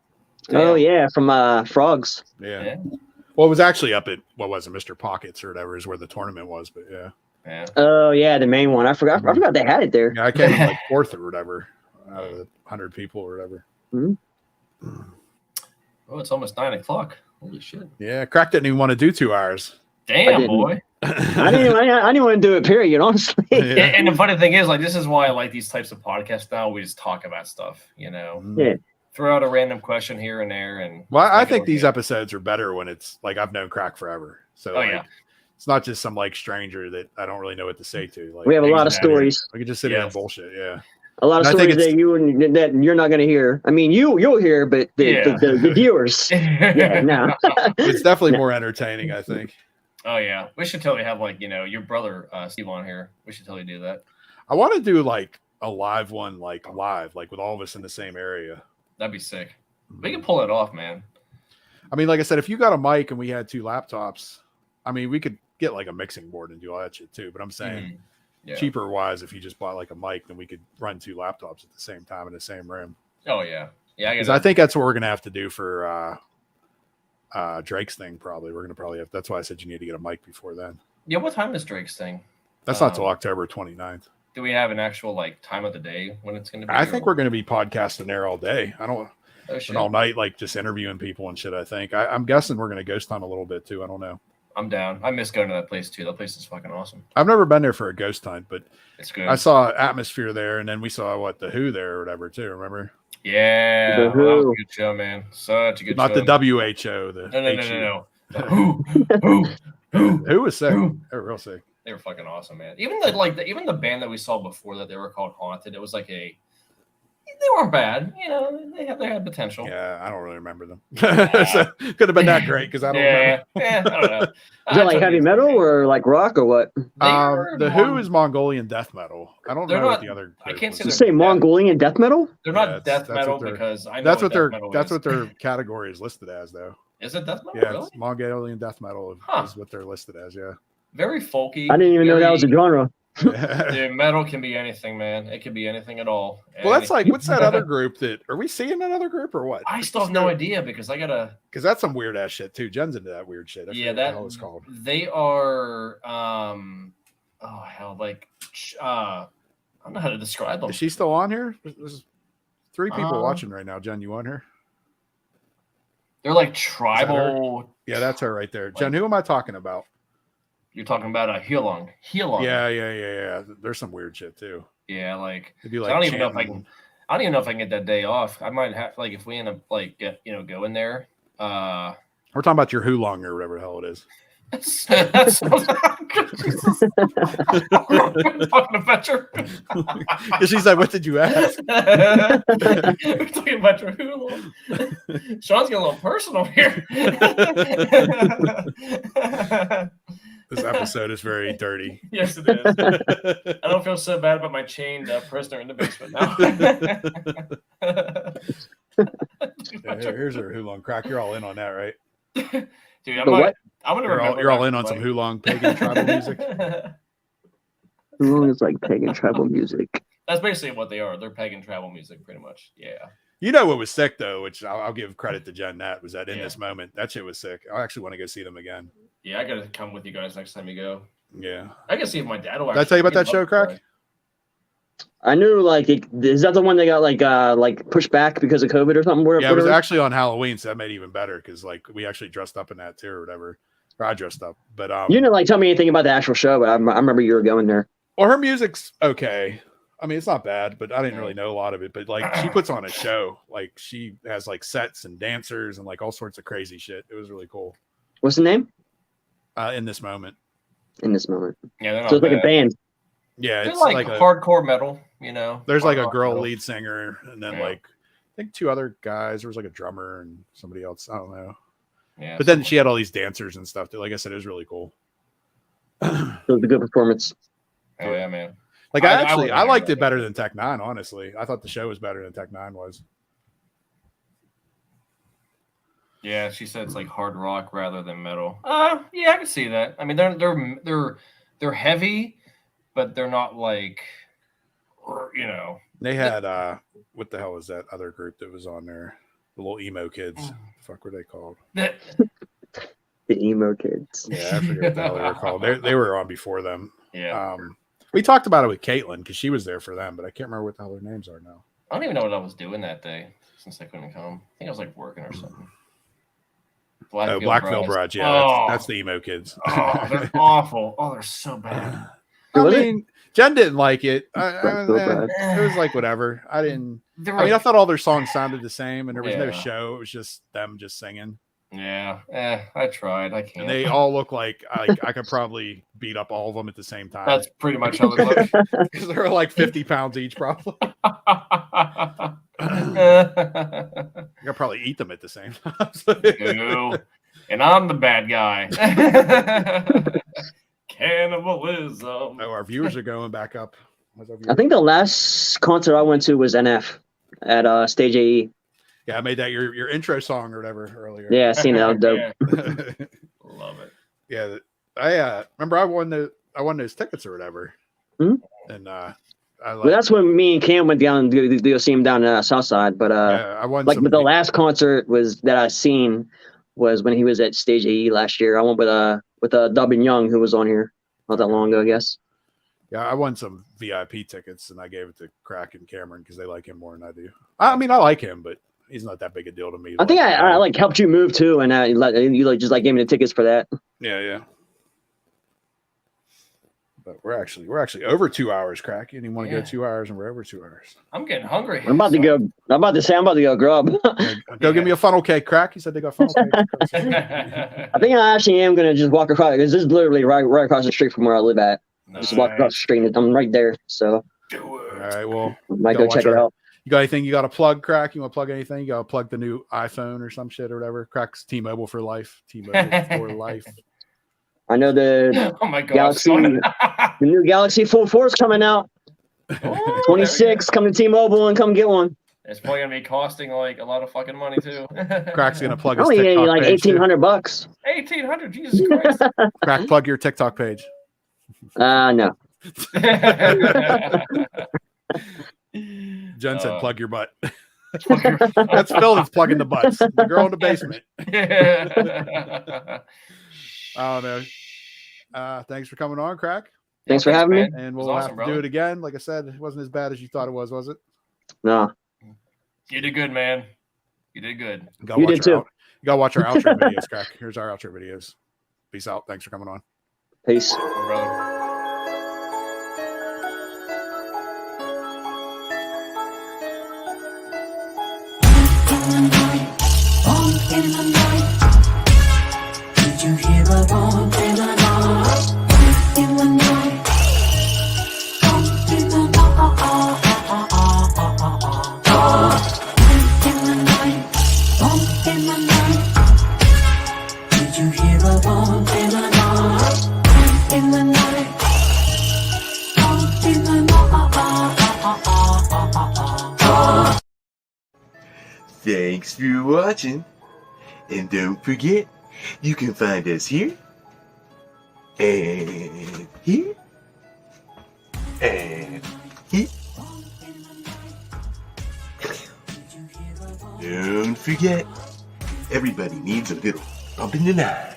Oh yeah, from Frogs. Yeah. Well, it was actually up at Mr. Pockets or whatever is where the tournament was, but yeah. Oh yeah, the main one. I forgot they had it there. Yeah, I came in fourth or whatever out of the 100 people or whatever. Mm-hmm. Oh, it's almost 9:00. Holy shit! Yeah, Crack didn't even want to do 2 hours. Damn, boy. I didn't want to do it. Period. Honestly. Yeah. And the funny thing is, this is why I like these types of podcasts. Now we just talk about stuff, Yeah. Throw out a random question here and there, and I think these episodes are better when it's I've known Crack forever, so it's not just some stranger that I don't really know what to say to. We have a lot of stories. We can just sit here and bullshit. Yeah, a lot of stories that you're not going to hear. I mean, you'll hear, but the viewers, no. It's definitely more entertaining, I think. Oh yeah, we should totally have your brother Steve on here. We should totally do that. I want to do a live one, live, with all of us in the same area. That'd be sick. We can pull it off, man. I mean, like I said, if you got a mic and we had 2 laptops, I mean, we could get a mixing board and do all that shit too. But I'm saying, cheaper wise, if you just bought a mic, then we could run 2 laptops at the same time in the same room. Oh yeah, Because I think that's what we're gonna have to do for Drake's thing. Probably we're gonna have. That's why I said you need to get a mic before then. Yeah, what time is Drake's thing? That's not till October 29th. Do we have an actual time of the day when it's going to be? I think we're going to be podcasting there all day. I don't. And all night, just interviewing people and shit. I think. I'm guessing we're going to ghost hunt a little bit too. I don't know. I'm down. I miss going to that place too. That place is fucking awesome. I've never been there for a ghost hunt, but it's good. I saw Atmosphere there, and then we saw the Who there or whatever too. Remember? Yeah, that was a good show, man. Such a good show. Not the WHO. No. Who was sick? They were real sick. They were fucking awesome, man. Even the band that we saw before that, they were called Haunted. It was like they weren't bad. You know, they had potential. Yeah, I don't really remember them. So, could have been that great because I don't remember. Yeah, I don't know. Is it like heavy metal or like rock or what? The Who is Mongolian death metal. I don't know what the other. I can't say. You say Mongolian death metal? They're not death metal because I know that's what their category is listed as, though. Is it death metal? Yeah, really? it's Mongolian death metal is what they're listed as. Yeah. Very folky. I didn't even know that was a genre. Dude, metal can be anything, man. It can be anything at all. Well, that's like, what's that other group that, are we seeing another group or what? I still have no idea because because that's some weird ass shit too. Jen's into that weird shit. Yeah, that was called. They are, I don't know how to describe them. Is she still on here? There's 3 people watching right now. Jen, you on her? They're like tribal. Yeah, that's her right there. Jen, who am I talking about? You're talking about a Healong. Yeah. There's some weird shit too. Yeah, like I don't even know if I can. I don't even know if I can get that day off. I might have if we end up going there. We're talking about your Hulong or whatever the hell it is. That's fucking adventure. She's like, what did you ask? We're talking about your Hulong. Sean's getting a little personal here. This episode is very dirty. Yes, it is. I don't feel so bad about my chained prisoner in the basement now. Here's her Hulong crack. You're all in on that, right? Dude, I'm gonna remember. You're all in on some Hulong pagan tribal music. Hulong is like pagan tribal music. That's basically what they are. They're pagan tribal music, pretty much. Yeah. You know what was sick though, which I'll give credit to Jen. That was that in this moment. That shit was sick. I actually want to go see them again. Yeah, I gotta come with you guys next time you go. Yeah, I can see if my dad will. Did I tell you about that show, Crack? I knew, is that the one that got like pushed back because of COVID or something? Yeah, it was actually on Halloween, so that made it even better because we actually dressed up in that too or whatever. Or I dressed up, but you didn't tell me anything about the actual show, but I remember you were going there. Well, her music's okay. I mean, it's not bad, but I didn't really know a lot of it. But she puts on a show. Like she has sets and dancers and all sorts of crazy shit. It was really cool. What's the name? In this moment. Yeah, so it's like a band. Yeah, it's it's like hardcore metal. You know, there's a girl lead singer, and then I think 2 other guys. There was a drummer and somebody else. I don't know. Yeah, but then she had all these dancers and stuff. That, like I said, it was really cool. It was a good performance. Oh yeah, man. I liked it better than Tech 9, honestly. I thought the show was better than Tech 9 was. Yeah, she said it's like hard rock rather than metal. Yeah, I can see that. I mean, they're heavy, but they're not They had what the hell was that other group that was on there? The little emo kids. The fuck were they called? The emo kids. Yeah, I forget what the hell they were called. They were on before them. Yeah. We talked about it with Caitlin because she was there for them, but I can't remember what the hell their names are now. I don't even know what I was doing that day since I couldn't come. I think I was working or something. Blackville Brides. Yeah, that's the emo kids. Oh, they're awful. Oh, they're so bad. I mean, Jen didn't like it. It was whatever. I didn't. I thought all their songs sounded the same, and there was no show. It was just them just singing. Yeah, I tried. I can't. And they all look like I could probably beat up all of them at the same time. That's pretty much how they look. Because they're 50 pounds each, probably. I could probably eat them at the same time. Ew. And I'm the bad guy. Cannibalism. Oh, our viewers are going back up. I think the last concert I went to was NF at Stage AE. Yeah, I made that your intro song or whatever earlier. Yeah, I seen that. Dope. Love it. Yeah, I remember I won those tickets or whatever. Mm-hmm. And well, that's when me and Cam went down to go see him down in South Side. But I won. But the last concert that I seen was when he was at Stage AE last year. I went with Dubbin Young, who was on here not that long ago, I guess. Yeah, I won some VIP tickets and I gave it to Crack and Cameron because they like him more than I do. I mean, I like him, but he's not that big a deal to me. I think I helped you move too, and you just gave me the tickets for that. Yeah. But we're actually over 2 hours, crack. You didn't want to go 2 hours, and we're over 2 hours. I'm getting hungry. I'm about to go grub. Go give me a funnel cake, crack. You said they got funnel cake. I think I actually am gonna just walk across because this is literally right across the street from where I live at. Just walk across the street and I'm right there. So all right, well, might go check it out. You got anything you got to plug, crack? You want to plug anything? You got to plug the new iPhone or some shit or whatever. Crack's T-Mobile for life. T-Mobile for life. I know the Galaxy, the new Galaxy Fold 4 is coming out. 26, come to T-Mobile and come get one. It's probably gonna be costing like a lot of fucking money too. Crack's gonna plug his only TikTok like page, $1,800. $1,800, Jesus Christ! Crack, plug your TikTok page. No. Jen said, "Plug your butt." That's Phil that's plugging the butts. The girl in the basement. Oh no. Thanks for coming on, Crack. Thanks for having me. And we'll have to do it again. Like I said, it wasn't as bad as you thought it was it? No. You did good, man. You did good. You did too. You gotta watch our outro videos, Crack. Here's our outro videos. Peace out. Thanks for coming on. Peace. In the night, did you hear a bump in the night? In the night, bump in the night. In the night, bump in the night. Did you hear a bump in the night? In the night, bump in the night. Thanks for watching. And don't forget, you can find us here, and here, and here. Don't forget, everybody needs a little bump in the night.